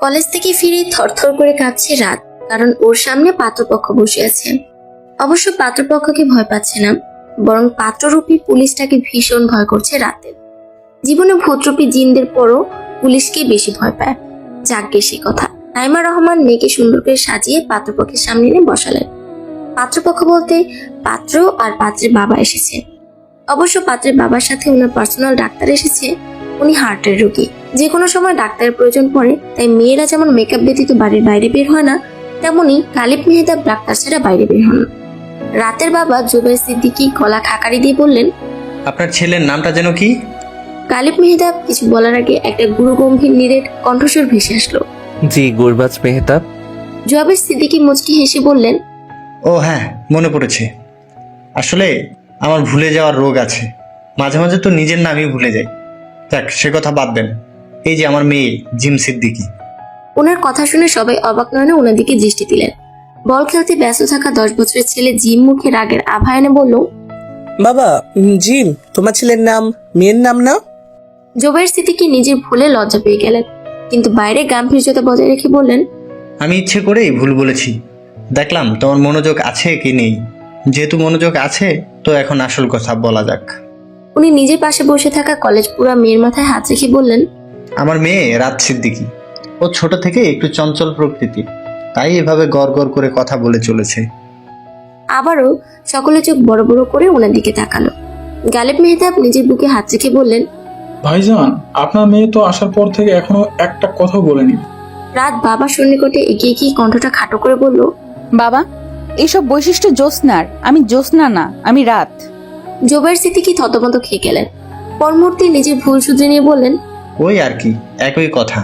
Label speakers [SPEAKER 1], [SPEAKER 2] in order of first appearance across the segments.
[SPEAKER 1] College থেকে ফিরে থরথর করে কাঁপছে রাত, কারণ ওর সামনে পাত্রপক্ষ বসে আছে। অবশ্য পাত্রপক্ষকে ভয় পাচ্ছে না, বরং পাত্ররূপী পুলিশটাকে ভীষণ ভয় করছে রাতে। জীবনে ভূতরূপী জিনদের পরও পুলিশকে বেশি ভয় পায়। যাকগে সে কথা। নাইমা রহমান মেয়েকে সুন্দর করে সাজিয়ে পাত্রপক্ষের সামনে এনে বসালেন। পাত্রপক্ষ বলতে পাত্র আর পাত্রের বাবা এসেছে। অবশ্য পাত্রের বাবার সাথে ওনার পার্সোনাল ডাক্তার এসেছে। উনি হার্টের রোগী, যে কোনো সময় ডাক্তারের প্রয়োজন পড়ে, তাই মেয়েরা যেমন মেকআপ ব্যতীত বাড়ির বাইরে বের হয় না, তেমনি গালিব মেহেদাব ডাক্তার ছাড়া বাইরে বের হন। রাতের বাবা জুবাইর সিদ্দিকী গলা খাকারি দিয়ে বললেন,
[SPEAKER 2] আপনার ছেলের নামটা যেন কি?
[SPEAKER 1] গালিব মেহেদাব কিছু বলার আগে একটা গুরুগম্ভীর নিরেট কণ্ঠস্বর ভেসে আসলো।
[SPEAKER 3] জি, গুরবাজ মেহতাব।
[SPEAKER 1] জুবাইর সিদ্দিকী মুচকি হেসে বললেন,
[SPEAKER 2] ও হ্যাঁ, মনে পড়েছে। আসলে আমার ভুলে যাওয়ার রোগ আছে, মাঝে মাঝে তো নিজের নামই ভুলে যাই। দেখ, সে কথা বাদ দেন। এই যে আমার মেয়ে জিম সিদ্দিকী।
[SPEAKER 1] ওনার কথা শুনে সবাই অবাক নয়নে ওনার দিকে দৃষ্টি দিলেন। বল খেলতে ব্যস্ত থাকা 10 বছরের ছেলে জিম মুখে রাগের আভা এনে বলল,
[SPEAKER 4] বাবা, জিম তোমার ছেলের নাম, মেয়ের নাম না?
[SPEAKER 1] জুবাইর সিদ্দিকী নিজের ভুলে লজ্জা পেয়ে গেলেন, কিন্তু বাইরে গাম্ভীর্যতা বজায় রেখে বললেন,
[SPEAKER 2] আমি ইচ্ছে করেই ভুল বলেছি। দেখলাম তোমার মনোযোগ আছে কি নেই। যেহেতু মনোযোগ আছে, তো এখন আসল কথা বলা যাক।
[SPEAKER 1] উনি নিজের পাশে বসে থাকা কলেজ পুরা মেয়ের মাথায় হাত রেখে বললেন,
[SPEAKER 2] আমার মেয়ে রাত সিদ্দিকী। ও ছোট থেকে একটু চঞ্চল প্রকৃতির, তাই এভাবে গড় গড় করে কথা বলে চলেছে।
[SPEAKER 1] আবারও সকলে চোখ বড় বড় করে ওনার দিকে তাকালো। গালিব মেহতাব নিজের বুকে হাত রেখে বললেন,
[SPEAKER 5] ভাইজান, আপনার মেয়ে তো আসার পর থেকে এখনো একটা কথাও বলেনি।
[SPEAKER 1] রাত বাবার সন্নিকটে এগিয়ে গিয়ে কণ্ঠটা খাটো করে বলল,
[SPEAKER 6] বাবা, এইসব বৈশিষ্ট্য জ্যোৎস্নার। আমি জ্যোৎস্না না, আমি রাত।
[SPEAKER 1] জুবাইর সিদ্দিকী থতমত খেয়ে গেলেন। পরমুহূর্তে নিজের ভুল শুধরে নিয়ে বললেন,
[SPEAKER 2] ওই আর কি, একই কথা।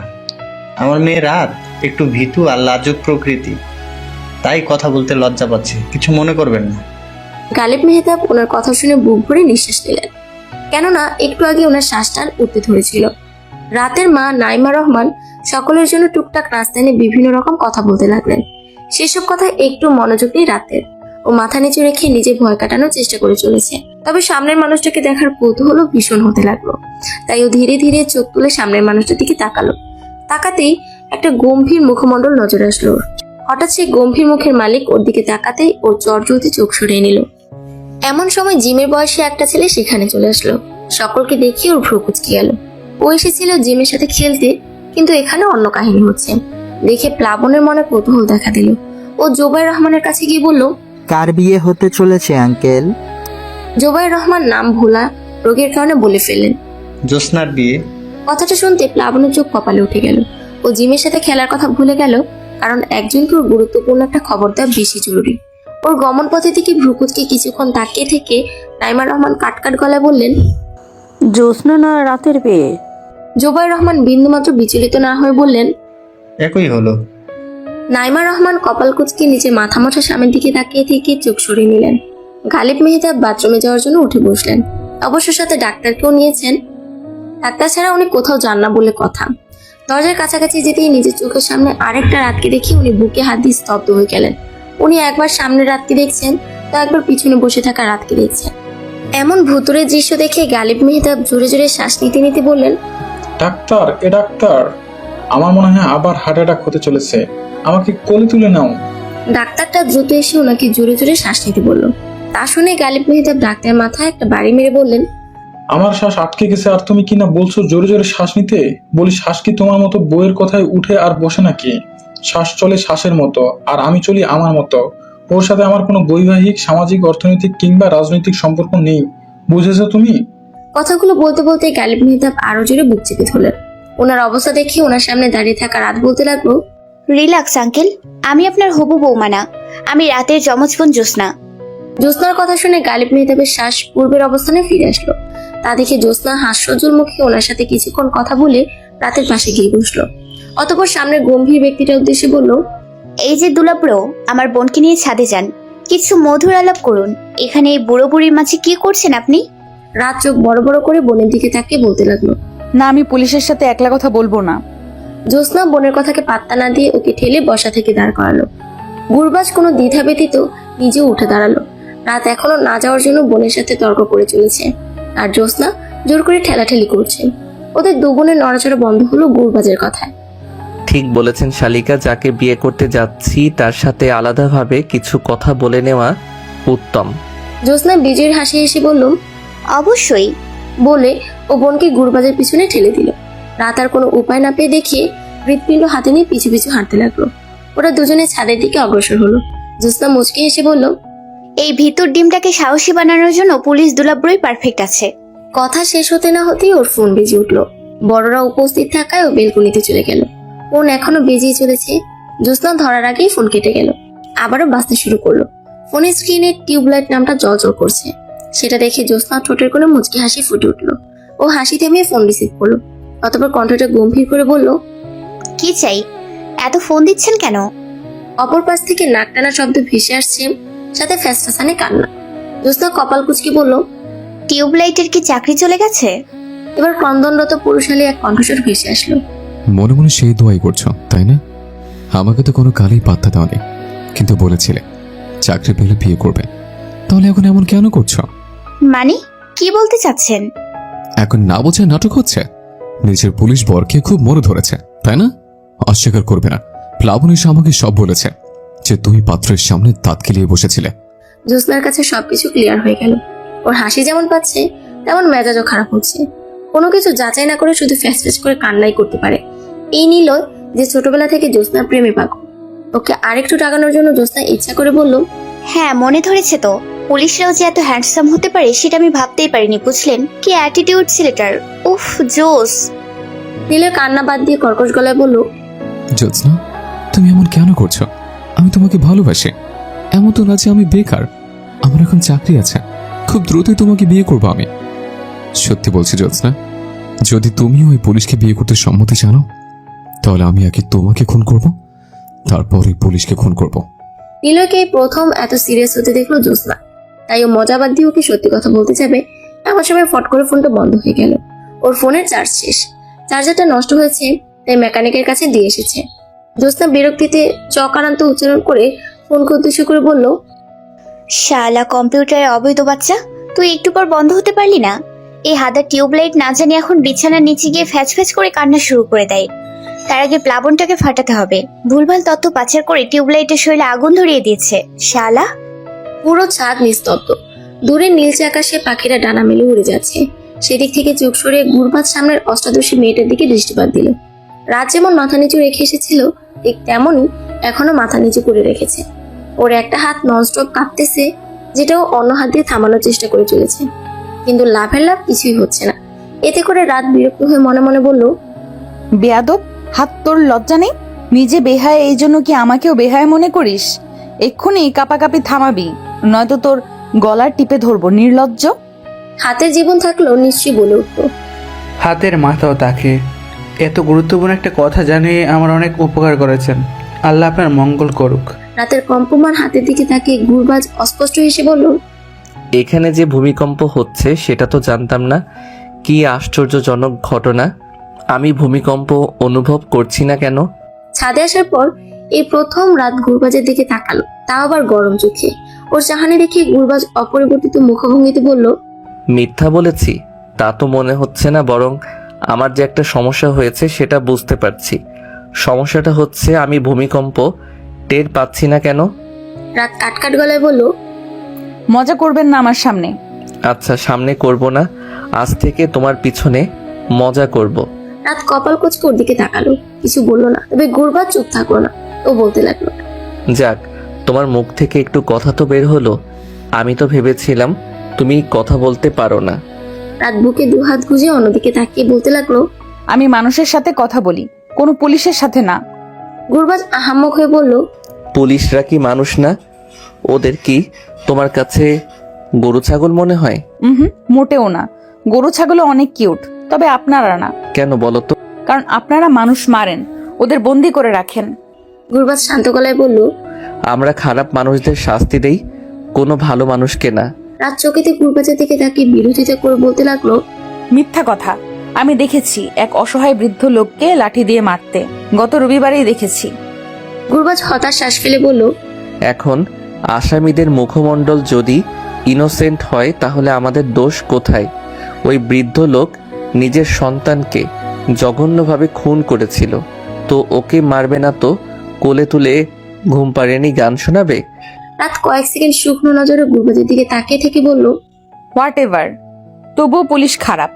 [SPEAKER 2] আমার মেয়ে রাত একটু ভীতু আর লাজুক প্রকৃতি, তাই কথা বলতে লজ্জা পাচ্ছে, কিছু মনে করবেন না।
[SPEAKER 1] গালিব মেহতাব ওনার কথা শুনে বুক ভরে নিঃশ্বাস নিলেন, কেননা একটু আগে ওনার শ্বাসটান উঠতে ধরেছিল। রাতের মা নাইমা রহমান সকলের জন্য টুকটাক রাস্তায় নিয়ে বিভিন্ন রকম কথা বলতে লাগলেন। সেসব কথা একটু মনোযোগ নেই রাতের। ও মাথা নিচু রেখে নিজে ভয় কাটানোর চেষ্টা করে চলেছে। তবে সামনের মানুষটাকে দেখার কৌতূহল ভীষণ হতে লাগলো, তাই ও ধীরে ধীরে চোখ তুলে সামনের মানুষটার দিকে তাকালো। তাকাতেই একটা গম্ভীর মুখমণ্ডল নজরে আসলো ওর। হঠাৎ সেই গম্ভীর মুখের মালিক ওর দিকে তাকাতেই ওর চটজলদি চোখ সরিয়ে নিল। এমন সময় জিমের বয়সী একটা ছেলে সেখানে চলে আসলো। সকলকে দেখে ওর ভ্রু কুঁচকে গেল। ও এসেছিল জিমের সাথে খেলতে, কিন্তু এখানে অন্য কাহিনী হচ্ছে। দেখে প্লাবনের মনে কৌতূহল দেখা দিল। ও জুবাইর রহমানের কাছে গিয়ে বলল,
[SPEAKER 7] কার বিয়ে হতে চলেছে আঙ্কেল?
[SPEAKER 1] জুবাইর রহমান নাম ভোলা রোগের কারণে বলে ফেললেন।
[SPEAKER 2] জ্যোৎস্নার বিয়ে।
[SPEAKER 1] কথাটা শুনতে প্লাবনের চোখ কপালে উঠে গেল। ও জিমের সাথে খেলার কথা ভুলে গেল, কারণ একজনকে ওর গুরুত্বপূর্ণ একটা খবর দেওয়া বেশি জরুরি। ওর গমন পথে থেকে ভ্রুকুচকে কিছুক্ষণ তাকিয়ে থেকে নাইমা রহমান কাটকাট গলায় বললেন,
[SPEAKER 6] জ্যোৎস্না না রাতের বিয়ে?
[SPEAKER 1] জুবাইর রহমান বিন্দুমাত্র বিচলিত না হয়ে বললেন,
[SPEAKER 2] একই হলো।
[SPEAKER 1] নাইমা রহমান কপাল কুচকে নিজে মাথা মোটা স্বামীর দিকে তাকিয়ে থেকে চোখ সরিয়ে নিলেন। গালিব মেহতাব বাথরুমে যাওয়ার জন্য উঠে বসলেন। অবশ্য সাথে ডাক্তারকেও নিয়েছেন। ডাক্তার ছাড়া উনি কোথাও যান না বলে কথা। দরজার কাছাকাছি যেতেই নিজের চোখের সামনে আরেকটা রাতকে দেখে উনি বুকে হাত দিয়ে স্তব্ধ হয়ে গেলেন। উনি একবার সামনে রাতকে দেখছেন, তো একবার পিছনে বসে থাকা রাতকে দেখছেন। এমন ভুতুরে দৃশ্য দেখে গালিব মেহতাব জোরে জোরে শ্বাস নিতে নিতে বললেন,
[SPEAKER 5] ডাক্তার, ডাক্তার, আমার মনে হয় আবার হার্ট অ্যাটাক হতে চলেছে। আমাকে কোলে তুলে নাও।
[SPEAKER 1] ডাক্তারটা দ্রুত এসে ওনাকে জোরে জোরে শ্বাস নিতে বলল। তা শুনে গালিব মেহতাব ডাক্তারের মাথায় একটা বাড়ি মেরে বললেন,
[SPEAKER 5] আমার শ্বাস আটকে গেছে, আর তুমি কিনা বলছো জোরে জোরে শ্বাস নিতে। বলি, শ্বাস কি তোমার মতো বইয়ের কথায় উঠে আর বসে নাকি? শ্বাস চলে শ্বাসের মতো, আর আমি চলি আমার মতো। ওর সাথে আমার কোনো বৈবাহিক, সামাজিক, অর্থনৈতিক কিংবা রাজনৈতিক সম্পর্ক নেই, বুঝেছো তুমি?
[SPEAKER 1] কথাগুলো বলতে বলতে গালিব মেহতাব আরো জোরে বুক চেপে ধরলেন। ওনার অবস্থা দেখে ওনার সামনে দাঁড়িয়ে থাকা রাত বলতে লাগলো,
[SPEAKER 8] রিল্যাক্স আঙ্কেল, আমি আপনার হবু বৌমা না, আমি রাতের যমজ বোন জ্যোৎস্না।
[SPEAKER 1] জ্যোৎস্নার কথা শুনে গালিব মেহতাবের শ্বাস পূর্বের অবস্থানে ফিরে আসলো। তা দেখে জ্যোৎস্না হাস্যজ্জ্বল মুখে ওনার সাথে কিছুক্ষণ কথা বলে রাতের পাশে গিয়ে বসলো। অতঃপর সামনের গম্ভীর ব্যক্তিটার উদ্দেশ্যে বলল,
[SPEAKER 8] এই যে দুলাপ্রো, আমার বোনকে নিয়ে ছাদে যান, কিছু মধুর আলাপ করুন। এখানে এই বুড়ো বুড়ির মাঝে কি করছেন আপনি?
[SPEAKER 1] রাত চোখ বড় বড় করে বোনের দিকে তাকিয়ে বলতে লাগলো,
[SPEAKER 6] না, আমি পুলিশের সাথে একলা কথা বলবো না।
[SPEAKER 1] জ্যোৎস্না বোনের কথাকে পাত্তা না দিয়ে ওকে ঠেলে বসা থেকে দাঁড় করালো। গুরবাজ কোনো দ্বিধা ব্যতীত নিজেও উঠে দাঁড়ালো। রাত এখনো না যাওয়ার জন্য বোনের সাথে তর্ক করে চলেছে, আর জ্যোৎস্না জোর করে ঠেলাঠেলি করছে। ওদের দু বোনের নড়াচড়া বন্ধ হলো গুরবাজের কথায়।
[SPEAKER 3] ঠিক বলেছেন শালিকা, যাকে বিয়ে করতে যাচ্ছি তার সাথে আলাদাভাবে কিছু কথা বলে নেওয়া উত্তম।
[SPEAKER 1] জ্যোৎস্না বিজয়ের হাসি হেসে বলল,
[SPEAKER 8] অবশ্যই।
[SPEAKER 1] বলে ও বোনকে গুরবাজের পিছনে ঠেলে দিল। রাত আর কোনো উপায় না পেয়ে দেখিয়ে হৃৎপিণ্ড হাতে নিয়ে পিছু পিছু হাঁটতে লাগলো। ওরা দুজনে ছাদের দিকে অগ্রসর হলো। জ্যোৎস্না মুচকি হেসে বলল,
[SPEAKER 8] এই ভিতর ডিমটাকে সাহসী বানানোর জন্য পুলিশ দুলাব্রই পারফেক্ট আছে।
[SPEAKER 1] কথা শেষ হতে না হতেই ওর ফোন বেজে উঠলো। বড়রা উপস্থিত থাকায় ও বেলকনিতে চলে গেল। ফোন এখনো বেজেই চলেছে। জ্যোৎস্না ধরার আগেই ফোন কেটে গেল। আবারও বাজতে শুরু করলো। ফোনের স্ক্রিনে টিউবলাইট নামটা জ্বলজ্বল করছে। সেটা দেখে জ্যোৎস্না ঠোঁটের কোনো মুচকি হাসি ফুটে উঠলো। ও হাসি থামিয়ে ফোন রিসিভ করলো। অতঃপর কণ্ঠটা গম্ভীর করে বলল,
[SPEAKER 8] কি চাই? এত ফোন দিচ্ছেন কেন?
[SPEAKER 1] অপর পাশ থেকে নাক টানা শব্দ ভেসে আসছে, সাথে ফ্যাসফ্যাসানি কান্না। জ্যোৎস্না কপাল কুঁচকে বলল,
[SPEAKER 8] টিউবলাইটের কি চাকরি চলে গেছে?
[SPEAKER 1] এবার ক্রন্দনরত পুরুষালী এক কণ্ঠস্বর ভেসে আসলো।
[SPEAKER 9] মনে মনে সেই দোয়াই করছো তাই না? আমাকে তো কোনো কালেই পাত্তা দাওনি, কিন্তু বলেছিলে চাকরি পেলে বিয়ে করবে। তাহলে এখন এমন কেন করছো?
[SPEAKER 8] মানে কি বলতে চাচ্ছেন?
[SPEAKER 9] এখন না বোঝা নাটক হচ্ছে। নিজের পুলিশ বরকে খুব মনে ধরেছে তাই না? অস্বীকার করবে না, প্লাবন এসে আমাকে সব বলেছে যে তুমি পাত্রের সামনে দাঁত কেলিয়ে বসেছিলে।
[SPEAKER 1] জ্যোৎস্নার কাছে সবকিছু ক্লিয়ার হয়ে গেল। ওর হাসি যেমন পাচ্ছে তেমন মেজাজও খারাপ হচ্ছে। কোনো কিছু যাচাই না করে শুধু ফ্যাস ফ্যাস করে কান্নাই করতে পারে। এই নিলয় যে ছোটবেলা থেকে জ্যোৎস্নার প্রেমে পাগল। ওকে আরেকটু টাকানোর জন্য জ্যোৎস্না ইচ্ছা করে বলল,
[SPEAKER 8] হ্যাঁ মনে ধরেছে তো। পুলিশরাও যে এত হ্যান্ডসাম হতে পারে সেটা আমি ভাবতেই পারিনি, বুঝলেন? কি অ্যাটিটিউড ছেলেটার, উফ জোস।
[SPEAKER 1] নিলয় কান্না বাদ দিয়ে কর্কশ গলায় বলল,
[SPEAKER 9] জ্যোৎস্না, তুমি এমন কেন করছো? আমি তোমাকে ভালোবাসি। এমন তো না যে আমি বেকার। আমার এখন চাকরি আছে, খুব দ্রুতই তোমাকে বিয়ে করবো আমি। সত্যি বলছি জ্যোৎস্না, যদি তুমি ওই পুলিশকে বিয়ে করতে সম্মতি জানাও তাহলে আমি আগে তোমাকে খুন করব, তারপর ওই পুলিশকে খুন করব।
[SPEAKER 1] নিলয়কে এই প্রথম এত সিরিয়াস হতে দেখলো জ্যোৎস্না। তাই ও মজা বাদ দিয়ে ওকে সত্যি কথা বলতে যাবে, এমন সময় ফট করে ফোনটা বন্ধ হয়ে গেল। ওর ফোনের চার্জ শেষ। চার্জারটা নষ্ট হয়েছে, তাই মেকানিকের কাছে দিয়ে এসেছে। জ্যোৎস্না বিরক্তিতে চকারান্ত উচ্চারণ করে ফোনকে উদ্দেশ্য করে বলল,
[SPEAKER 8] শালা কম্পিউটারের অবৈধ বাচ্চা, তুই একটু পর বন্ধ হতে পারলি না? এই হাদা টিউবলাইট না জানি এখন বিছানার নিচে গিয়ে ফ্যাচ ফ্যাচ করে কান্না শুরু করে দেয়। তার আগে প্লাবনটাকে ফাটাতে হবে। ভুলভাল তথ্য পাচার করে টিউবলাইটের শরীরে আগুন ধরিয়ে দিয়েছে শালা।
[SPEAKER 1] পুরো ছাদ নিস্তব্ধ। দূরে নীলচে আকাশে পাখিরা ডানা মেলে উড়ে যাচ্ছে। সেদিক থেকে চোখ সরিয়ে গুরবাজ সামনের অষ্টাদশী মেয়েটার দিকে দৃষ্টিপাত দিল। রাত যেমন মাথা নিচু রেখে এসেছিল, ঠিক তেমনই এখনো মাথা নিচু করে রেখেছে। ওর একটা হাত ননস্টপ কাঁপতেছে, যেটাও অন্য হাত দিয়ে থামানোর চেষ্টা করে চলেছে, কিন্তু লাভের লাভ কিছুই হচ্ছে না। এতে করে রাত বিরক্ত হয়ে মনে মনে বলল,
[SPEAKER 6] বেয়াদব, হাত তোর লজ্জা নেই? নিজে বেহায় এই জন্য কি আমাকেও বেহায় মনে করিস? এক্ষুনি কাপাকাপি থামাবি, নয়তো তোর গলার টিপে ধরবো, নির্লজ্জ।
[SPEAKER 1] হাতের জীবন থাকলেও নিশ্চয়ই বলে উঠতো,
[SPEAKER 10] হাতের মাথাও তাকে এত গুরুত্বপূর্ণ একটা কথা জানিয়ে আমার অনেক উপকার করেছেন। আল্লাহ আপনার মঙ্গল করুক।
[SPEAKER 1] রাতের কম্পমান হাতের দিকে তাকিয়ে গুরবাজ অস্পষ্ট হেসে বলল,
[SPEAKER 3] এখানে যে ভূমিকম্প হচ্ছে সেটা তো জানতাম না। কি আশ্চর্যজনক ঘটনা! আমি ভূমিকম্প অনুভব করছি না কেন?
[SPEAKER 1] ছাদে আসার পর এই প্রথম রাত গুরবাজের দিকে তাকালো, তাও আবার গরম চোখে। ওর চাহানি দেখে গুরবাজ অপরিবর্তিত মুখভঙ্গিতে বলল,
[SPEAKER 3] মিথ্যা বলেছি তা তো মনে হচ্ছে না, বরং আমার যে একটা সমস্যা হয়েছে সেটা বুঝতে পারছি। সমস্যাটা হচ্ছে আমি ভূমিকম্প টের পাচ্ছি না কেন।
[SPEAKER 1] রাত কাটকাট গলায় বলল,
[SPEAKER 6] মজা করবেন না আমার সামনে।
[SPEAKER 3] আচ্ছা, সামনে করব না, আজ থেকে তোমার পিছনে মজা করব।
[SPEAKER 1] রাত কপাল কুঁচকে ওর দিকে তাকালো, কিছু বললো না। তবে গুরবাজ চুপ থাকলো না, ও বলতে লাগলো,
[SPEAKER 3] যাক, তোমার মুখ থেকে একটু কথা তো বের হলো। আমি তো ভেবেছিলাম তুমি কথা বলতে পারো না।
[SPEAKER 1] রাত বুকে দু হাত গুজে অন্যদিকে তাকিয়ে বলতে লাগলো,
[SPEAKER 6] আমি মানুষের সাথে কথা বলি, কোনো পুলিশের সাথে না।
[SPEAKER 1] গুরবাজ আহাম্মক হয়ে বলল,
[SPEAKER 3] পুলিশরা কি মানুষ না? ওদের কি তোমার কাছে গরু ছাগল মনে হয়?
[SPEAKER 6] মোটেও না। গরু ছাগলও অনেক কিউট, তবে আপনারা না।
[SPEAKER 3] কেন বলো তো?
[SPEAKER 6] কারণ আপনারা মানুষ মারেন, ওদের বন্দি করে রাখেন।
[SPEAKER 1] গুরবাজ শান্ত গলায় বলল,
[SPEAKER 3] আমরা খারাপ মানুষদের শাস্তি দেই, কোনো ভালো মানুষকে না।
[SPEAKER 1] রাত চোখেতে গুরবাজের দিকে তাকিয়ে বিরোধিতা করে বলতে লাগলো,
[SPEAKER 6] মিথ্যা কথা। আমি দেখেছি এক অসহায় বৃদ্ধ লোককে লাঠি দিয়ে মারতে, গত রবিবারেই দেখেছি।
[SPEAKER 1] গুরবাজ হতাশ শ্বাস ফেলে বলল,
[SPEAKER 3] এখন আসামিদের মুখমণ্ডল যদি ইনোসেন্ট হয় তাহলে আমাদের দোষ কোথায়? ওই বৃদ্ধ লোক নিজের সন্তানকে জঘন্যভাবে খুন করেছিল, তো ওকে মারবে না তো কোলে তুলে ঘুম পাড়িয়ে গান শোনাবে?
[SPEAKER 1] রাত কয়েক সেকেন্ড শুকনো নজরে গুরবাজের দিকে তাকিয়ে থেকে বলল,
[SPEAKER 6] হোয়াট এভার, তবুও পুলিশ খারাপ।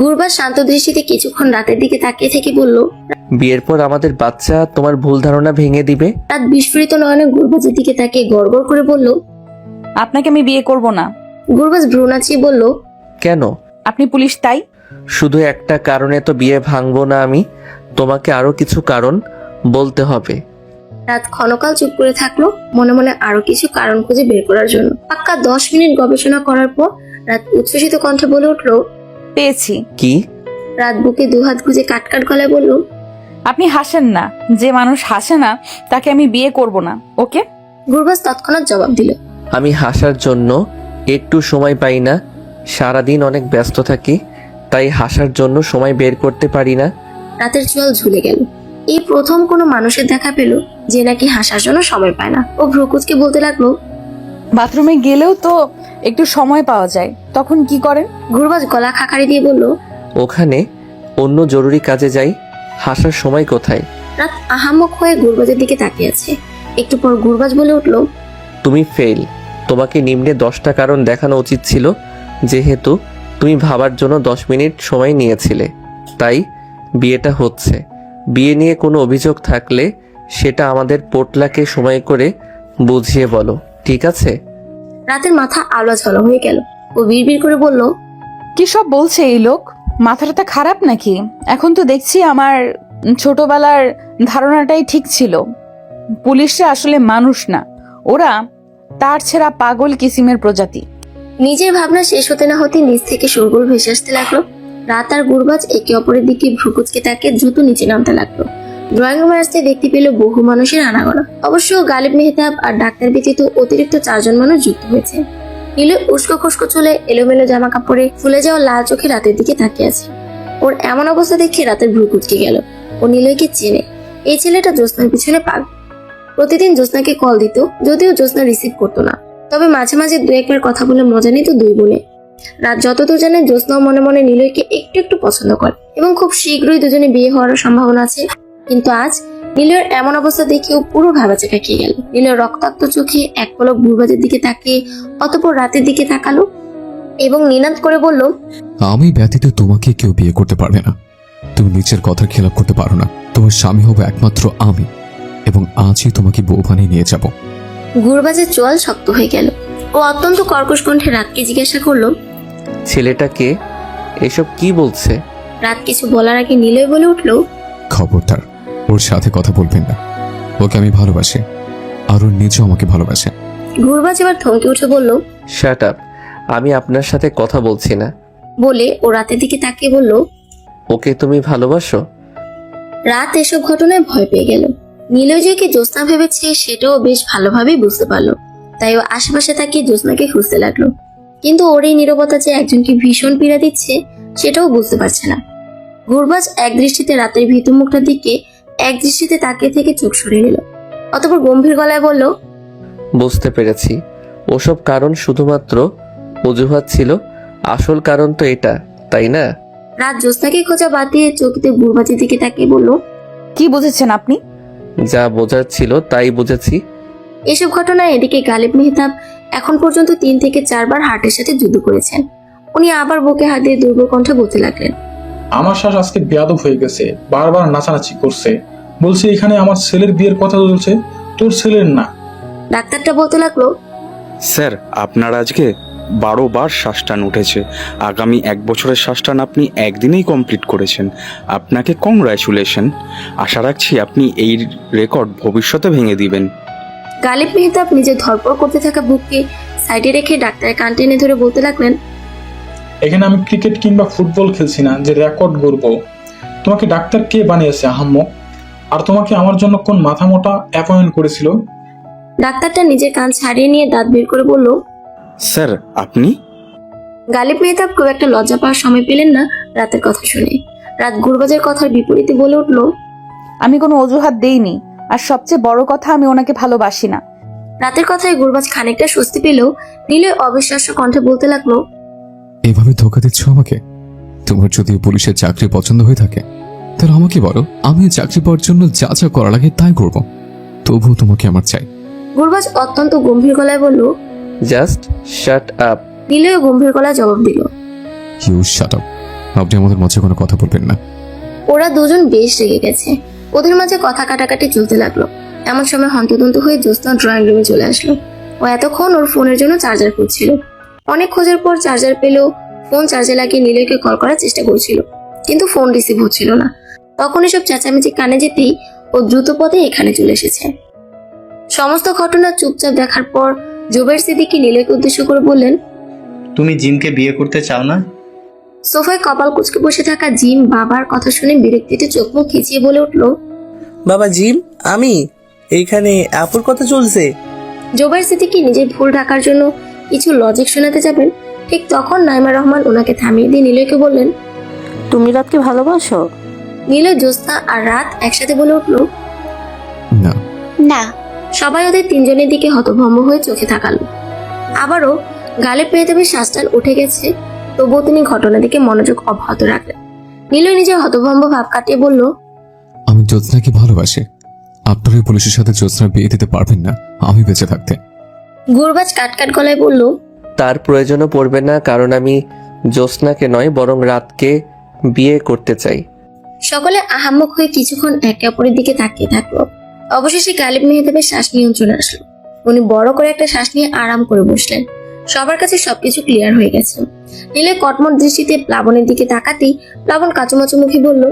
[SPEAKER 1] গুরবাজ শান্ত দৃষ্টিতে কিছুক্ষণ রাতের দিকে তাকিয়ে থেকে বলল।
[SPEAKER 3] বিয়ের পর আমাদের বাচ্চা তোমার ভুল ধারণা ভেঙে দিবে।
[SPEAKER 1] রাত বিস্ফোরিত নয়নে গুরবাজের দিকে তাকিয়ে গড়গড় করে বলল।
[SPEAKER 6] আপনাকে আমি বিয়ে করব না।
[SPEAKER 1] গুরবাজ ভ্রু নাচিয়ে বলল,
[SPEAKER 3] কেন?
[SPEAKER 6] আপনি পুলিশ তাই?
[SPEAKER 3] শুধু একটা কারণে তো বিয়ে ভাঙবো না আমি, তোমাকে আরো কিছু কারণ বলতে হবে।
[SPEAKER 1] রাত ক্ষণকাল চুপ করে থাকলো, মনে মনে আরো কিছু কারণ খুঁজে বের করার জন্য। পাক্কা 10 মিনিট গবেষণা করার পর রাত উচ্ছ্বসিত কণ্ঠে বলে উঠলো,
[SPEAKER 6] পেয়েছি।
[SPEAKER 3] কি?
[SPEAKER 1] রাত বুকে দুহাত গুজে কাটকাট গলায় বলল,
[SPEAKER 6] আপনি হাসেন না, যে মানুষ হাসে না তাকে আমি বিয়ে করব না। ওকে?
[SPEAKER 1] গুরবাজ তৎক্ষণাৎ জবাব দিল।
[SPEAKER 3] আমি হাসার জন্য একটু সময় পাই না, সারাদিন অনেক ব্যস্ত থাকি, তাই হাসার জন্য সময় বের করতে পারি না।
[SPEAKER 1] রাতের চোয়াল ঝুলে গেল। এই প্রথম কোনো মানুষের দেখা পেল যে নাকি হাসার জন্য সময় পায় না। ও ভ্রুকুচকে বলতে লাগলো,
[SPEAKER 6] বাথরুমে গেলেও তো একটু সময় পাওয়া যায়, তখন কি করেন?
[SPEAKER 1] গুরবাজ গলা খাকারি দিয়ে বলল।
[SPEAKER 3] ওখানে অন্য জরুরি কাজে যাই, হাসার সময় কোথায়?
[SPEAKER 1] রাত আহাম্মক হয়ে গুরবাজের দিকে তাকিয়ে আছে। একটু পর গুরবাজ বলে উঠল,
[SPEAKER 3] তুমি ফেল। তোমাকে নিম্নে 10টা কারণ দেখানো উচিত ছিল, যেহেতু তুমি ভাবার জন্য 10 মিনিট সময় নিয়েছিলে, তাই বিয়েটা হচ্ছে। বিয়ে নিয়ে কোনো অভিযোগ থাকলে সেটা আমাদের পোটলাকে সময় করে বুঝিয়ে বলো, ঠিক আছে?
[SPEAKER 1] রাতের মাথা আলো ঝালো হয়ে গেল। ও বিড়বিড় করে বলল,
[SPEAKER 6] কি সব বলছে এই লোক? মাথাটা খারাপ নাকি? এখন তো দেখছি আমার ছোটবেলার ধারণাটাই ঠিক ছিল। পুলিশরা আসলে মানুষ না, ওরা তার ছেঁড়া পাগল কিসিমের প্রজাতি।
[SPEAKER 1] নিজের ভাবনা শেষ হতে না হতে নিচ থেকে শোরগোল ভেসে আসতে লাগলো। রাত আর গুরবাজ একে অপরের দিকে ভ্রুকুচকে তাকে দ্রুত নিচে নামতে লাগলো। ড্রয়িং রুমে আসতে দেখতে পেল বহু মানুষের আনাগোনা। অবশ্য গালিব মেহতাব আর ডাক্তার ব্যতীত অতিরিক্ত 4 জন মানুষ যুক্ত হয়েছে। নীলু উস্কো খুস্কো চুলে, এলোমেলো জামা কাপড়ে, ফুলে যাওয়া লাল চোখে রাতের দিকে তাকিয়ে আছে। ওর এমন অবস্থা দেখে রাতের ভ্রু কুচকে গেল। ও নীলয়কে চেনে। এই ছেলেটা জ্যোৎস্নার পিছনে পাগল। প্রতিদিন জ্যোৎস্নাকে কল দিত, যদিও জ্যোৎস্না রিসিভ করতো না। তবে মাঝে মাঝে 2-1 বার কথা বলে মজা নিত দুই বোনে। রাত যতদূর জানে জ্যোৎস্নাও মনে মনে নীলয়কে একটু একটু পছন্দ করে এবং খুব শীঘ্রই দুজনে বিয়ে হওয়ার সম্ভাবনা আছে। কিন্তু আজ নীলয়ের এমন অবস্থা দেখেও পুরো ভাবাচেকা খেয়ে গেল। নীলয় রক্তাক্ত চোখে এক পলক গুরবাজের দিকে তাকিয়ে অতঃপর রাতের দিকে তাকালো এবং নিনাদ করে বলল,
[SPEAKER 9] আমি ব্যতীত তোমাকে কেউ বিয়ে করতে পারবে না। তুমি নিজের কথার খেলাপ করতে পারো না। তোমার স্বামী হবে একমাত্র আমি, এবং আজই তোমাকে বউ বানিয়ে নিয়ে যাব।
[SPEAKER 1] গুরবাজের চোয়াল শক্ত হয়ে গেল। ও অত্যন্ত কর্কশ কণ্ঠে রাতকে জিজ্ঞাসা করলো,
[SPEAKER 3] ছেলেটাকে এসব কি বলছে?
[SPEAKER 1] রাত কিছু বলার আগে নীলয় বলে উঠলো,
[SPEAKER 9] খবরদার ওর সাথে কথা বলবেন না। ওকে আমি ভালোবাসি, আর ওর নিজেও আমাকে ভালোবাসে।
[SPEAKER 1] গুরবাজ এবার থমকে উঠে বলল,
[SPEAKER 3] শাট আপ, আমি আপনার সাথে কথা বলছি না।
[SPEAKER 1] বলে ও রাতের দিকে তাকিয়ে বলল,
[SPEAKER 3] ওকে তুমি ভালোবাসো?
[SPEAKER 1] রাত এসব ঘটনায় ভয় পেয়ে গেল। নীলয় যে কি জ্যোৎস্না ভেবেছে সেটাও বেশ ভালোভাবেই বুঝতে পারলো। তাই ও আশেপাশে তাকিয়ে জ্যোৎস্নাকে খুঁজতে লাগলো। কিন্তু ওর এই নীরবতা যে একজনকে ভীষণ পীড়া দিচ্ছে সেটাও বুঝতে পারছে না। গুরবাজ এক দৃষ্টিতে রাতের ভীতু মুখটার দিকে এক দৃষ্টিতে তাকিয়ে থেকে চোখ সরিয়ে নিল। অতঃপর গম্ভীর গলায় বলল,
[SPEAKER 3] বুঝতে পেরেছি, ওসব কারণ শুধুমাত্র অজুহাত ছিল, আসল কারণ তো এটা, তাই না?
[SPEAKER 1] রাত জ্যোৎস্নাকে খোঁজা বাদ দিয়ে চোখে গুরবাজের দিকে তাকিয়ে বলল,
[SPEAKER 6] কি বুঝেছেন আপনি?
[SPEAKER 3] যা বোঝার ছিল তাই বুঝেছি।
[SPEAKER 1] এসব ঘটনায় এদিকে গালিব মেহতাব এখন পর্যন্ত 3 থেকে 4 বার হার্টের সাথে যুদ্ধ করেছেন। উনি আবার বুকে হাত দিয়ে দুর্বল কণ্ঠে বলতে লাগলেন,
[SPEAKER 5] আমার শ্বাস আজকে বেয়াদব হয়ে গেছে, বারবার নাচানাচি করছে, বলছে এখানে আমার ছেলের বিয়ের কথা চলছে, তোর ছেলের না।
[SPEAKER 1] ডাক্তারটা বলতে লাগলো,
[SPEAKER 11] স্যার আপনার আজকে 12 বার শ্বাসটান উঠেছে। আগামী 1 বছরের শ্বাসটান আপনি একদিনেই কমপ্লিট করেছেন। আপনাকে কংগ্রাচুলেশন। আশা রাখছি আপনি এই রেকর্ড ভবিষ্যতে ভেঙে দিবেন।
[SPEAKER 1] গালিব মেহতাব নিজের ধরপড় করতে থাকা বুককে সাইডে রেখে ডাক্তারের কান টেনে ধরে বলতে লাগলেন,
[SPEAKER 5] এখানে আমি ক্রিকেট কিংবা ফুটবল খেলছি না যে রেকর্ড গড়ব। তোমাকে ডাক্তার কে বানিয়েছে আহাম্মক? আর তোমাকে আমার জন্য কোন মাথা মোটা অ্যাপয়েন্ট করেছিল?
[SPEAKER 1] ডাক্তারটা নিজের কান ছাড়িয়ে নিয়ে দাঁত বের করে বলল,
[SPEAKER 11] স্যার আপনি?
[SPEAKER 1] গালিব মেহতাব খুব একটা লজ্জা পাওয়ার সময় পেলেন না রাতের কথা শুনে। রাত গুরবাজের কথার বিপরীতে বলে উঠল,
[SPEAKER 6] আমি কোনো অজুহাত দেইনি, আর সবচেয়ে বড় কথা আমি ওনাকে ভালোবাসি না।
[SPEAKER 1] রাতের কথায় গুরবাজ খানিকটা স্বস্তি পেলেও নীলয় অবিশ্বাস্য কণ্ঠে বলতে লাগলো,
[SPEAKER 9] এভাবে ধোকা দিচ্ছ আমাকে? তোমার যদি পুলিশের চাকরি পছন্দ হয়ে থাকে তাহলে আমাকে বলো, আমি চাকরি পাওয়ার জন্য যা যা করা লাগে তাই করব, তবুও তোমাকে আমার চাই।
[SPEAKER 1] গুরবাজ অত্যন্ত গম্ভীর গলায় বলল।
[SPEAKER 3] Just shut up.
[SPEAKER 1] নিলয় গম্ভীর গলায় জবাব দিল।
[SPEAKER 9] You shut up. আপনি আমাদের মাঝে কোনো কথা বলবেন না।
[SPEAKER 1] ওরা দুজন বেশ রেগে গেছে। ওদের মাঝে কথা কাটাকাটি চলতে লাগলো। এমন সময় হন্তদন্ত হয়ে জ্যোৎস্না ড্রয়িং রুমে চলে আসলো। ও এতক্ষণ ওর ফোনের জন্য চার্জার খুঁজছিল। অনেক খোঁজার পর চার্জার পেলেও ফোন চার্জে লাগিয়ে নিলয়কে কল করার চেষ্টা করছিল, কিন্তু ফোন রিসিভ হচ্ছিল না। তখন এসব চেঁচামেচি কানে যেতেই ও দ্রুত পথে এখানে চলে এসেছে। সমস্ত ঘটনা চুপচাপ দেখার পর জুবের সিদ্দিকী নিলয়কে উদ্দেশ্য করে বললেন,
[SPEAKER 2] তুমি জিমকে বিয়ে করতে চাও না?
[SPEAKER 1] সোফায় কপাল কুঁচকে বসে থাকা জিম বাবার কথা শুনে বিরক্তিতে চোখ মুখ খিচিয়ে বলে উঠল।
[SPEAKER 4] বাবা জিম, আমি এইখানে আপুর কথা চলছে।
[SPEAKER 1] জুবের সিদ্দিকী নিজের ভুল ঢাকার জন্য কিছু লজিক শোনাতে যাবেন, ঠিক তখন নাইমা রহমান ওনাকে থামিয়ে দিয়ে নিলয়কে বললেন,
[SPEAKER 12] তুমি রাতকে ভালোবাসো?
[SPEAKER 1] নিলয়, জ্যোৎস্না আর রাত একসাথে বলে উঠল,
[SPEAKER 9] না।
[SPEAKER 8] না।
[SPEAKER 1] সবাই ওদের তিনজনের দিকে হতভম্ব হয়ে চোখে তাকালো। আবারও গালে মেহতাবের শ্বাসটান উঠে গেছে, তবুও তিনি ঘটনার দিকে মনোযোগ অব্যাহত রাখলেন। নিলয় নিজের হতভম্ব ভাব কাটিয়ে বলল,
[SPEAKER 9] আমি জ্যোৎস্নাকে ভালোবাসি। আপনারা ওই পুলিশের সাথে জ্যোৎস্নার বিয়ে দিতে পারবেন না আমি বেঁচে থাকতে।
[SPEAKER 1] গুরবাজ কাটকাট গলায় বলল,
[SPEAKER 3] তার প্রয়োজনও পড়বে না, কারণ আমি জ্যোৎস্নাকে নয় বরং রাতকে বিয়ে করতে চাই।
[SPEAKER 1] সকলে আহাম্মক হয়ে কিছুক্ষণ একে অপরের দিকে তাকিয়ে থাকলো। অবশেষে গালিব মেহতাবের শ্বাস নিয়ন্ত্রণে আসলো। উনি বড় করে একটা শ্বাস নিয়ে আরাম করে বসলেন। সবার কাছে সবকিছু ক্লিয়ার হয়ে গেছে। নীলে কটমট দৃষ্টিতে প্লাবনের দিকে তাকাতেই প্লাবন কাচুমাচু মুখে বলল,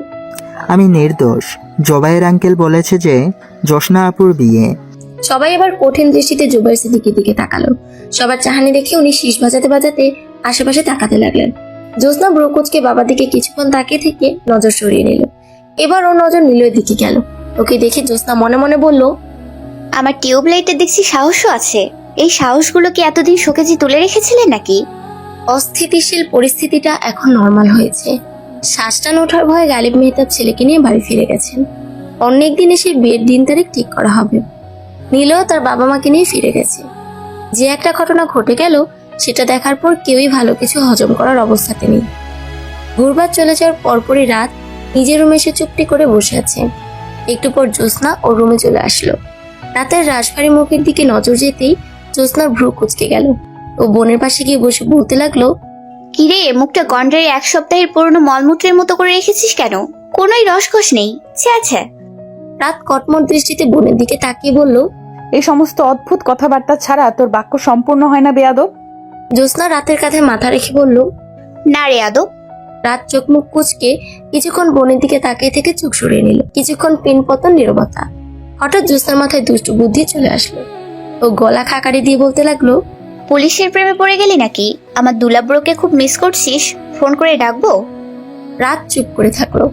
[SPEAKER 7] আমি নির্দোষ। জোবাইর আঙ্কেল বলেছে যে জোসনা আপুর বিয়ে।
[SPEAKER 1] সবাই এবার কঠিন দৃষ্টিতে জুবাইর সিদ্দিকীর দিকে তাকালো। সবার চাহানি দেখে উনি শীষ বাজাতে বাজাতে আশেপাশে তাকাতে লাগলেন। জ্যোৎস্না ব্রুকুচকে বাবার দিকে কিছুক্ষণ তাকিয়ে থেকে নজর সরিয়ে নিল। এবার ওর নজর নিলয়ের দিকে গেল। ওকে দেখে জ্যোৎস্না মনে মনে বলল,
[SPEAKER 8] আমার টিউবলাইটের দেখছি সাহসও আছে। এই সাহসগুলো কি এতদিন শোকেজে তুলে রেখেছিলেন নাকি?
[SPEAKER 1] অস্থিতিশীল পরিস্থিতিটা এখন নর্মাল হয়েছে। শ্বাসটান ওঠার ভয়ে গালিব মেহতাব ছেলেকে নিয়ে বাড়ি ফিরে গেছেন। অনেক দিন এসে বিয়ের দিন তারিখ ঠিক করা হবে। নীলও তার বাবা মাকে নিয়ে ফিরে গেছে। যে একটা ঘটনা ঘটে গেল সেটা দেখার পর কেউই ভালো কিছু হজম করার অবস্থাতে নেই। ঘুরবার চলে যাওয়ার পরপরই রাত নিজের রুমে এসে চুপটি করে বসে আছে। একটু পর জ্যোৎস্না ওর রুমে চলে আসলো। রাতের রাশভারী মুখের দিকে নজর যেতেই জ্যোৎস্নার ভ্রু কুঁচকে গেল। ও বোনের পাশে গিয়ে বসে বলতে লাগলো,
[SPEAKER 8] কিরে, মুখটা গন্ডারে 1 সপ্তাহের পুরনো মলমূত্রের মতো করে রেখেছিস কেন? কোনোই রসকস নেই। আচ্ছা।
[SPEAKER 1] রাত কটমট দৃষ্টিতে বোনের দিকে তাকিয়ে বলল,
[SPEAKER 6] এই সমস্ত অদ্ভুত কথাবার্তা ছাড়া তোর বাক্য সম্পূর্ণ হয় না বেয়াদব।
[SPEAKER 1] জ্যোৎস্না রাতের কাঁধে মাথা রেখে বলল,
[SPEAKER 8] না রে আদব।
[SPEAKER 1] রাত চোখ মুখ কুচকে কিছুক্ষণ বোনের দিকে তাকিয়ে থেকে চোখ সরিয়ে নিল। কিছুক্ষণ পিনপতন নীরবতা। হঠাৎ জ্যোৎস্নার মাথায় দুষ্টু বুদ্ধি চলে আসলো। ও গলা খাকারি দিয়ে বলতে লাগলো,
[SPEAKER 8] পুলিশের প্রেমে পড়ে গেলি নাকি? আমার দুলাব্রোকে খুব মিস করছিস? ফোন করে ডাকবো?
[SPEAKER 1] রাত চুপ করে থাকলো।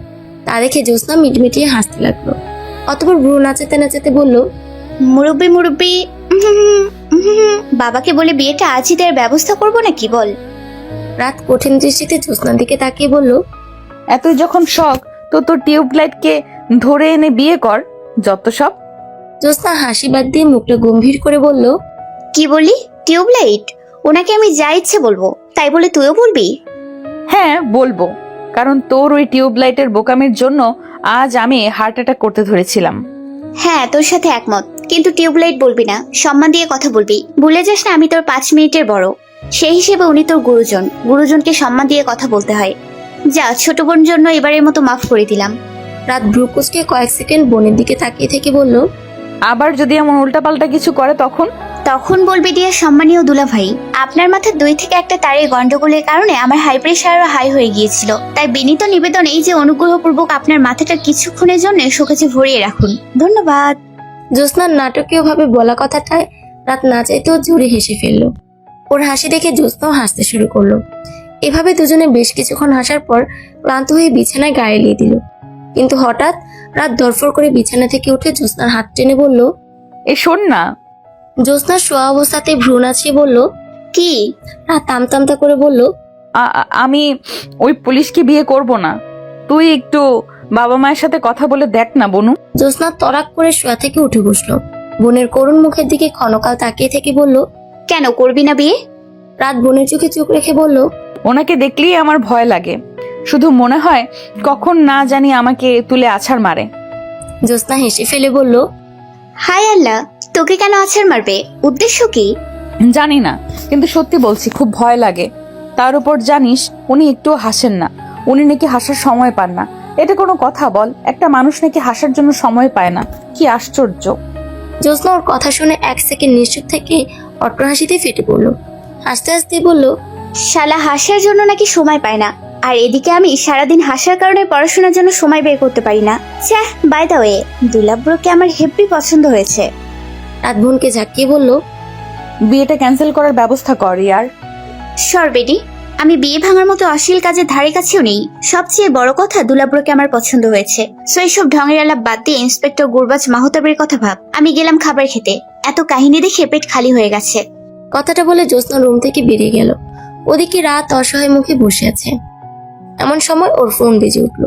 [SPEAKER 1] তা দেখে জ্যোৎস্না মিটমিটিয়ে হাসতে লাগলো। অতঃপর ভ্রু নাচাতে নাচাতে বলল,
[SPEAKER 8] মুরব্বি মুরব্বি, বাবাকে বলে বিয়েটা আজই দেওয়ার ব্যবস্থা করবো নাকি বল?
[SPEAKER 1] রাত কঠিন দৃষ্টিতে জ্যোৎস্নার দিকে তাকিয়ে বলল,
[SPEAKER 6] এতই যখন শখ তো তোর টিউবলাইটকে ধরে এনে বিয়ে কর, যত সব।
[SPEAKER 1] জ্যোৎস্না হাসি বাদ দিয়ে মুখটা গম্ভীর করে বলল,
[SPEAKER 8] কি বলি? টিউবলাইট? ওনাকে আমি যা ইচ্ছে বলবো, তাই বলে তুইও বলবি?
[SPEAKER 6] হ্যাঁ বলবো, কারণ তোর ওই টিউবলাইটের বোকামির জন্য আজ আমি হার্ট অ্যাটাক করতে ধরেছিলাম।
[SPEAKER 8] হ্যাঁ, তোর সাথে একমত, কিন্তু টিউবলাইট বলবি না, সম্মান দিয়ে কথা বলবি। ভুলে যাস না আমি তোর 5 মিনিটের বড়, সেই হিসেবে উনি তোর গুরুজন। গুরুজনকে সম্মান দিয়ে কথা বলতে হয়। যা, ছোট বোন জন্য এবারের মতো মাফ করে দিলাম।
[SPEAKER 1] রাত ভ্রুকুচকে কয়েক সেকেন্ড বোনের দিকে তাকিয়ে থেকে বলল,
[SPEAKER 6] আবার যদি এমন উল্টাপাল্টা কিছু করে
[SPEAKER 8] তখন বলবি দিয়ে সম্মানীয় দুলা ভাই, আপনার মাথায় 2 থেকে 1টা তারের গন্ডগোলের কারণে আমার হাই প্রেশারও হাই হয়ে গিয়েছিল। তাই বিনীত নিবেদন এই যে অনুগ্রহপূর্বক আপনার মাথাটা কিছুক্ষণের জন্য শোকেজে ভরিয়ে রাখুন। ধন্যবাদ।
[SPEAKER 1] জ্যোৎস্নার নাটকীয় ভাবে বলা কথাটায় রাত না চাইতেও জোরে হেসে ফেলল। ওর হাসি দেখে জ্যোৎস্নাও হাসতে শুরু করলো। এভাবে দুজনে বেশ কিছুক্ষণ হাসার পর ক্লান্ত হয়ে বিছানায় গায়ে এলিয়ে দিল। কিন্তু হঠাৎ রাত দরফর করে বিছানা থেকে উঠে জ্যোৎস্নার হাত টেনে বলল,
[SPEAKER 6] এ শোন না।
[SPEAKER 1] জ্যোৎস্নার শোয়া অবস্থাতে ভ্রু নাচিয়ে বলল,
[SPEAKER 8] কি?
[SPEAKER 1] রাত আমতামতা করে বলল,
[SPEAKER 6] আমি ওই পুলিশকে বিয়ে করব না। তুই একটু বাবা মায়ের সাথে কথা বলে দেখ না বনু।
[SPEAKER 1] জ্যোৎস্না তরাক করে শোয়া থেকে উঠে বসলো। বোনের করুণ মুখের দিকে ক্ষণকাল তাকিয়ে থেকে বলল,
[SPEAKER 8] কেন করবি না বিয়ে?
[SPEAKER 1] রাত বোনের চোখে চোখ রেখে বলল,
[SPEAKER 6] ওনাকে দেখলেই আমার ভয় লাগে। শুধু মনে হয় কখন না জানি আমাকে তুলে আছাড় মারে।
[SPEAKER 1] জ্যোৎস্না হেসে ফেলে বলল,
[SPEAKER 8] হায় আল্লাহ, তোকে কেন আছাড় মারবে? উদ্দেশ্য কি?
[SPEAKER 6] জানি না, কিন্তু সত্যি বলছি খুব ভয় লাগে। তার উপর জানিস উনি একটুও হাসেন না, উনি নাকি হাসার সময় পান না। এটা কোনো কথা বল? একটা মানুষ নাকি হাসার জন্য সময় পায় না, কি আশ্চর্য।
[SPEAKER 1] জ্যোৎস্না ওর কথা শুনে 1 সেকেন্ড নিশ্চুপ থেকে অট্টহাসিতে ফেটে পড়ল। হাসতে হাসতে বলল,
[SPEAKER 8] শালা হাসার জন্য নাকি সময় পায় না, আর এদিকে আমি সারাদিন হাসার কারণে পড়াশোনার জন্য সময় বের করতে পারি না। ছ্যাঃ, বাই দ্য ওয়ে, দুলাব্রোকে আমার হেব্বি পছন্দ হয়েছে।
[SPEAKER 1] রাত বোনকে ঝাঁকিয়ে বলল,
[SPEAKER 6] বিয়েটা ক্যান্সেল করার ব্যবস্থা কর ইয়ার।
[SPEAKER 8] সর বেডি, আমি বিয়ে ভাঙার মতো অশ্লীল কাজের ধারে কাছেও নেই। সবচেয়ে বড় কথা, দুলাব্রোকে আমার পছন্দ হয়েছে। সো এইসব ঢঙের আলাপ বাদ দিয়ে ইন্সপেক্টর গুরবাজ মাহতাবের কথা ভাব। আমি গেলাম খাবার খেতে, এত কাহিনী দেখে পেট খালি হয়ে গেছে।
[SPEAKER 1] কথাটা বলে জ্যোৎস্না রুম থেকে বেরিয়ে গেল। ওদিকে রাত অসহায় মুখে বসে আছে। এমন সময় ওর ফোন বেজে উঠল।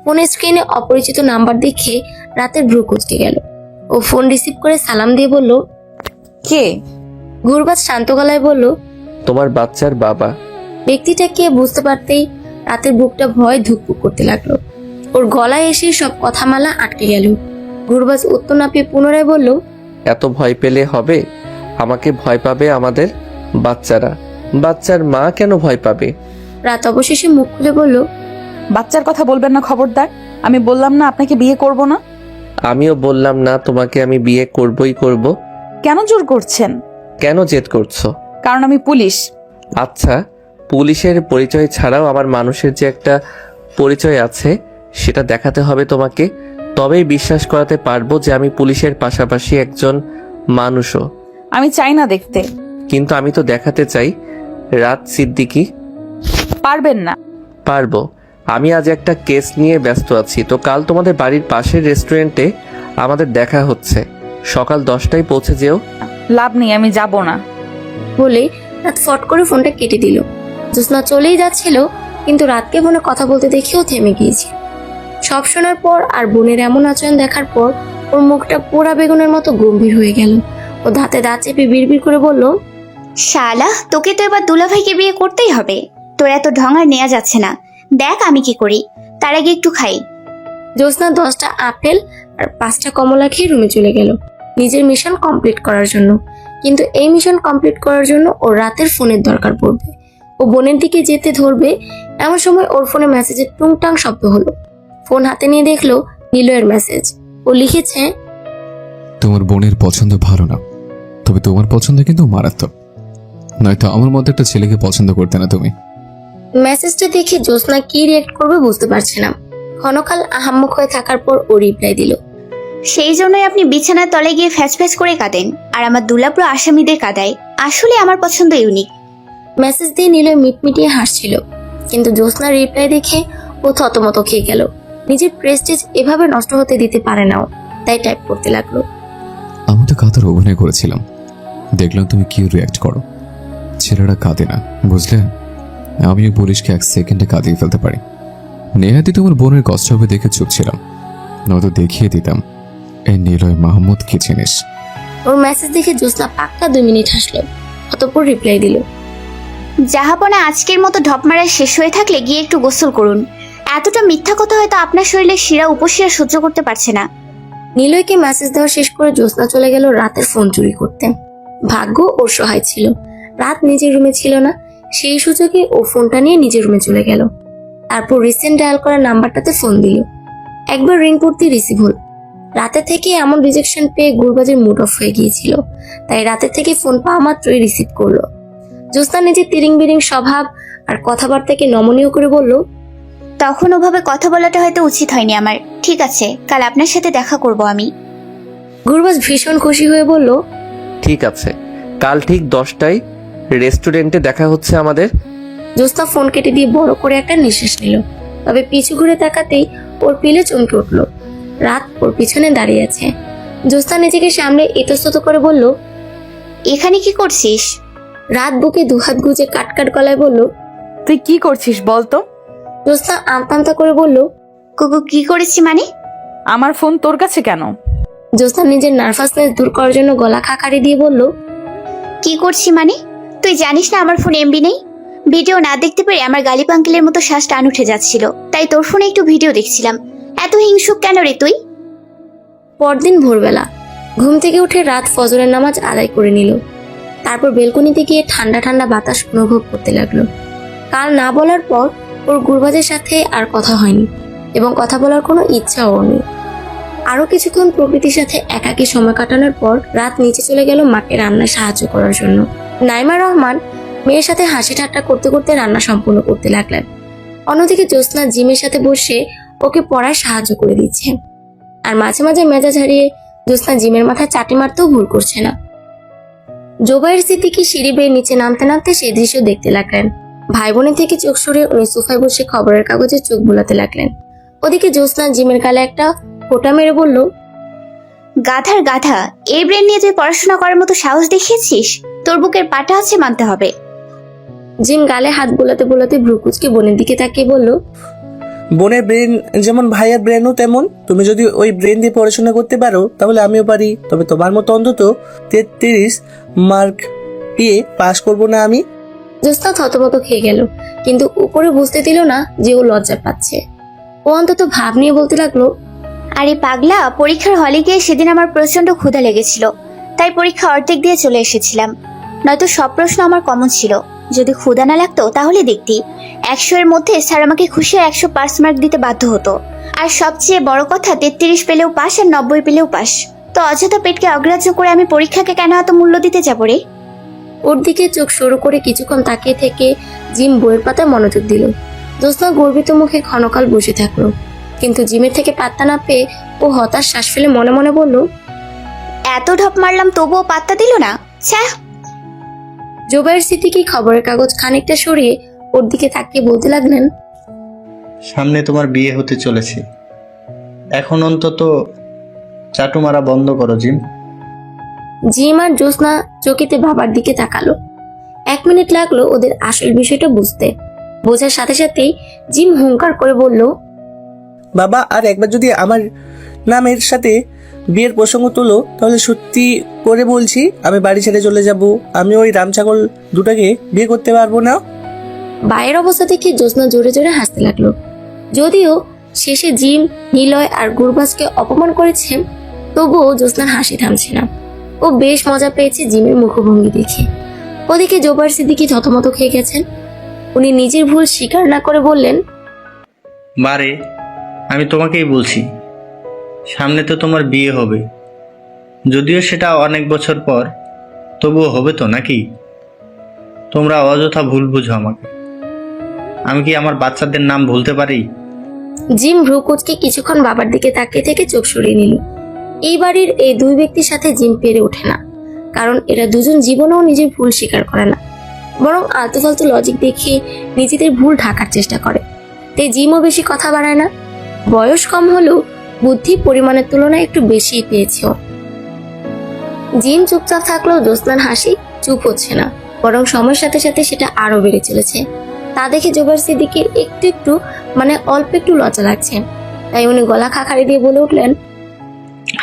[SPEAKER 1] ফোনের স্ক্রিনে অপরিচিত নাম্বার দেখে রাতের ভ্রু কুঁচকে গেল। ও ফোন রিসিভ করে সালাম দিয়ে বলল,
[SPEAKER 6] কে?
[SPEAKER 1] গুরবাজ শান্ত গলায় বলল,
[SPEAKER 3] তোমার বাচ্চার বাবা।
[SPEAKER 1] ব্যক্তিটা কে বুঝতে পারতেই রাতের বুকটা ভয় ধুকপুক করতে লাগলো। ওর গলায় এসে সব কথামালা আটকে গেল। গুরবাজ উত্তর না পেয়ে পুনরায় বলল,
[SPEAKER 3] এত ভয় পেলে হবে? আমাকে ভয় পাবে আমাদের বাচ্চারা, বাচ্চার মা কেন ভয় পাবে?
[SPEAKER 1] রাত অবশেষে মুখ খুলে বলল,
[SPEAKER 6] বাচ্চার কথা বলবেন না খবরদার। আমি বললাম না আপনাকে বিয়ে করব না?
[SPEAKER 3] আমিও বললাম না তোমাকে আমি বিয়ে করবই করব।
[SPEAKER 6] কেন জোর করছেন?
[SPEAKER 3] কেন জেদ করছো?
[SPEAKER 6] কারণ আমি পুলিশ।
[SPEAKER 3] আচ্ছা, পুলিশের পরিচয় ছাড়াও আমার মানুষের যে একটা পরিচয় আছে সেটা দেখাতে হবে তোমাকে, তবেই বিশ্বাস করাতে পারবো যে আমি পুলিশের পাশাপাশি একজন মানুষও।
[SPEAKER 6] আমি চাই না দেখতে।
[SPEAKER 3] কিন্তু আমি তো দেখাতে চাই। রাত সিদ্দিকী।
[SPEAKER 6] পারবেন না।
[SPEAKER 3] পারবো। আমি আজ একটা কেস নিয়ে ব্যস্ত আছি, তো কাল তোমাদের বাড়ির পাশের রেস্টুরেন্টে আমাদের দেখা হচ্ছে। সকাল 10টায় পৌঁছে যেও।
[SPEAKER 6] লাভ নেই, আমি যাব না।
[SPEAKER 1] বলে রাত ফট করে ফোনটা কেটে দিল। জ্যোৎস্না চলেই যাচ্ছিল, কিন্তু রাতকে বোনে কথা বলতে দেখেও থেমে গিয়েছে। সব শোনার পর আর বোনের এমন আচরণ দেখার পর ওর মুখটা পোড়া বেগুনের মতো গম্ভীর হয়ে গেল। ও দাঁতে দাঁত চেপে বিড়বিড় করে বলল,
[SPEAKER 8] শালা, তোকে তো এবার দুলাভাইকে বিয়ে করতেই হবে। তোর এত ঢঙার নেওয়া যাচ্ছে না। দেখ আমি কি করি, তার আগে একটু খাই।
[SPEAKER 1] জ্যোৎস্না 10টা আপেল আর 5টা কমলা খেয়ে রুমে চলে গেল নিজের মিশন কমপ্লিট করার জন্য। কিন্তু এই মিশন কমপ্লিট করার জন্য ওর রাতের ফোনের দরকার পড়বে। ও বোনের দিকে যেতে ধরবে, এমন সময় ওর ফোনে মেসেজের টুংটাং শব্দ হলো। ফোন হাতে নিয়ে দেখলো নিলয়ের মেসেজ। ও লিখেছে,
[SPEAKER 9] তোমার বোনের পছন্দ ভালো না, তবে তোমার পছন্দ কিন্তু মারাত্মক। নয়তো আমার মধ্যে একটা ছেলেকে পছন্দ করতে না তুমি।
[SPEAKER 1] মেসেজটা দেখে জ্যোৎস্না কি রিয়েক্ট করবে বুঝতে পারছে না। ক্ষণকাল আহাম্মক হয়ে থাকার পর ও রিপ্লাই দিল,
[SPEAKER 8] সেই জন্যই আপনি বিছানার তলে গিয়ে ফ্যাচ ফ্যাচ করে কাঁদেন, আর আমার দুলাব্র আসামিদের কাঁদায়। আসলে আমার পছন্দ ইউনিক।
[SPEAKER 1] মেসেজ দিয়ে নিলয় মিটমিটিয়ে হাসছিল, কিন্তু জ্যোৎস্নার রিপ্লাই দেখে ও থতমত খেয়ে গেল। নিজের প্রেস্টিজ এভাবে নষ্ট হতে দিতে পারে না ও, তাই টাইপ করতে লাগলো।
[SPEAKER 9] আমি তো কাঁদার অভিনয় করেছিলাম, দেখলাম তুমি কি রিয়াক্ট করো। ছেলেরা কাঁদে না, বুঝলে? আমিও পুলিশকে 1 সেকেন্ডে কাঁদিয়ে ফেলতে পারি। নেহাতি তোমার বোনের কষ্ট হবে দেখে চুপ ছিলাম, নয়তো দেখিয়ে দিতাম এই নিলয় মাহমুদ কি জিনিস।
[SPEAKER 1] ওর মেসেজ দেখে জ্যোৎস্না পাক্কা 2 মিনিট হাসলো, অতঃপর রিপ্লাই দিল,
[SPEAKER 8] জাহাপনা আজকের মতো ঢপ মারা শেষ হয়ে থাকলে গিয়ে একটু গোসল করুন। এতটা মিথ্যা কথা হয়তো আপনার শরীরের শিরা উপশিরা সহ্য করতে পারছে না।
[SPEAKER 1] নিলয়কে মেসেজ দেওয়া শেষ করে জ্যোৎস্না চলে গেল রাতের ফোন চুরি করতে। ভাগ্য ওর সহায় ছিল, রাত নিজের রুমে ছিল না। সেই সুযোগে ও ফোনটা নিয়ে নিজের রুমে চলে গেল। তারপর রিসেন্ট ডায়াল করা নাম্বারটাতে ফোন দিল। একবার রিং করতে রিসিভ হল। রাতে থেকে এমন রিজেকশন পেয়ে গুরবাজের মুড অফ হয়ে গিয়েছিল, তাই রাতে থেকে ফোন পাওয়া মাত্রই রিসিভ করলো। জ্যোৎস্না নিজের তিরিং বিরিং স্বভাব আর কথাবার্তাকে নমনীয় করে বলল,
[SPEAKER 8] তখন ওভাবে কথা বলাটা হয়তো উচিত হয়নি আমার। ঠিক আছে, কাল আপনার সাথে দেখা করব আমি।
[SPEAKER 1] গুরবাজ ভীষণ খুশি হয়ে বলল,
[SPEAKER 3] ঠিক আছে, কাল ঠিক 10টায় রেস্টুরেন্টে দেখা হচ্ছে আমাদের।
[SPEAKER 1] জ্যোৎস্না ফোন কেটে দিয়ে বড় করে একটা নিঃশ্বাস নিল, তবে পিছু ঘুরে তাকাতেই ওর পিলে চমকে উঠল। রাত ওর পিছনে দাঁড়িয়ে আছে। জ্যোৎস্না নিজেকে সামলে ইতস্তত করে বলল,
[SPEAKER 8] এখানে কি করছিস?
[SPEAKER 1] রাত বুকে 2 হাত গুজে কাটকাট গলায় বলল,
[SPEAKER 6] তুই কি করছিস বলতো?
[SPEAKER 1] জ্যোৎস্না আমতা করে বলল,
[SPEAKER 8] কুকু কি করেছি মানে?
[SPEAKER 6] আমার ফোন তোর কাছে কেন?
[SPEAKER 1] জ্যোৎস্না নিজের নার্ভাসনেস দূর করার জন্য গলা খাকারি দিয়ে বলল,
[SPEAKER 8] কি করছি মানে? তুই জানিস না আমার ফোন এমবি নেই? ভিডিও না দেখতে পেরে আমার গালিব আঙ্কেলের মতো শ্বাস টান উঠে যাচ্ছিল, তাই তোর ফোনে একটু ভিডিও দেখছিলাম। এত হিংসুক কেন রে তুই?
[SPEAKER 1] পরদিন ভোরবেলা ঘুম থেকে উঠে রাত ফজরের নামাজ আদায় করে নিল। তারপর বেলকনিতে গিয়ে ঠান্ডা ঠান্ডা বাতাস অনুভব করতে লাগলো। কাল না বলার পর ওর গুরবাজের সাথে আর কথা হয়নি এবং কথা বলার কোনো ইচ্ছাও নেই। আরো কিছুক্ষণ প্রকৃতির সাথে একাকী সময় কাটানোর পর রাত নিচে চলে গেল মাকে রান্নায় সাহায্য করার জন্য। নাইমা রহমান মেয়ের সাথে হাসি ঠাট্টা করতে করতে রান্না সম্পূর্ণ করতে লাগলেন। অন্যদিকে জ্যোৎস্না জিমের সাথে বসে ওকে পড়ায় সাহায্য করে দিচ্ছে। আর মাঝে মাঝে মেজাজ হারিয়ে জ্যোৎস্না জিমের মাথায় চাটি মারতেও ভুল করছে না। জোবাইর সিদ্দিকী সিঁড়ি বেয়ে নিচে নামতে নামতে সেই দৃশ্য দেখতে লাগলেন। ভাই বোনের থেকে চোখ সরিয়ে উনি সোফায় বসে খবরের কাগজে চোখ বুলাতে লাগলেন। ওদিকে জ্যোৎস্না জিমের গালে একটা ফোঁটা মেরে বলল,
[SPEAKER 8] গাধার গাধা, এই ব্রেন নিয়ে তুই পড়াশোনা করার মতো সাহস দেখিয়েছিস? তোর বুকের পাটা আছে মানতে হবে।
[SPEAKER 1] জিম গালে হাত বোলাতে বোলাতে ভ্রুকুচকে বোনের দিকে তাকিয়ে বলল,
[SPEAKER 4] বোনের ব্রেন যেমন ভাইয়ের ব্রেনও তেমন। তুমি যদি ওই ব্রেন দিয়ে পড়াশোনা করতে পারো তাহলে আমিও পারি, তবে তোমার মতো অন্তত 33 মার্ক পেয়ে পাশ করব না আমি?
[SPEAKER 1] জ্যোৎস্না থতমত খেয়ে গেল, কিন্তু উপরে বুঝতে দিল না যে ও লজ্জা পাচ্ছে। ও অন্তত ভাব নিয়ে বলতে লাগলো,
[SPEAKER 8] আরে পাগলা, পরীক্ষার হলে গিয়ে সেদিন আমার প্রচন্ড ক্ষুধা লেগেছিল, তাই পরীক্ষা অর্ধেক দিয়ে চলে এসেছিলাম। নয়তো সব প্রশ্ন আমার কমন ছিল। যদি ক্ষুধা না লাগতো তাহলে দেখতি 100 এর মধ্যে স্যার আমাকে খুশি 100 মার্ক দিতে বাধ্য হতো। আর সবচেয়ে বড় কথা, 33 পেলেও পাস আর 90 পেলেও পাস। তো অযথা পেটকে অগ্রাহ্য করে আমি পরীক্ষাকে কেন এত মূল্য দিতে যাবো রে?
[SPEAKER 1] ওর দিকে চোখ সরু করে কিছুক্ষণ তাকিয়ে থেকে জিম বইয়ের পাতায় মনোযোগ দিল। জ্যোৎস্না গর্বিত মুখে ক্ষণকাল বসে থাকলো, কিন্তু জিমের থেকে পাত্তা না পেয়ে ও হতাশ শ্বাস ফেলে মনে মনে বলল,
[SPEAKER 8] এত ঢপ মারলাম তবুও পাত্তা দিল না। ছ্যাঃ।
[SPEAKER 1] জোবাইর সিদ্দিকী খবরের কাগজ খানিকটা সরিয়ে ওর দিকে তাকিয়ে বলতে লাগলেন,
[SPEAKER 2] সামনে তোমার বিয়ে হতে চলেছে, এখন অন্তত চাটু মারা বন্ধ করো জিম।
[SPEAKER 1] জিম আর জ্যোৎস্না চকিতে বাবার দিকে তাকালো। 1 মিনিট লাগলো ওদের আসল বিষয়টা বুঝতে। বোঝার সাথে সাথেই জিম হুঙ্কার করে বলল,
[SPEAKER 4] বাবা, আর একবার যদি আমার নামের সাথে বিয়ের প্রসঙ্গ তোলো তাহলে সত্যি করে বলছি আমি বাড়ি ছেড়ে চলে যাব। আমি ওই রামছাগল দুটাকে বিয়ে করতে পারবো না।
[SPEAKER 1] বাইরের অবস্থা দেখে জ্যোৎস্না জোরে জোরে হাসতে লাগলো। যদিও শেষে জিম, নিলয় আর গুরবাজকে অপমান করেছে, তবুও জ্যোৎস্নার হাসি থামছে না। ও বেশ মজা পেয়েছে জিমের মুখভঙ্গি দেখে। ওদিকে জোবাইর সিদ্দিকী থতমত খেয়ে গেছেন। উনি নিজের ভুল স্বীকার না করে বললেন,
[SPEAKER 2] বারে, আমি তোমাকেই বলছি, সামনে তো তোমার বিয়ে হবে, যদিও সেটা অনেক বছর পর, তবুও হবে তো নাকি? তোমরা অযথা ভুল বুঝো আমাকে। আমি কি আমার বাচ্চাদের নাম ভুলতে পারি?
[SPEAKER 1] জিম ভ্রুকুচকে কিছুক্ষণ বাবার দিকে তাকিয়ে থেকে চোখ সরিয়ে নিল। এই বাড়ির এই দুই ব্যক্তির সাথে জিম পেরে ওঠে না, কারণ এরা দুজন জীবনেও নিজের ভুল স্বীকার করে না, বরং আলতু ফালতু লজিক দেখিয়ে নিজেদের ভুল ঢাকার চেষ্টা করে। তাই জিমও বেশি কথা বাড়ায় না। বয়স কম হলেও বুদ্ধি পরিমাণের তুলনায় একটু বেশিই পেয়েছে ও। জিম চুপচাপ থাকলেও জ্যোৎস্নার হাসি চুপ হচ্ছে না, বরং সময়ের সাথে সাথে সেটা আরো বেড়ে চলেছে। তা দেখে জোবাইর সিদ্দিকীর একটু অল্প একটু লজ্জা লাগছে। তাই উনি গলা খাকারি দিয়ে বলে উঠলেন,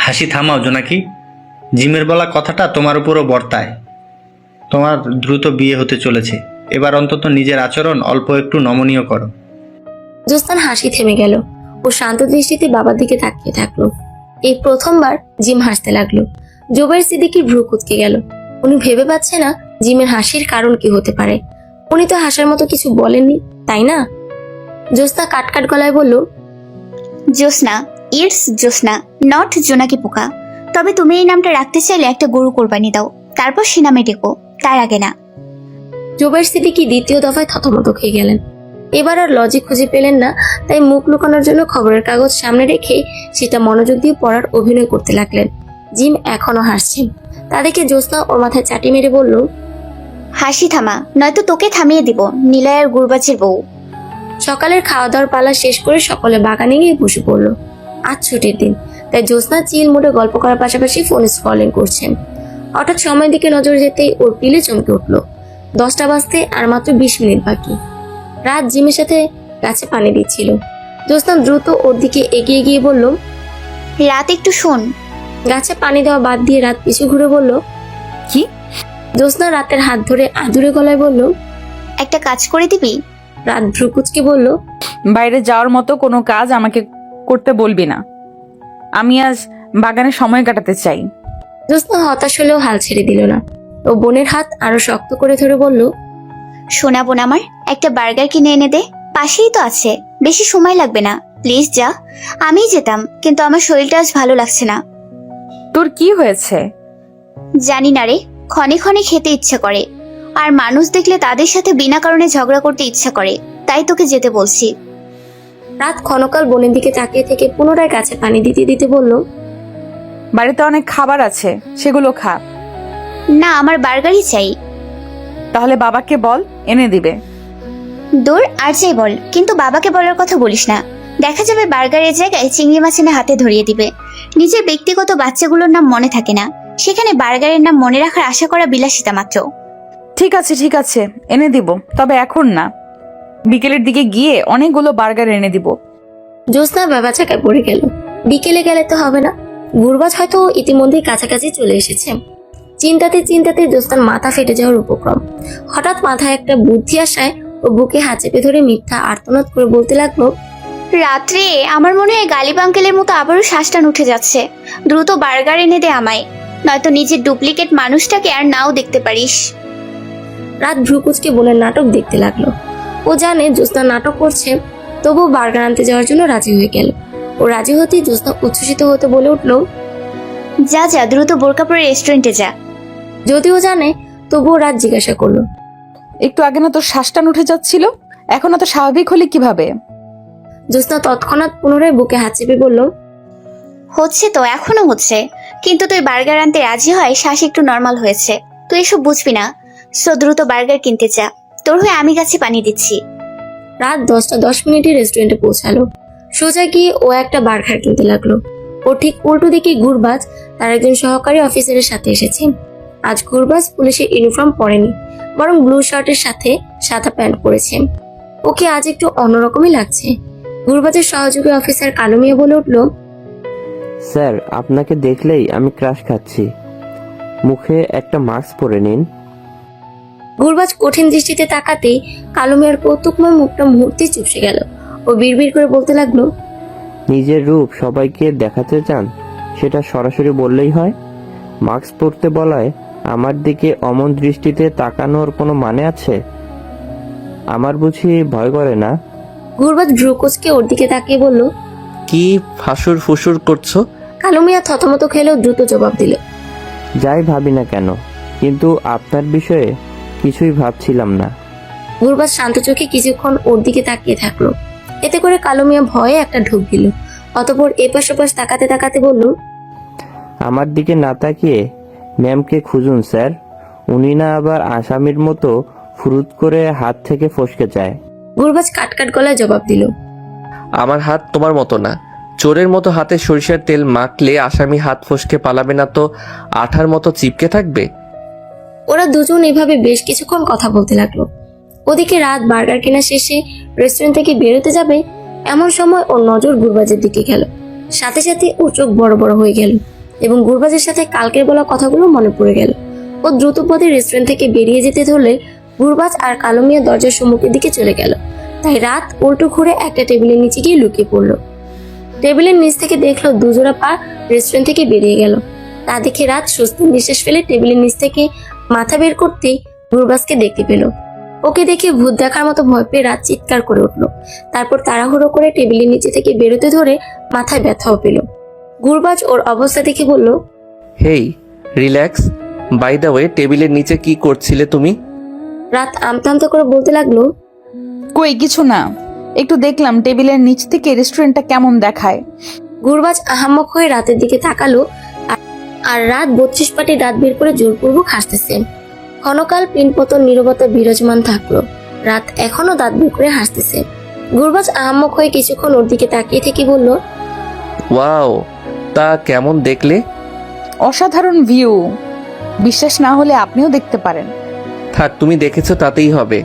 [SPEAKER 2] হাসি থামাও জোনাকি, জিমের বলা কথাটা তোমার উপরও বর্তায়। তোমার দ্রুত বিয়ে হতে চলেছে, এবার অন্তত নিজের আচরণ অল্প একটু নমনীয় করো।
[SPEAKER 1] জ্যোৎস্নার হাসি থেমে গেল। ও শান্ত দৃষ্টিতে বাবার দিকে তাকিয়ে থাকলো। এই প্রথমবার জিম হাসতে লাগলো। জোবাইর সিদ্দিকীর ভ্রু কুঁচকে গেল। উনি ভেবে পাচ্ছে না জিমের হাসির কারণ কি হতে পারে। উনি তো হাসার মতো কিছু বলেননি, তাই না? জ্যোৎস্না কাটকাট গলায় বলল,
[SPEAKER 8] জ্যোৎস্না, ইটস জ্যোৎস্না, নট জোনাকি পোকা। তবে তুমি এই নামটা রাখতে চাইলে একটা গরু কোরবানি দাও, তারপর সে নামে ডেকো, তার আগে না।
[SPEAKER 1] জোবাইর সিদ্দিকী দ্বিতীয় দফায় থতমত খেয়ে গেলেন। এবার আর লজিক খুঁজে পেলেন না, তাই মুখ লুকানোর জন্য খবরের কাগজ সামনে রেখে সেটা মনোযোগ দিয়ে পড়ার অভিনয় করতে লাগলেন। জিম এখনো হাসছেন। তাদেরকে জ্যোৎস্না ওর মাথায় চাটি মেরে বলল,
[SPEAKER 8] হাসি থামা, নয়তো তোকে থামিয়ে দিব, নিলয় আর গুরবাজের বউ।
[SPEAKER 1] সকালের খাওয়া দাওয়ার পালা শেষ করে সকলে বাগানে গিয়ে বসে পড়লো। আজ ছুটির দিন, তাই জ্যোৎস্না চিল মুডে গল্প করার পাশাপাশি ফোন স্ক্রলিং করছেন। হঠাৎ সময়ের দিকে নজর যেতেই ওর পিলে চমকে উঠলো। 10টা বাজতে আর মাত্র 20 মিনিট বাকি। রাত জিমের সাথে গাছে পানি দিচ্ছিল। জ্যোৎস্না দ্রুত ওর দিকে এগিয়ে গিয়ে বলল,
[SPEAKER 8] রাত একটু শোন।
[SPEAKER 1] গাছে পানি দেওয়া বাদ দিয়ে রাত পিছু ঘুরে বলল,
[SPEAKER 6] কি?
[SPEAKER 1] জ্যোৎস্না রাতের হাত ধরে আদুরে গলায় বলল,
[SPEAKER 8] একটা কাজ করে দিবি?
[SPEAKER 1] রাত ভ্রুকুচকে বলল,
[SPEAKER 6] বাইরে যাওয়ার মতো কোনো কাজ আমাকে করতে বলবি না। আমি আজ বাগানে সময় কাটাতে চাই।
[SPEAKER 1] জ্যোৎস্না হতাশ হলেও হাল ছেড়ে দিল না। ও বোনের হাত আরো শক্ত করে ধরে বলল,
[SPEAKER 8] সোনা বোন আমার, একটা বার্গার কিনে এনে দে, পাশেই তো আছে, বেশি সময় লাগবে না, প্লিজ যা। আমিই যেতাম, কিন্তু আমার শরীরটা আজ ভালো লাগছে না।
[SPEAKER 6] তোর কি হয়েছে?
[SPEAKER 8] জানি না রে, ক্ষণে ক্ষণে খেতে ইচ্ছা করে, আর মানুষ দেখলে তাদের সাথে বিনা কারণে ঝগড়া করতে ইচ্ছা করে, তাই তোকে যেতে বলছি।
[SPEAKER 1] রাত ক্ষণকাল বোনের দিকে তাকিয়ে থেকে পুনরায় গাছে পানি দিতে দিতে বলল,
[SPEAKER 6] বাড়িতে অনেক খাবার আছে, সেগুলো খা।
[SPEAKER 8] না, আমার বার্গারই চাই।
[SPEAKER 6] তাহলে বাবাকে বল, এনে দিবে।
[SPEAKER 8] দূর, আর চাই বল, কিন্তু বাবাকে বলার কথা বলিস না। দেখা যাবে বার্গারের জায়গায় চিংড়ি মাছ এনে হাতে ধরিয়ে দিবে। নিজের ব্যক্তিগত বাচ্চাগুলোর নাম মনে থাকে না, সেখানে বার্গারের নাম মনে রাখার আশা করা বিলাসিতা মাত্র।
[SPEAKER 6] ঠিক আছে, এনে দিব, তবে এখন না, বিকেলের দিকে গিয়ে অনেকগুলো বার্গার এনে দিব।
[SPEAKER 1] জ্যোৎস্না ব্যাপাচাকায় পড়ে গেল। বিকেলে গেলে তো হবে না, গুরবাজ হয়তো ইতিমধ্যেই কাছাকাছি চলে এসেছে। চিন্তাতে চিন্তাতে জ্যোৎস্নার মাথা ফেটে যাওয়ার উপক্রম। হঠাৎ মাথায় একটা বুদ্ধি আসায় ও বুকে হাত চেপে ধরে মিথ্যা আর্তনাদ করে বলতে লাগলো,
[SPEAKER 8] রাত্রে আমার মনে হয় গালিব আঙ্কেলের মতো আবারও শ্বাসটান উঠে যাচ্ছে। দ্রুত বার্গার এনে দে আমায়, নয়তো নিজের ডুপ্লিকেট মানুষটাকে আর নাও দেখতে পারিস।
[SPEAKER 1] রাত ভ্রুকুচকে বোনের নাটক দেখতে লাগলো। ও জানে জ্যোৎস্না নাটক করছে, তবুও বার্গার আনতে যাওয়ার জন্য রাজি হয়ে গেল। ও রাজি হতেই জ্যোৎস্না উচ্ছ্বসিত হতে বলে উঠল,
[SPEAKER 8] যা যা, দ্রুত বোরকা পরে রেস্টুরেন্টে যা।
[SPEAKER 1] যদিও জানে, তবুও রাত জিজ্ঞাসা করলো,
[SPEAKER 6] একটু আগে না তোর শ্বাসটান উঠে যাচ্ছিল, এখন এত স্বাভাবিক হলে কিভাবে?
[SPEAKER 1] জ্যোৎস্না তৎক্ষণাৎ পুনরায় বুকে হাত চেপে বলল,
[SPEAKER 8] হচ্ছে তো, এখনো হচ্ছে, কিন্তু তুই বার্গার আনতে রাজি হয় শ্বাস একটু নর্মাল হয়েছে। তুই এসব বুঝবি না, সো দ্রুত বার্গার কিনতে যা, তোর হয়ে আমি গাছে পানি দিচ্ছি।
[SPEAKER 1] রাত 10:10 রেস্টুরেন্টে পৌঁছালো। সোজা গিয়ে ও একটা বার্গার কিনতে লাগলো। ও ঠিক উল্টো দিকে গুরবাজ তার একজন সহকারী অফিসারের সাথে এসেছে। আজ গুরবাজ পুলিশের ইউনিফর্ম পরেনি, বরং ব্লু শার্টের সাথে সাদা প্যান্ট পরেছে। ওকে আজ একটু অন্যরকমই লাগছে। গুরবাজের সহযোগী অফিসার কালো মিয়া বলে উঠল,
[SPEAKER 13] স্যার, আপনাকে দেখলেই আমি ক্রাশ খাচ্ছি, মুখে একটা মাস্ক পরে নিন।
[SPEAKER 1] গুরবাজ কঠিন দৃষ্টিতে তাকাতেই কালো মিয়ার কৌতুকময় মুখটা মুহূর্তেই চুপসে গেল। ও বিড়বিড় করে বলতে লাগলো,
[SPEAKER 13] নিজের রূপ সবাইকে দেখাতে চান, সেটা সরাসরি বললেই হয়। মাস্ক পরতে বলায় আমার দিকে অমন দৃষ্টিতে তাকানোর কোনো মানে আছে? আমার বুঝি ভয় করে না?
[SPEAKER 1] গুরবাজ ভ্রুকুচকে ওর দিকে তাকিয়ে বলল,
[SPEAKER 3] কি ফাসুর ফুসুর করছো?
[SPEAKER 1] কালো মিয়া থতমত খেলেও দ্রুত জবাব দিল,
[SPEAKER 13] যাই ভাবি না কেন, কিন্তু আপনার বিষয়ে কিছুই ভাবছিলাম না।
[SPEAKER 1] গুরবাজ শান্ত চোখে কিছুক্ষণ ওর দিকে তাকিয়ে থাকলো। এতে করে কালো মিয়া ভয়ে একটা ঢোক দিল। অতঃপর এপাশ ওপাশ তাকাতে তাকাতে বলল,
[SPEAKER 13] আমার দিকে না তাকিয়ে ম্যামকে খুঁজুন স্যার, উনি না আবার আসামির মতো ফুরুত করে হাত থেকে ফসকে যায়।
[SPEAKER 1] গুরবাজ কাটকাট গলায় জবাব দিল,
[SPEAKER 3] আমার হাত তোমার মতো না, চোরের মতো হাতে সরিষার তেল মাখলে আসামি হাত ফসকে পালাবে না তো আঠার মতো চিপকে থাকবে?
[SPEAKER 1] ওরা দুজন এভাবে বেশ কিছুক্ষণ কথা বলতে লাগলো। ওদিকে রাত বার্গার কেনা শেষে রেস্টুরেন্ট থেকে বেরোতে যাবে, এমন সময় ওর নজর গুরবাজের দিকে গেল। সাথে সাথে ওর চোখ বড় বড় হয়ে গেল এবং গুরবাজের সাথে কালকের বলা কথাগুলো মনে পড়ে গেল। ও দ্রুত পদে রেস্টুরেন্ট থেকে বেরিয়ে যেতে ধরলে গুরবাজ আর কালো মিয়া দরজার সম্মুখের দিকে চলে গেল। তাই রাত উল্টো ঘুরে একটা টেবিলের নিচে গিয়ে লুকিয়ে পড়ল। টেবিলের নিচ থেকে দেখলো দুজোড়া পা রেস্টুরেন্ট থেকে বেরিয়ে গেল। তা দেখে রাত স্বস্তির নিঃশ্বাস ফেলে টেবিলের নিচ থেকে মাথা বের করতেই গুরবাজকে দেখতে পেল। ওকে দেখে ভূত দেখার মতো ভয় পেয়ে রাত চিৎকার করে উঠল। তারপর তাড়াহুড়ো করে টেবিলের নিচে থেকে বেরোতে ধরে মাথায় ব্যথাও পেল। গুরবাজ ওর অবস্থা দেখে বলল,
[SPEAKER 3] হেই, রিল্যাক্স। বাই দ্য ওয়ে, টেবিলের নিচে কি করছিলে তুমি?
[SPEAKER 1] রাত আমতা আমতা করে বলতে লাগলো,
[SPEAKER 6] কই কিছু না, একটু দেখলাম টেবিলের নিচ থেকে রেস্টুরেন্টটা কেমন দেখায়।
[SPEAKER 1] গুরবাজ আহাম্মক হয়ে রাতের দিকে তাকালো আর রাত 32 পাটি দাঁত বের করে জোরপূর্বক হাসতেছে। ক্ষণকাল পিনপতন নীরবতা বিরাজমান থাকলো। রাত এখনো দাঁত বের করে হাসতেছে। গুরবাজ আহাম্মক হয়ে কিছুক্ষণ ওর দিকে তাকিয়ে থেকে বলল,
[SPEAKER 3] ওয়াও, তা কেমন দেখলে?
[SPEAKER 6] অসাধারণ ভিউ, বিশ্বাস না হলে আপনিও দেখতে পারেন।
[SPEAKER 3] থাক, তুমি দেখেছো তাতেই হবে,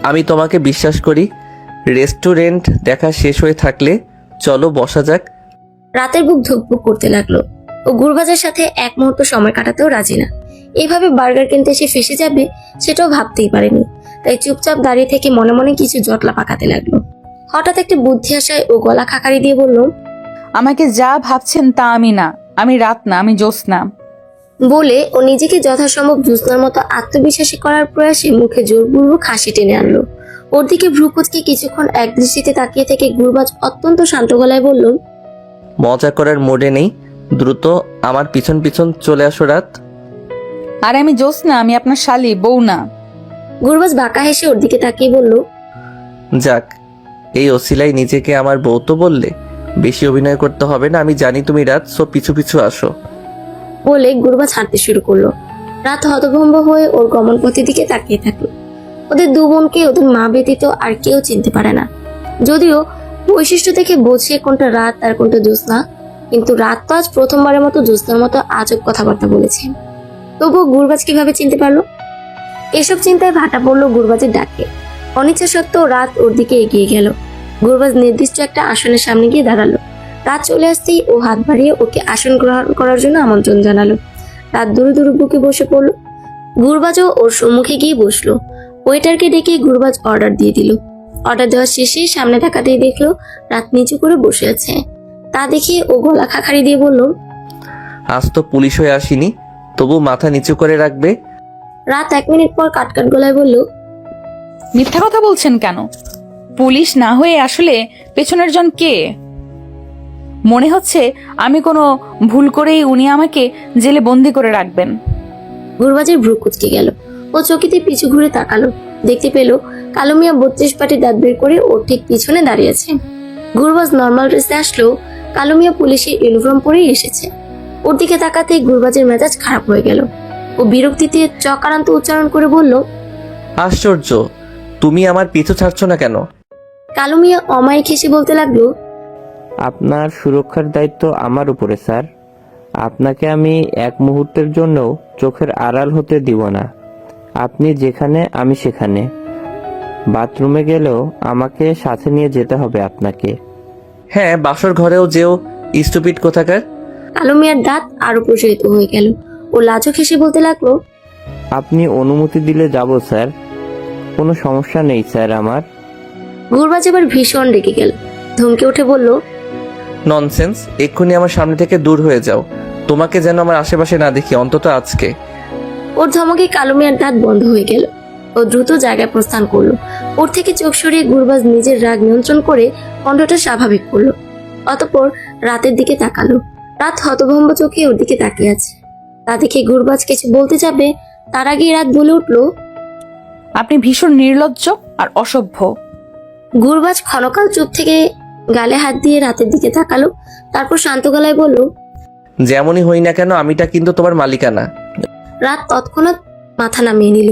[SPEAKER 3] আমি তোমাকে বিশ্বাস করি। রেস্টুরেন্ট দেখা শেষ হয়ে থাকলে চলো বসা যাক।
[SPEAKER 1] রাতের বুক ধুকপুক করতে লাগলো। ও গুরবাজের সাথে এক মুহূর্ত সময় কাটাতেও রাজি না। এইভাবে বার্গার কিনতে এসে ফেসে যাবে সেটাও ভাবতেই পারেনি। তাই চুপচাপ দাঁড়িয়ে থেকে মনে মনে কিছু জটলা পাকাতে লাগলো। হঠাৎ একটা বুদ্ধি আসায় ও গলা খাকারি দিয়ে বলল,
[SPEAKER 6] আমাকে যা ভাবছেন তা আমি না, আমি রাত না, আমি জ্যোৎস্না।
[SPEAKER 1] বলে ও নিজেকে যথাসম্ভব জ্যোৎস্নার মতো আত্মবিশ্বাসী করার প্রয়াসে মুখে জোরপূর্বক হাসি টেনে আনলো। ওর দিকে ভ্রুকুচকে কিছুক্ষণ এক দৃষ্টিতে তাকিয়ে থেকে গুরবাজ অত্যন্ত শান্ত গলায় বলল,
[SPEAKER 3] মজা করার মোডে নেই, দ্রুত আমার পিছন পিছন চলে আসো রাত।
[SPEAKER 6] আর আমি জ্যোৎস্না, আমি আপনার শালি, বউ না।
[SPEAKER 1] গুরবাজ বাঁকা হেসে ওর দিকে তাকিয়ে বলল,
[SPEAKER 3] যাক, এই ওসিলাই নিজেকে আমার বউ তো বললে, বেশি অভিনয় করতে হবে না, আমি জানি তুমি রাত, সো পিছু পিছু আসো।
[SPEAKER 1] বলে গুরবাজ হাঁটতে শুরু করলো। রাত হতভম্ব হয়ে ওর গমন পথের দিকে তাকিয়ে থাকলো। ওদের দু বোনকে ওদের মা ব্যতীত আর কেউ চিনতে পারে না। যদিও বৈশিষ্ট্য দেখে বোঝে কোনটা রাত আর কোনটা জ্যোৎস্না, কিন্তু রাত তো আজ প্রথমবারের মতো জ্যোৎস্নার মতো আজব কথাবার্তা বলেছে। তবুও গুরবাজ কিভাবে চিনতে পারলো? এসব চিন্তায় ভাটা পড়লো গুরবাজের ডাকে। অনিচ্ছা সত্ত্বেও রাত ওর দিকে এগিয়ে গেল। গুরবাজ নির্দিষ্ট একটা আসনের সামনে গিয়ে দাঁড়ালো। রাত চলে আসতেই ও হাত বাড়িয়ে ওকে আসন গ্রহণ করার জন্য আমন্ত্রণ জানালো। রাত দূরে দূরে বুকে বসে পড়লো। গুরবাজও ওর সম্মুখে গিয়ে বসলো। ওয়েটারকে ডেকে গুরবাজ অর্ডার দিয়ে দিল। অর্ডার দেওয়া শেষে সামনে তাকাতেই দেখলো রাত নিচু করে বসে আছে। তা দেখে ও গলা খাকারি দিয়ে বলল,
[SPEAKER 3] আজ তো পুলিশ হয়ে আসিনি, তবু মাথা নিচু করে রাখবে।
[SPEAKER 1] রাত 1 মিনিট পর কাটকাট গলায় বলল,
[SPEAKER 6] মিথ্যা কথা বলছেন কেন? পুলিশ না হয়ে আসলে পেছনের জন কে? মনে হচ্ছে আমি কোনো ভুল করেই উনি আমাকে জেলে বন্দি করে রাখবেন।
[SPEAKER 1] গুরবাজের ভ্রু কুচকে গেল। ও চকিতে পিছু ঘুরে তাকালো। দেখতে পেল কালো মিয়া 32 পাটি দাঁত বের করে ওর ঠিক পিছনে দাঁড়িয়ে আছে। গুরবাজ নর্মাল ড্রেসে আসলেও কালো মিয়া পুলিশের ইউনিফর্ম পরেই এসেছে। ওর দিকে তাকাতে গুরবাজের মেজাজ খারাপ হয়ে গেল। ও বিরক্তিতে চকারান্ত উচ্চারণ করে বলল,
[SPEAKER 3] আশ্চর্য, তুমি আমার পিছু ছাড়ছো না কেন?
[SPEAKER 1] কালো মিয়া অমায়িক হেসে বলতে লাগলো,
[SPEAKER 13] আপনার সুরক্ষার দায়িত্ব আমার উপরে স্যার। আপনাকে আমি এক মুহূর্তের জন্য চোখের আড়াল হতে দিব না। আপনি যেখানে আমি সেখানে। বাথরুমে গেলেও আমাকে সাথে নিয়ে যেতে হবে আপনাকে।
[SPEAKER 3] হ্যাঁ, বাসর ঘরেও যেও, স্টুপিড কোথাকার।
[SPEAKER 1] কালো মিয়ার দাঁত আরো প্রসারিত হয়ে গেল। ও লাজুক হেসে বলতে লাগলো,
[SPEAKER 13] আপনি অনুমতি দিলে যাব স্যার, কোনো সমস্যা নেই স্যার আমার।
[SPEAKER 1] গুরবাজ এবার ভীষণ রেগে গেল। ধমকে উঠে বলল,
[SPEAKER 3] ননসেন্স, এক্ষুনি আমার সামনে থেকে দূর হয়ে যাও। তোমাকে যেন আমার আশেপাশে না দেখি, অন্তত আজকে।
[SPEAKER 1] ওর ধমকে কালো মিয়ার দাঁত বন্ধ হয়ে গেল। ও দ্রুত জায়গায় প্রস্থান করলো। ওর থেকে চোখ সরিয়ে গুরবাজ নিজের রাগ নিয়ন্ত্রণ করে কণ্ঠটা স্বাভাবিক করলো। অতঃপর রাতের দিকে তাকালো। রাত হতভম্ব চোখে ওর দিকে তাকিয়ে আছে। তা দেখে গুরবাজ কিছু বলতে যাবে, তার আগে রাত বলে উঠলো,
[SPEAKER 6] আপনি ভীষণ নির্লজ্জ আর অসভ্য।
[SPEAKER 1] গুরবাজ ক্ষণকাল চুপ থেকে গালে হাত দিয়ে রাতের দিকে তাকালো। তারপর শান্ত গলায় বলল,
[SPEAKER 3] যেমনই হই না কেন, আমিটা কিন্তু তোমার মালিকানা।
[SPEAKER 1] রাত তৎক্ষণাৎ মাথা নামিয়ে নিল।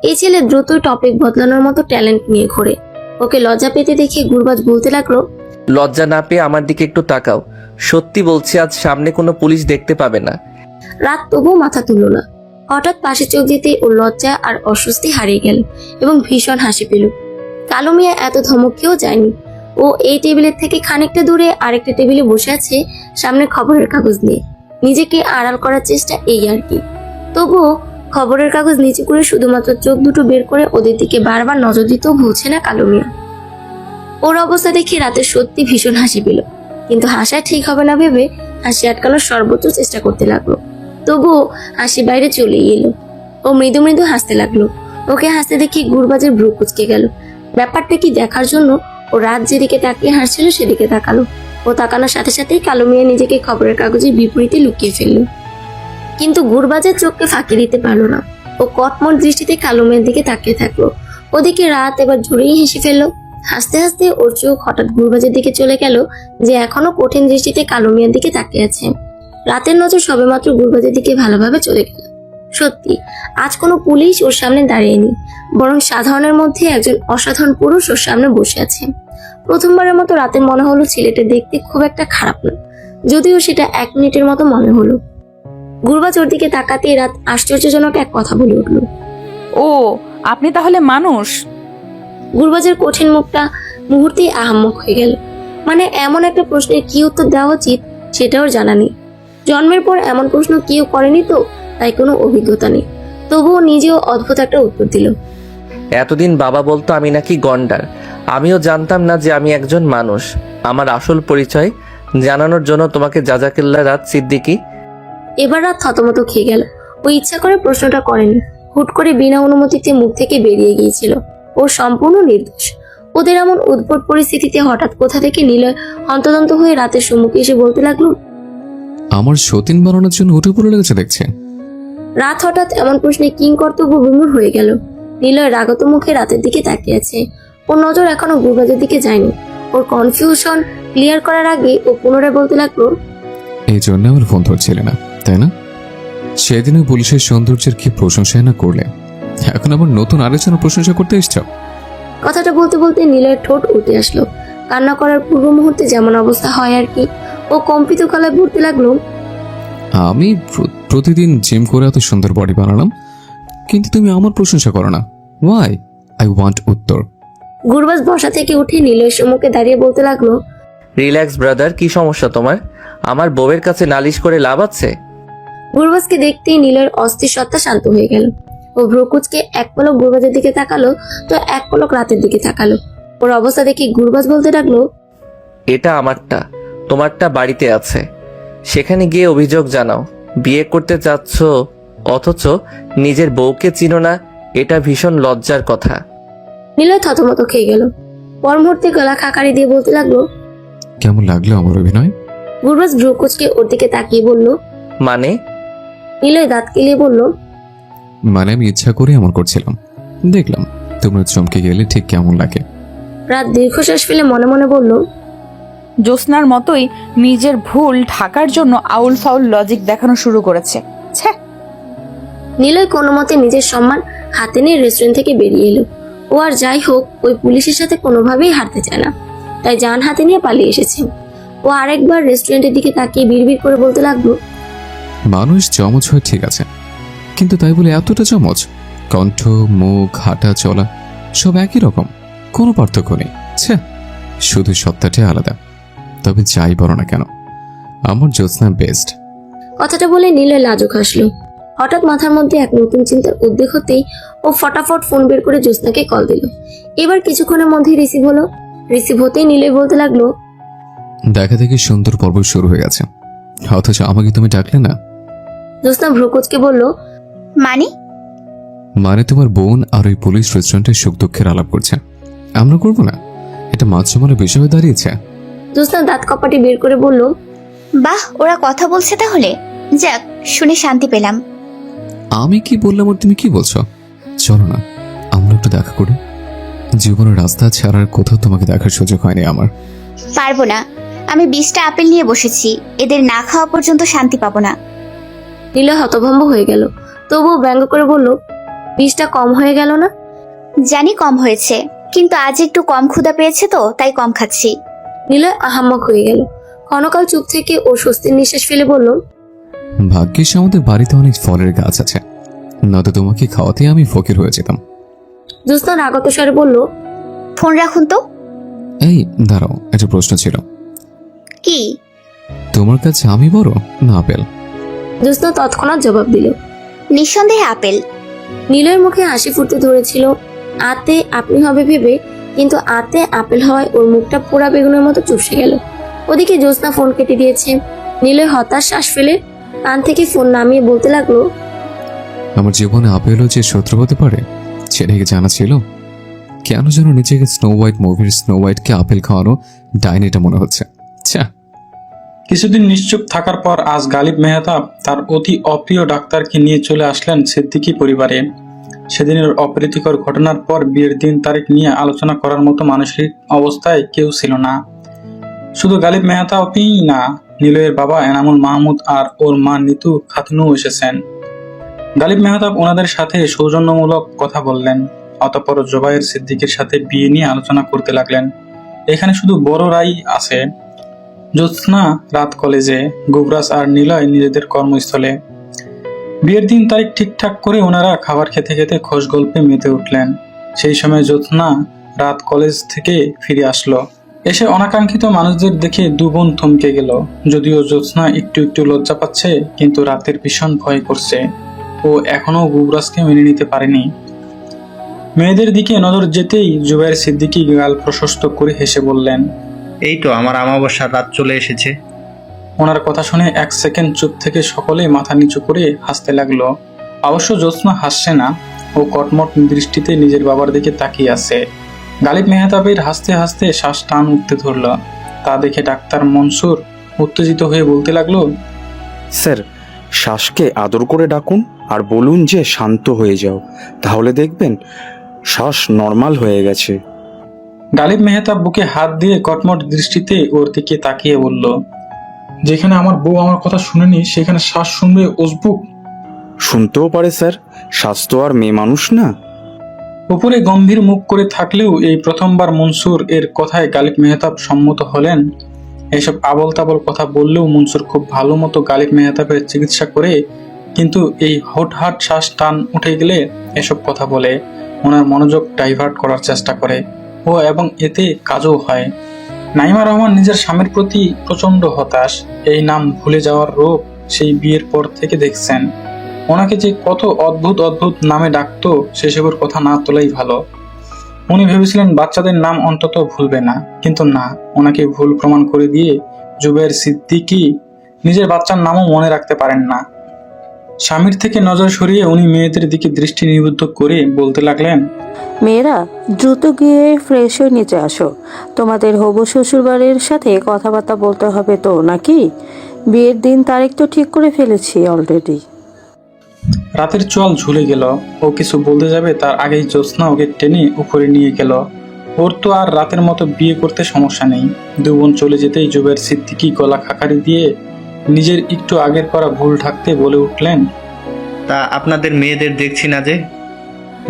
[SPEAKER 1] এই ছেলে দ্রুতই টপিক বদলানোর মতো ট্যালেন্ট নিয়ে ঘোরে। ওকে লজ্জা পেতে দেখে গুরবাজ বলতে লাগলো,
[SPEAKER 3] লজ্জা না পেয়ে আমার দিকে একটু তাকাও। সত্যি বলছি, আজ সামনে কোনো পুলিশ দেখতে পাবে না।
[SPEAKER 1] রাত তবুও মাথা তুলল না। হঠাৎ পাশে চোখ দিতেই ওর লজ্জা আর অস্বস্তি হারিয়ে গেল এবং ভীষণ হাসি পেল। কালো মিয়া এত ধমকেও যায়নি। ও এই টেবিলের থেকে খানিকটা দূরে আরেকটা টেবিলে বসে আছে, সামনে খবরের কাগজ নিয়ে। নিজেকে আড়াল করার চেষ্টা, এই আর কি। তবুও খবরের কাগজ নিচু করে শুধুমাত্র চোখ দুটো বের করে ওদের দিকে বারবার নজর দিতেও ভুলছে না কালো মিয়া। ওর অবস্থা দেখে রাতে সত্যি ভীষণ হাসি পেল, কিন্তু হাসা ঠিক হবে না ভেবে হাসি আটকানোর সর্বোচ্চ চেষ্টা করতে লাগলো। তবুও হাসি বাইরে চলেই এলো। ও মৃদু মৃদু হাসতে লাগলো। ওকে হাসতে দেখে গুরবাজের ভ্রু কুচকে গেল। ব্যাপারটা কি দেখার জন্য ও রাত যেদিকে তাকিয়ে হাসছিল সেদিকে তাকালো। ও তাকানোর সাথে সাথেই কালো মিয়া নিজেকে খবরের কাগজের বিপরীতে লুকিয়ে ফেললো। কিন্তু গুরবাজের চোখকে ফাঁকি দিতে পারলো না। ও কটমট দৃষ্টিতে কালো মেয়ের দিকে তাকিয়ে থাকলো। ওদিকে রাত এবার জোরেই হেসে ফেললো। হাসতে হাসতে ওর চোখ হঠাৎ গুরবাজের দিকে চলে গেল, যে এখনো কঠিন দৃষ্টিতে কালো মিয়ার দিকে তাকিয়ে আছে। রাতের নজর সবেমাত্র গুরবাজের দিকে ভালোভাবে চলে গেল। সত্যি আজ কোনো পুলিশ ওর সামনে দাঁড়িয়েনি, বরং সাধারণের মধ্যে একজন অসাধারণ পুরুষ ওর সামনে বসে আছে। প্রথমবারের মতো রাতের মনে হলো ছেলেটা দেখতে খুব একটা খারাপ না, যদিও সেটা 1 মিনিটের মতো মনে হলো। গুরবাজ ওর দিকে তাকাতেই রাত আশ্চর্যজনক এক কথা বলে উঠল,
[SPEAKER 6] ও, আপনি তাহলে মানুষ?
[SPEAKER 1] গুরবাজের কঠিন মুখটা মুহূর্তেই আহাম্মক হয়ে গেল। মানে এমন একটা প্রশ্নের কি উত্তর দেওয়া উচিত সেটাও জানা নেই। জন্মের পর এমন প্রশ্ন কেউ করেনি তো, তাই কোনো অভিজ্ঞতা নেই। তবুও নিজেও অদ্ভুত একটা উত্তর দিল,
[SPEAKER 3] এতদিন বাবা বলতো আমি নাকি গন্ডার। আমিও জানতাম না যে আমি একজন মানুষ। আমার আসল পরিচয় জানানোর জন্য তোমাকে জাজাকিল্লা রাত সিদ্দিকী।
[SPEAKER 1] এবার রাত থতমত খেয়ে গেল। ও ইচ্ছা করে প্রশ্নটা করেনি, হুট করে বিনা অনুমতিতে মুখ থেকে বেরিয়ে গিয়েছিল। ও সম্পূর্ণ নির্দোষ। ওদের এমন উদ্ভট পরিস্থিতিতে হঠাৎ কোথা থেকে নিলয় হন্তদন্ত হয়ে রাতের সম্মুখে এসে বলতে লাগলো,
[SPEAKER 9] আমার সতীন বানানোর জন্য উঠে পড়ে লেগেছে দেখছে।
[SPEAKER 1] রাত হঠাৎ এমন প্রশ্নে কিংকর্তব্য বিমূঢ় হয়ে গেল। নিলয় রাগত মুখে রাতের দিকে তাকিয়ে আছে। ওর নজর এখনো গুরবাজের দিকে যায়নি। ওর কনফিউশন ক্লিয়ার করার আগে ও পুনরায় বলতে লাগলো,
[SPEAKER 9] এই জন্য আমার ফোন ধরছিলে না, তাই না? সেদিনও পুলিশের সৌন্দর্যের কি প্রশংসাই না করলে, এখন আবার নতুন আরেকজনের প্রশংসা করতে এসছো।
[SPEAKER 1] কথাটা বলতে বলতে নিলয়ের ঠোঁট উঠে আসলো। কান্না করার পূর্ব মুহূর্তে যেমন অবস্থা হয় আর কি। ও কম্পিত গলায় বলতে লাগলো,
[SPEAKER 9] আমি প্রতিদিন জিম করে এত সুন্দর বডি বানালাম, কিন্তু তুমি আমার প্রশংসা করো না। ওয়াই? আই ওয়ান্ট উত্তর।
[SPEAKER 1] গুরবাজ বসা থেকে উঠে নিলয়ের সম্মুখে দাঁড়িয়ে বলতে লাগলো,
[SPEAKER 3] রিল্যাক্স ব্রাদার, কি সমস্যা তোমার? আমার বউয়ের কাছে নালিশ করে লাভ আছে?
[SPEAKER 1] গুরবাজকে দেখতেই নিলয়ের অস্থির সত্তা শান্ত হয়ে গেল। ও ভ্রকুচকে এক পলক গুরবাজের দিকে তাকালো, তো এক পলক রাতের দিকে তাকালো। ওর অবস্থা দেখে গুরবাজ বলতে লাগলো,
[SPEAKER 3] এটা আমারটা, তোমারটা বাড়িতে আছে, সেখানে গিয়ে অভিযোগ জানাও। বিয়ে করতে চাচ্ছ অথচ নিজের বউকে চিনো না, এটা ভীষণ লজ্জার কথা।
[SPEAKER 1] নিলয় থতমত খেয়ে গেল। পর মুহূর্তে গলা খাকারি দিয়ে বলতে লাগলো,
[SPEAKER 9] কেমন লাগলো আমার অভিনয়?
[SPEAKER 1] গুরবাজ ভ্রকুচকে ওর দিকে তাকিয়ে বলল,
[SPEAKER 3] মানে?
[SPEAKER 1] নিলয় দাঁত কেলিয়ে বলল,
[SPEAKER 9] মানে আমি ইচ্ছা করে এমন করছিলাম, দেখলাম তোমরা চমকে গেলে ঠিক কেমন লাগে।
[SPEAKER 1] রাত দীর্ঘশ্বাস ফেলে মনে মনে বলল,
[SPEAKER 6] জ্যোৎস্নার মতোই নিজের ভুল ঢাকার জন্য আউল ফাউল লজিক দেখানো শুরু করেছে। ছ্যা।
[SPEAKER 1] নিলয় কোনো মতে নিজের সম্মান হাতে নিয়ে রেস্টুরেন্ট থেকে বেরিয়ে এলো। ও আর যাই হোক ওই পুলিশের সাথে কোনোভাবেই হারতে চায় না, তাই যান হাতে নিয়ে পালিয়ে এসেছে। ও আরেকবার রেস্টুরেন্টের দিকে তাকিয়ে বিড়বিড় করে বলতে লাগলো,
[SPEAKER 9] মানুষ চমচ হয় ঠিক আছে, কিন্তু তাই বলে এতটা চমচ? কণ্ঠ, মুখ, হাঁটা চলা সব একই রকম, কোনো পার্থক্য নেই। ছ্যা, শুধু সত্তাটাই আলাদা। তবে যাই বলো না কেন, আমার জ্যোৎস্না বেস্ট।
[SPEAKER 1] কথাটা বলে নিলয় লাজুক হাসলো। হঠাৎ মাথার মধ্যে এক নতুন চিন্তার উদ্বেগ হতেই ও ফটাফট ফোন বের করে জ্যোৎস্নাকে কল দিল। এবার কিছুক্ষণের মধ্যেই রিসিভ হলো। রিসিভ হতেই নিলয় বলতে লাগলো,
[SPEAKER 9] দেখা দেখি সুন্দর পর্ব শুরু হয়ে গেছে, অথচ আমাকে তুমি ডাকলে না।
[SPEAKER 1] জ্যোৎস্না ভ্রকুচকে বলল,
[SPEAKER 9] মানে তোমার বোন আর ওই পুলিশ রেস্টুরেন্টের সুখ দুঃখের আলাপ করছে, আমরা করবো না? এটা মাঝখানে বিষয় হয়ে দাঁড়িয়েছে।
[SPEAKER 1] জ্যোৎস্না দাঁত কপাটি বের করে বলল,
[SPEAKER 8] বাহ, ওরা কথা বলছে তাহলে। যাক, শুনে শান্তি পেলাম।
[SPEAKER 9] আমি কি বললাম আর তুমি কি বলছো? চলো না আমরা একটু দেখা করি। জীবনের রাস্তা ছাড়ার কোথাও তোমাকে দেখার সুযোগ হয়নি আমার।
[SPEAKER 8] পারবো না, আমি 20টা আপেল নিয়ে বসেছি, এদের না খাওয়া পর্যন্ত শান্তি পাবো না।
[SPEAKER 1] নিলয় হতভম্ব হয়ে গেল, তবুও ব্যঙ্গ করে বলল, 20টা কম হয়ে গেল না?
[SPEAKER 8] জানি কম হয়েছে, কিন্তু আজ একটু কম ক্ষুধা পেয়েছে তো তাই কম খাচ্ছি।
[SPEAKER 1] নিলয় আহাম্মক হয়ে গেল। ক্ষণকাল চুপ থেকে ও স্বস্তির নিঃশ্বাস ফেলে বলল,
[SPEAKER 9] ভাগ্যিস আমাদের বাড়িতে অনেক ফলের গাছ আছে, নয়তো তোমাকে খাওয়াতে আমি ফকির হয়ে যেতাম।
[SPEAKER 1] জ্যোৎস্না রাগত স্বরে বলল,
[SPEAKER 8] ফোন রাখুন তো।
[SPEAKER 9] এই দাঁড়াও, একটা প্রশ্ন ছিল।
[SPEAKER 8] কি?
[SPEAKER 9] তোমার কাছে আমি বড় না আপেল?
[SPEAKER 1] জ্যোৎস্না তৎক্ষণাৎ জবাব দিল,
[SPEAKER 8] নিঃসন্দেহে আপেল।
[SPEAKER 1] নিলয়ের মুখে হাসি ফুটতে ধরেছিল আতে আপনি হবে ভেবে, কিন্তু আতে আপেল হওয়ায় ওর মুখটা পোড়া বেগুনের মতো চুপসে গেল। ওদিকে জ্যোৎস্না ফোন কেটে দিয়েছে। নিলয় হতাশ শ্বাস ফেলে কান থেকে ফোন নামিয়ে বলতে লাগলো,
[SPEAKER 9] আমার জীবনে আপেলও যে শত্রু হতে পারে সেটা কি জানা ছিল? কেন যেন নিজেকে স্নো হোয়াইট মুভির স্নো হোয়াইটকে আপেল খাওয়ানো ডাইনিটা মনে হচ্ছে।
[SPEAKER 5] কিছুদিন নিশ্চুপ থাকার পর আজ গালিব মেহতাব তার অতি অপ্রিয় ডাক্তারকে নিয়ে চলে আসলেন সিদ্দিকী পরিবারে। সেদিনের অপ্রীতিকর ঘটনার পর বিয়ের দিন তারিখ নিয়ে আলোচনা করার মতো মানসিক অবস্থায় কেউ ছিল না। শুধু গালিব মেহতাবই না, নিলয়ের বাবা এনামুল মাহমুদ আর ওর মা নিতু খাতুনও এসেছেন। গালিব মেহতাব ওনাদের সাথে সৌজন্যমূলক কথা বললেন, অতঃপর জোবায়ের সিদ্দিকের সাথে বিয়ে নিয়ে আলোচনা করতে লাগলেন। এখানে শুধু বড়রাই আছে। জ্যোৎস্না রাত কলেজে, গুবরাজ আর নিলয় নিজেদের কর্মস্থলে। বিয়ের দিন তারিখ ঠিকঠাক করে ওনারা খাবার খেতে খেতে খোশ গল্পে মেতে উঠলেন। সেই সময় জ্যোৎস্না রাত কলেজ থেকে ফিরে আসলো। এসে অনাকাঙ্ক্ষিত মানুষদের দেখে দু বোন থমকে গেল। যদিও জ্যোৎস্না একটু একটু লজ্জা পাচ্ছে, কিন্তু রাতের ভীষণ ভয় করছে। ও এখনো গুবরাজকে মেনে নিতে পারেনি। মেয়েদের দিকে নজর যেতেই জুবাইর সিদ্দিকী গাল প্রশস্ত করে হেসে বললেন,
[SPEAKER 2] এই তো আমার অমাবস্যার রাত চলে এসেছে।
[SPEAKER 5] ওনার কথা শুনে এক সেকেন্ড চুপ থেকে সকলে মাথা নিচু করে হাসতে লাগলো। অবশ্য জ্যোৎস্না হাসছে না, ও কটমট দৃষ্টিতে নিজের বাবার দিকে তাকিয়ে আছে। গালিব মেহতাবের হাসতে হাসতে শ্বাস টান উঠতে ধরল। তা দেখে ডাক্তার মনসুর উত্তেজিত হয়ে বলতে লাগলো,
[SPEAKER 11] স্যার, শ্বাসকে আদর করে ডাকুন আর বলুন যে শান্ত হয়ে যাও, তাহলে দেখবেন শ্বাস নর্মাল হয়ে গেছে।
[SPEAKER 5] গালিব মেহতাব বুকে হাত দিয়ে কটমট দৃষ্টিতে ওর দিকে তাকিয়ে বলল, যেখানে আমার বউ আমার কথা শুনেনি সেখানে শ্বাস শুনবে উজবুক?
[SPEAKER 11] শুনতেও পারে স্যার, শ্বাস তো আর মেয়ে মানুষ না।
[SPEAKER 5] উপরে গম্ভীর মুখ করে থাকলেও এই প্রথমবার মনসুর এর কথায় গালিব মেহতাব সম্মত হলেন। এইসব আবল তাবল কথা বললেও মনসুর খুব ভালো মতো গালিব মেহতাবের চিকিৎসা করে, কিন্তু এই হুটহাট শ্বাস টান উঠে গেলে এসব কথা বলে ওনার মনোযোগ ডাইভার্ট করার চেষ্টা করে ও, এবং এতে কাজও হয়। নাইমা রহমান নিজের স্বামীর প্রতি প্রচন্ড হতাশ। এই নাম ভুলে যাওয়ার রোগ সেই বিয়ের পর থেকে দেখছেন। ওনাকে যে কত অদ্ভুত অদ্ভুত নামে ডাকতো সেসবের কথা না তোলাই ভালো। উনি ভেবেছিলেন বাচ্চাদের নাম অন্তত ভুলবে না, কিন্তু না, ওনাকে ভুল প্রমাণ করে দিয়ে জুবাইর সিদ্দিকী নিজের বাচ্চার নামও মনে রাখতে পারেন না। স্বামীর থেকে নজর সরিয়ে উনি মেয়েদের দিকে দৃষ্টি নিবদ্ধ করে বলতে লাগলেন,
[SPEAKER 12] মেয়েরা দ্রুত গিয়ে ফ্রেশ হয়ে নিচে আসো, তোমাদের হবু শ্বশুরবাড়ির সাথে কথাবার্তা বলতে হবে তো নাকি? বিয়ের দিন তারিখ তো ঠিক করে ফেলেছি অলরেডি।
[SPEAKER 5] রাতের চল ঝুলে গেল। ও কিছু বলতে যাবে তার আগেই জ্যোৎস্না ওকে টেনে উপরে নিয়ে গেল। ওর তো আর রাতের মতো বিয়ে করতে সমস্যা নেই। দু বোন চলে যেতেই জুবাইর সিদ্দিকী গলা খাকারি দিয়ে নিজের একটু আগের করা ভুল ঢাকতে বলে উঠলেন,
[SPEAKER 2] তা আপনাদের মেয়েদের দেখছি না যে?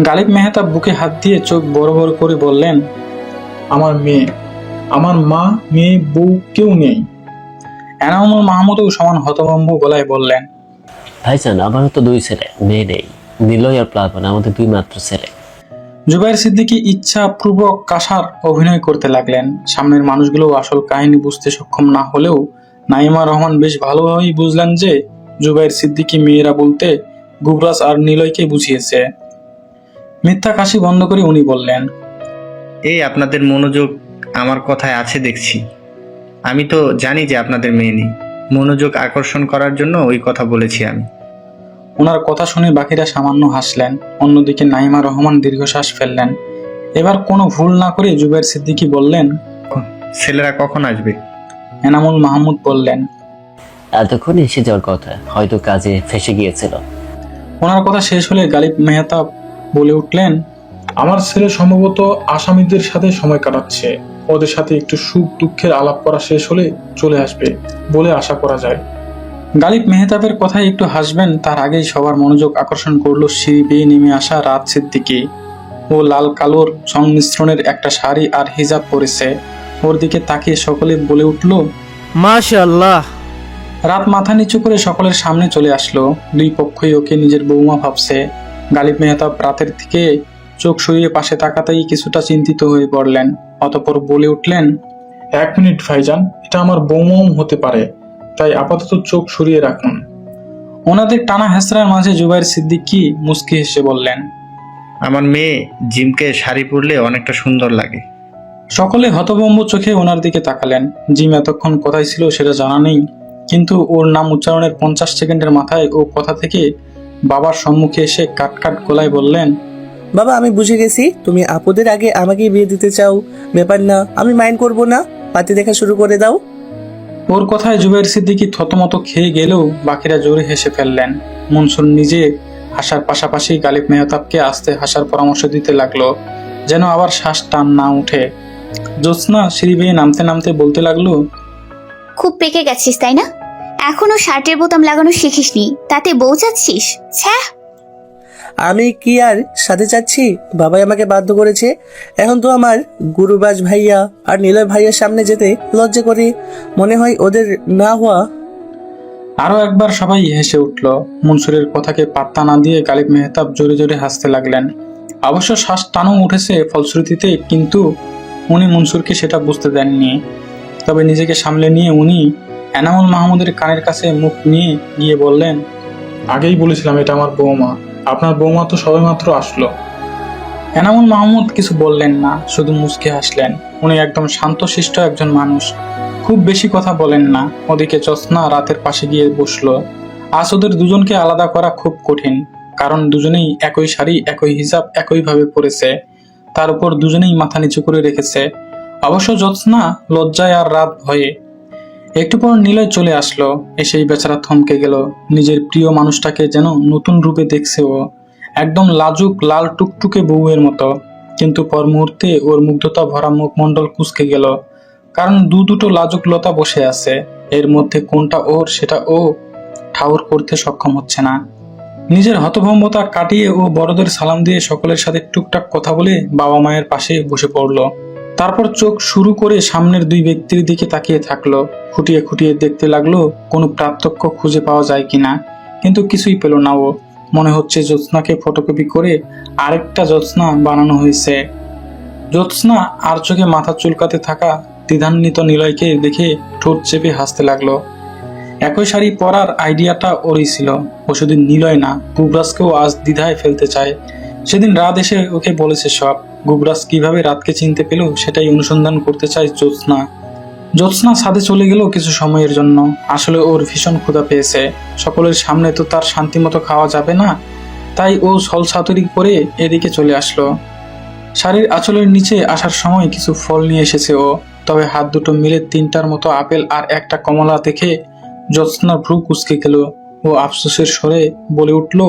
[SPEAKER 5] গালিব মেহতাব বুকে হাত দিয়ে চোখ বড় বড় করে বললেন, আমার মেয়ে, আমার মা, মেয়ে, বউ কেউ নেই। এনামুল মাহমুদও সমান হতভম্ব গলায় বললেন,
[SPEAKER 14] ভাইজান, আমারও তো 2 ছেলে, মেয়ে নেই। নিলয় আর প্লাবন আমাদের 2 মাত্র ছেলে।
[SPEAKER 5] জুবাইর সিদ্দিকী ইচ্ছাপূর্বক কাসার অভিনয় করতে লাগলেন। সামনের মানুষগুলো আসল কাহিনী বুঝতে সক্ষম না হলেও নাইমা রহমান বেশ ভালোভাবেই বুঝলেন যে জুবাইর সিদ্দিকী মেয়েরা বলতে গুবরাজ আর নিলয়কে বুঝিয়েছে। মিথ্যা কাশি বন্ধ করে উনি বললেন,
[SPEAKER 2] এই আপনাদের মনোযোগ আমার কথায় আছে দেখছি। আমি তো জানি যে আপনাদের মেয়ে নেই, মনোযোগ আকর্ষণ করার জন্য ওই কথা বলেছি আমি।
[SPEAKER 5] ওনার কথা শুনে বাকিরা সামান্য হাসলেন। অন্যদিকে নাইমা রহমান দীর্ঘশ্বাস ফেললেন। এবার কোনো ভুল না করে জুবাইর সিদ্দিকী বললেন,
[SPEAKER 2] ছেলেরা কখন আসবে?
[SPEAKER 5] এনামুল মাহমুদ বললেন,
[SPEAKER 14] এতক্ষণ এসে যাওয়ার কথা, হয়তো কাজে ফেসে গিয়েছিল।
[SPEAKER 5] ওনার কথা শেষ হলে গালিব মেহতাব বলে উঠলেন, আমার ছেলে সম্ভবত আসামিদের সাথে সময় কাটাচ্ছে। ওদের সাথে একটু সুখ দুঃখের আলাপ করা শেষ হলে চলে আসবে বলে আশা করা যায়। গালিব মেহতাবের কথায় একটু হাসবেন তার আগেই সবার মনোযোগ আকর্ষণ করলো সিঁড়ি বেয়ে নেমে আসা রাত সিদ্দিকী। ও লাল কালোর সংমিশ্রণের একটা শাড়ি আর হিজাব পরেছে। ওর দিকে তাকিয়ে সকলে বলে উঠল,
[SPEAKER 4] মাশাআল্লাহ।
[SPEAKER 5] রাত মাথা নিচু করে সকলের সামনে চলে আসলো। দুই পক্ষই ওকে নিজের বৌমা ভাবছে। গালিব মেহতাব রাতের থেকে চোখ সরিয়ে পাশে তাকাতেই কিছুটা চিন্তিত হয়ে পড়লেন। অতঃপর বলে উঠলেন, 1 মিনিট ভাইজান, এটা আমার বৌমাও হতে পারে, তাই আপাতত চোখ সরিয়ে রাখুন। ওনাদের টানা হেসরার মাঝে জুবাইর সিদ্দিকী মুস্কি হেসে বললেন,
[SPEAKER 2] আমার মেয়ে জিমকে শাড়ি পরলে অনেকটা সুন্দর লাগে।
[SPEAKER 5] সকলে হতভম্ব চোখে ওনার দিকে তাকালেন। জিম এতক্ষণ কোথায় ছিল সেটা জানা নেই, কিন্তু ওর নাম উচ্চারণের 50 সেকেন্ডের মাথায় ও কথা থেকে বাবার সম্মুখে এসে কাট গলায় বললেন,
[SPEAKER 4] বাবা, আমি বুঝে গেছি তুমি আপুদের আগে আমাকে বিয়ে দিতে চাও। ব্যাপার না, আমি মাইন্ড করব না, পাতি দেখা শুরু করে দাও।
[SPEAKER 5] ওর কথায় জুবাইর সিদ্দিকী থতমত খেয়ে গেলেও বাকিরা জোরে হেসে ফেললেন। মনসুর নিজে হাসার পাশাপাশি গালিব মেহতাবকে আস্তে হাসার পরামর্শ দিতে লাগলো, যেন আবার শ্বাস টান না উঠে। জ্যোৎস্না সিঁড়ি বেয়ে নামতে নামতে বলতে লাগলো,
[SPEAKER 8] খুব পেকে গেছিস তাই না? এখনো শার্টের বোতাম লাগানো শিখিসনি, তাতে বউ চাচ্ছিস? ছ্যাঃ।
[SPEAKER 4] আমি কি আর সাথে চাচ্ছি? বাবাই আমাকে বাধ্য করেছে। এখন তো আমার গুরুবাজ ভাইয়া আর নীলয় ভাইয়ের সামনে যেতে লজ্জা করে, মনে হয় ওদের না হওয়া।
[SPEAKER 5] আরো একবার সবাই হেসে উঠল। মনসুরের কথাকে পাত্তা না দিয়ে গালিব মেহতাব জোরে জোরে হাসতে লাগলেন। অবশ্য শ্বাস টানও উঠেছে ফলশ্রুতিতে, কিন্তু উনি মনসুরকে সেটা বুঝতে দেননি। তবে নিজেকে সামলে নিয়ে উনি এনামুল মাহমুদের কানের কাছে মুখ নিয়ে গিয়ে বললেন, আগেই বলেছিলাম এটা আমার বৌমা। আপনার বৌমা তো সবেমাত্র আসলো। এনামুল মাহমুদ কিছু বললেন না, শুধু মুচকে হাসলেন। উনি একদম শান্তশিষ্ট একজন মানুষ, খুব বেশি কথা বলেন না। ওদিকে জ্যোৎস্না রাতের পাশে গিয়ে বসলো। আজ ওদের দুজনকে আলাদা করা খুব কঠিন, কারণ দুজনেই একই শাড়ি, একই হিজাব একইভাবে পরেছে। তার উপর দুজনেই মাথা নিচু করে রেখেছে। অবশ্য জ্যোৎস্না লজ্জায় আর রাত ভয়ে। একটু পর নিলয় চলে আসলো। এসেই বেচারা থমকে গেল। নিজের প্রিয় মানুষটাকে যেন নতুন রূপে দেখছে ও, একদম লাজুক লাল টুকটুকে বউয়ের মতো। কিন্তু পর মুহূর্তে ওর মুগ্ধতা ভরা মুখমণ্ডল কুঁচকে গেল, কারণ দুটো লাজুক লতা বসে আছে। এর মধ্যে কোনটা ওর সেটা ও ঠাউর করতে সক্ষম হচ্ছে না। নিজের হতভম্বতা কাটিয়ে ও বড়দের সালাম দিয়ে সকলের সাথে টুকটাক কথা বলে বাবা মায়ের পাশে বসে পড়লো। তারপর চোখ শুরু করে সামনের দুই ব্যক্তির দিকে তাকিয়ে থাকলো। খুঁটিয়ে খুঁটিয়ে দেখতে লাগলো কোনো পার্থক্য খুঁজে পাওয়া যায় কিনা, কিন্তু কিছুই পেল না ও। মনে হচ্ছে জ্যোৎস্নাকে ফটোকপি করে আরেকটা জ্যোৎস্না বানানো হয়েছে। জ্যোৎস্না আর চোখে মাথা চুলকাতে থাকা দ্বিধান্বিত নিলয়কে দেখে ঠোঁট চেপে হাসতে লাগলো। একই শাড়ি পরার আইডিয়াটা ওরই ছিল। ও শুধু নিলয় না, গুবরাজকেও আজ দ্বিধায় ফেলতে চায়। সেদিন রাত এসে ওকে বলেছে সব। গুবরাজ কিভাবে রাতকে চিনতে পেল সেটাই অনুসন্ধান করতে চায় জ্যোৎস্না। জ্যোৎস্না ছাদে চলে গেল কিছু সময়ের জন্য। আসলে ওর ভীষণ ক্ষুধা পেয়েছে। সকলের সামনে তো তার শান্তিমতো খাওয়া যাবে না, তাই ও ছলছাতুরি করে এদিকে চলে আসলো। শাড়ির আঁচলের নিচে আসার সময় কিছু ফল নিয়ে এসেছে ও। তবে হাত দুটো মিলে 3টার মতো আপেল আর একটা কমলা দেখে জ্যোৎস্না ভ্রু কুঁচকে গেল। ও আফসোসের স্বরে বলে উঠল,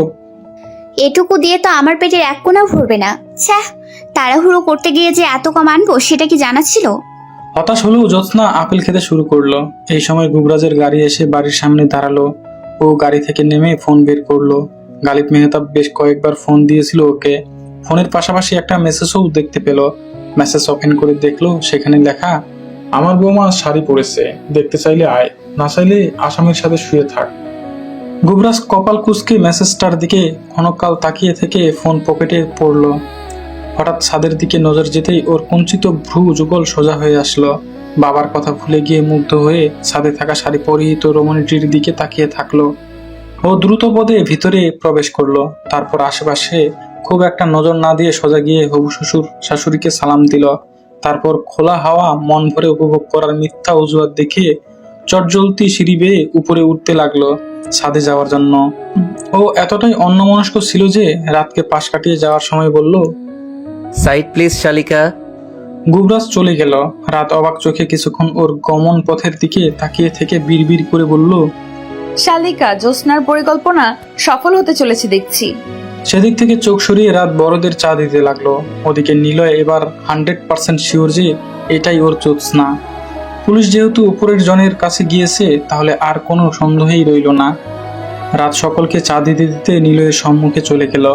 [SPEAKER 8] এটুকু দিয়ে তো আমার পেটের এক কোণাও ভরবে না। ছ্যাঃ, তাড়াহুড়ো করতে গিয়ে যে এত কম আনবো সেটা কি জানা ছিল?
[SPEAKER 5] হতাশ হলেও জ্যোৎস্না আপেল খেতে শুরু করলো। এই সময় গুবরাজের গাড়ি এসে বাড়ির সামনে দাঁড়ালো। ও গাড়ি থেকে নেমে ফোন বের করলো। গালিব মেহতাব বেশ কয়েকবার ফোন দিয়েছিল ওকে। ফোনের পাশাপাশি একটা মেসেজও দেখতে পেল। মেসেজ ওপেন করে দেখলো সেখানে লেখা, আমার বৌমা শাড়ি পরেছে, দেখতে চাইলে আয়, না চাইলে আসামির সাথে শুয়ে থাক। গুবরাজ কপাল কুঁচকে মেসেজটার দিকে ক্ষণকাল তাকিয়ে থেকে ফোন পকেটে পড়লো। হঠাৎ ছাদের দিকে নজর যেতেই ওর কুঞ্চিত ভ্রু যুগল সোজা হয়ে আসলো। বাবার কথা ভুলে গিয়ে মুগ্ধ হয়ে ছাদে থাকা শাড়ি পরিহিত রমণীটির দিকে তাকিয়ে থাকলো। ও দ্রুত পদে ভিতরে প্রবেশ করলো। তারপর আশেপাশে খুব একটা নজর না দিয়ে সোজা গিয়ে হবু শ্বশুর শাশুড়িকে সালাম দিল। তারপর খোলা হাওয়া মন ভরে উপভোগ করার মিথ্যা অজুহাত দেখিয়ে চটজলতি সিঁড়ি বেয়ে উপরে উঠতে লাগলো ছাদে যাওয়ার জন্য। ও এতটাই অন্যমনস্ক ছিল যে রাতকে পাশ কাটিয়ে যাওয়ার সময় বলল,
[SPEAKER 3] সাইড প্লিজ শালিকা।
[SPEAKER 5] গুবরাজ চলে গেল। রাত অবাক চোখে কিছুক্ষণ ওর গমন পথের দিকে তাকিয়ে থেকে বিড়বিড় করে বলল,
[SPEAKER 6] শালিকা, জ্যোৎস্নার পরিকল্পনা সফল হতে চলেছে দেখছি।
[SPEAKER 5] সেদিক থেকে চোখ সরিয়ে রাত বড়দের চা দিতে লাগলো। ওদিকে নিলয় এবার 100% শিওর যে এটাই ওর জ্যোৎস্না। পুলিশ যেহেতু উপরের জনের কাছে গিয়েছে, তাহলে আর কোনো সন্দেহই রইল না। রাত সকলকে চা দিতে দিতে নিলয়ের সম্মুখে চলে গেল।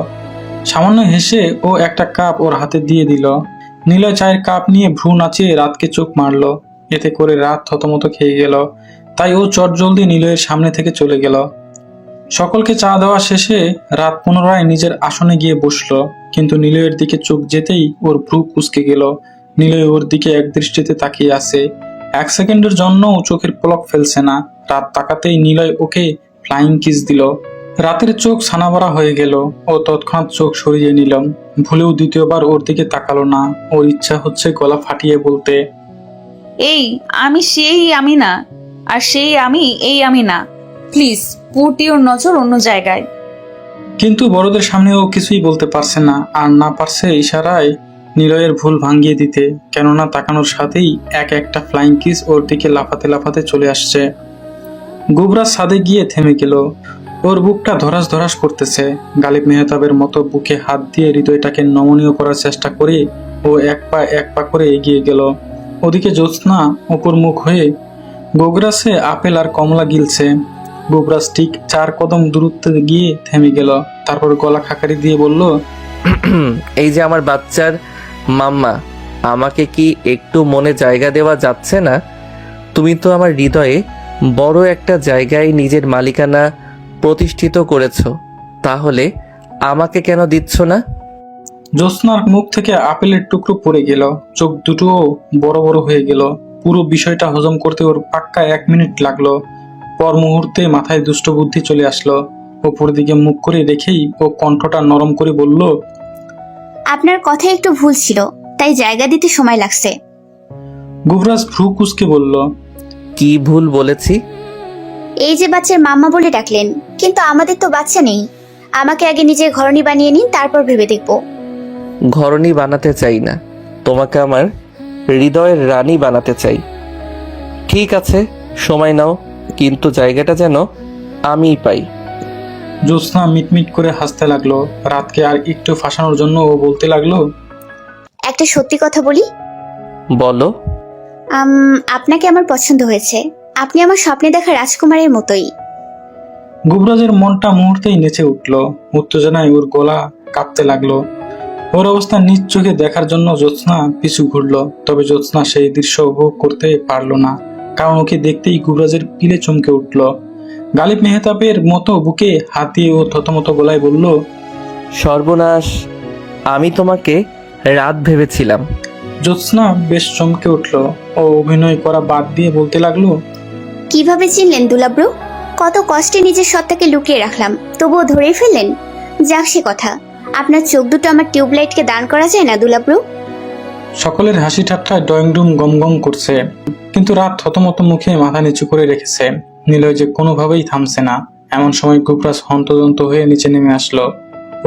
[SPEAKER 5] সামান্য হেসে ও একটা কাপ ওর হাতে দিয়ে দিল। নিলয় চায়ের কাপ নিয়ে ভ্রু নাচিয়ে রাতকে চোখ মারলো। এতে করে রাত থতমত খেয়ে গেল। তাই ও চটজলদি নিলয়ের সামনে থেকে চলে গেল। সকলকে চা দেওয়া শেষে রাত পুনরায় নিজের আসনে গিয়ে বসলো। কিন্তু নিলয়ের দিকে চোখ যেতেই ওর ভ্রু কুঁচকে গেল। নিলয় ওর দিকে এক দৃষ্টিতে তাকিয়ে আছে। 1 সেকেন্ডের জন্যও চোখের পলক ফেলছে না। রাত তাকাতেই নিলয় ওকে ফ্লাইং কিস দিল। রাতের চোখ ছানাবড়া হয়ে গেল। ও তৎক্ষণাৎ চোখ সরিয়ে নিলাম। ভুলেও দ্বিতীয়বার ওর দিকে তাকালো না। ওর ইচ্ছা হচ্ছে গলা ফাটিয়ে বলতে,
[SPEAKER 6] এই আমি সেই আমি না, আর সেই আমি এই আমি না। প্লিজ পুট ইউর নজর অন্য জায়গায়।
[SPEAKER 5] কিন্তু বড়দের সামনে ও কিছুই বলতে পারছে না। আর না পারছে ইশারায় নিলয়ের ভুল ভাঙিয়ে দিতে। কেননা তাকানোর সাথেই একটা ফ্লাইং কিস ওর দিকে লাফাতে লাফাতে চলে আসছে। গুবরাজ ছাদে গিয়ে থেমে গেল। ওর বুকটা ধরাস ধরাস করতেছে। গালিব মেহতাবের মতো বুকে হাত দিয়ে হৃদয়টাকে নমনীয় করার চেষ্টা করে ও এক পা করে এগিয়ে গেল। ওদিকে জ্যোৎস্না উপর মুখ হয়ে গোগ্রাসে আপেল আর কমলা গিলছে। গুবরাজ ঠিক 4 কদম দূরত্বে গিয়ে থেমে গেল। তারপর গলা খাকারি দিয়ে বলল,
[SPEAKER 3] এই যে আমার বাচ্চার মাম্মা, আমাকে কি একটু মনে জায়গা দেওয়া যাচ্ছে না? তুমি তো আমার হৃদয়ে বড় একটা জায়গায় নিজের মালিকানা প্রতিষ্ঠিত করেছো, তাহলে আমাকে কেন দিচ্ছ না?
[SPEAKER 5] জ্যোৎস্নার মুখ থেকে আপেলের টুকরো পড়ে গেল। চোখ দুটোও বড় বড় হয়ে গেল। পুরো বিষয়টা হজম করতে ওর পাক্কা 1 মিনিট লাগলো। পর মুহূর্তে মাথায় দুষ্ট বুদ্ধি চলে আসলো। ওপর দিকে মুখ করে রেখেই ও কণ্ঠটা নরম করে বলল,
[SPEAKER 8] আপনার কথা একটু ভুল ছিল, তাই জায়গা দিতে সময় লাগছে।
[SPEAKER 5] গুবরাজ ভ্রু কুচকে বলল,
[SPEAKER 3] কি ভুল বলেছি?
[SPEAKER 8] এই যে বাচ্চার মাম্মা বলে ডাকলেন, কিন্তু আমাদের তো বাচ্চা নেই। আমাকে আগে নিজের ঘরণী বানিয়ে নিন, তারপর ভেবে দেখব।
[SPEAKER 3] ঘরণী বানাতে চাই না, তোমাকে আমার হৃদয়ের রানী বানাতে চাই। ঠিক আছে, সময় নাও, কিন্তু জায়গাটা যেন আমিই পাই।
[SPEAKER 5] জ্যোৎস্না মিটমিট করে হাসতে লাগলো। রাতকে আর একটু ফাঁসানোর জন্য ও বলতে লাগলো,
[SPEAKER 8] একটা সত্যি কথা বলি,
[SPEAKER 3] বলো।
[SPEAKER 8] আপনাকে আমার পছন্দ হয়েছে। আপনি আমার স্বপ্নে দেখা রাজকুমারের মতোই।
[SPEAKER 5] গুবরাজের মনটা মুহূর্তেই নেচে উঠল। উত্তেজনায় ওর গলা কাঁপতে লাগলো। ওর অবস্থা নিজ চোখে দেখার জন্য জ্যোৎস্না পিছু ঘুরলো। তবে জ্যোৎস্না সেই দৃশ্য উপভোগ করতে পারলো না, কারণ ওকে দেখতেই গুবরাজের পিলে চমকে উঠল। গালিব মেহতাবের মতো বুকে হাত দিয়ে ও থতমত গলায় বলল,
[SPEAKER 3] সর্বনাশ, আমি তোমাকে রাত ভেবেছিলাম।
[SPEAKER 5] জ্যোৎস্না বেশ চমকে উঠল। ও অভিনয় করা বাদ দিয়ে বলতে লাগলো,
[SPEAKER 8] কিভাবে চিনলেন দুলাব্রু? কত কষ্টে নিজের সত্তাকে লুকিয়ে রাখলাম, তবুও ধরেই ফেললেন। যাক সে কথা, আপনার চোখ দুটো আমার টিউবলাইটকে দান করা যায় না দুলাব্রু?
[SPEAKER 5] সকলের হাসি ঠাট্টায় ড্রয়িং রুম গমগম করছে, কিন্তু রাত থতমত মুখে মাথা নিচু করে রেখেছে। নিলয় যে কোনোভাবেই থামছে না। এমন সময় গুবরাজ হন্তদন্ত হয়ে নিচে নেমে আসলো।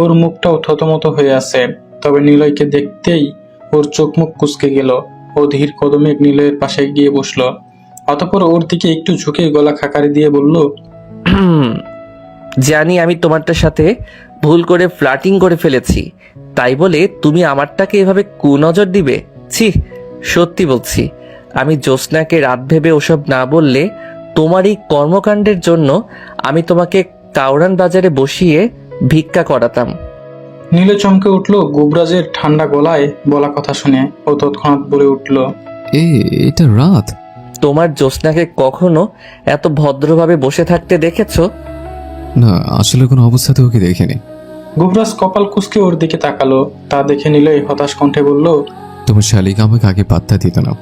[SPEAKER 5] ওর মুখটাও থতমত হয়ে আছে। তবে নিলয়কে দেখতেই ওর চোখ মুখ কুঁচকে গেল। ও ধীর কদমে নিলয়ের পাশে গিয়ে বসলো। অতঃপর ওর দিকে একটু ঝুঁকে গলা খাকারি দিয়ে বলল,
[SPEAKER 3] জানি আমি তোমারটার সাথে ভুল করে ফ্লার্টিং করে ফেলেছি, তাই বলে তুমি আমারটাকে এভাবে কুনজর দিবে? ছি, সত্যি বলছি, আমি জ্যোৎস্নাকে রাত ভেবে ওসব না বললে তোমার এই কর্মকাণ্ডের জন্য আমি তোমাকে কাউরান বাজারে বসিয়ে ভিক্ষা করাতাম।
[SPEAKER 5] নীলে চমকে উঠল গুবরাজের ঠান্ডা গলায় বলা কথা শুনে। ও তৎক্ষণাৎ বলে উঠল,
[SPEAKER 9] এটা রাত।
[SPEAKER 3] তোমার জ্যোৎস্নাকে কখনো এত ভদ্রভাবে বসে থাকতে দেখেছো?
[SPEAKER 9] না, আসলে কোনো অবস্থাতে ওকে দেখিনি।
[SPEAKER 5] গুবরাজ কপাল কুঁচকে ওর দিকে তাকালো। তা দেখে নিলয় হতাশ কণ্ঠে বলল,
[SPEAKER 9] তোমার শালিকা আমাকে আগে পাত্তা দিত না,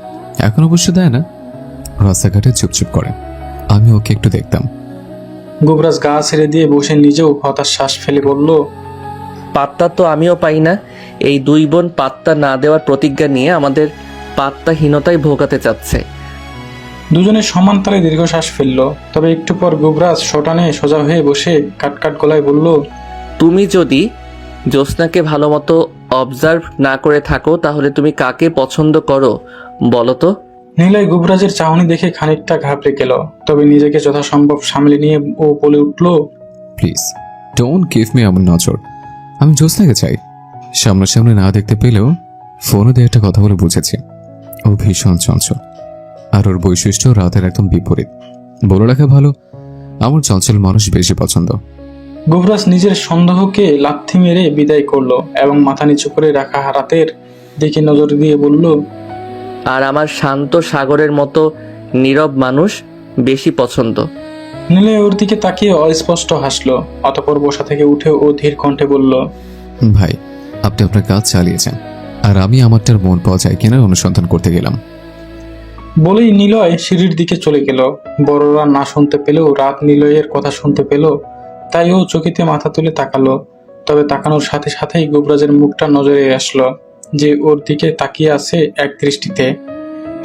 [SPEAKER 9] এখন অবশ্য দেয় না, রাস্তাঘাটে চুপচুপ করে। আমি ওকে একটু দেখতাম।
[SPEAKER 5] গুবরাজ গা ছেড়ে দিয়ে বসে নিজেও হতাশ শ্বাস ফেলে বলল,
[SPEAKER 3] পাত্তা তো আমিও পাই না। এই দুই বোন পাত্তা না দেওয়ার প্রতিজ্ঞা নিয়ে আমাদের পাত্তাহীনতায় ভোগাতে চাচ্ছে।
[SPEAKER 5] দুজনে সমান তালে দীর্ঘশ্বাস ফেলল। তবে একটু পর গুবরাজ শটানে সোজা হয়ে বসে কাটকাট গলায় বলল,
[SPEAKER 3] তুমি যদি জ্যোৎস্নাকে ভালো মতো অবজার্ভ না করে থাকো, তাহলে তুমি কাকে পছন্দ করো বলো তো?
[SPEAKER 5] নিলয় গুবরাজের চাহনি দেখে খানিকটা ঘাবড়ে গেল। তবে নিজেকে যথাসম্ভব সামলে নিয়ে ও বলে উঠল,
[SPEAKER 9] প্লিজ ডোন্ট গিভ মি এমন নজর। আমি জ্যোৎস্নাকে চাই। সামনাসামনি না দেখতে পেলেও ফোনে দিয়ে একটা কথা বলে বুঝেছি ও ভীষণ চঞ্চল, আর ওর বৈশিষ্ট্য রাতের একদম বিপরীত। বলে রাখা ভালো, আমার চঞ্চল মানুষ বেশি পছন্দ।
[SPEAKER 5] গুবরাজ নিজের সন্দেহকে লাথি মেরে বিদায় করলো এবং মাথা নিচু করে রাখা রাতের দিকে নজর দিয়ে বলল,
[SPEAKER 3] আর আমার শান্ত সাগরের মতো নীরব মানুষ বেশি পছন্দ।
[SPEAKER 5] নিলয় ওর দিকে তাকিয়ে অস্পষ্ট হাসলো। অতঃপর বসা থেকে উঠে ও ধীর কণ্ঠে বলল,
[SPEAKER 9] ভাই, আপনি আপনার কাজ চালিয়েছেন, আর আমি আমারটার মন পাওয়া যায় কিনা অনুসন্ধান করতে গেলাম।
[SPEAKER 5] বলেই নিলয় সিঁড়ির দিকে চলে গেল। বড়রা না শুনতে পেলেও রাত নিলয়ের কথা শুনতে পেল, তাই ও চকিতে মাথা তুলে তাকালো। তবে তাকানোর সাথে সাথেই গুবরাজের মুখটা নজরে আসলো, যে ওর দিকে তাকিয়ে আছে এক দৃষ্টিতে।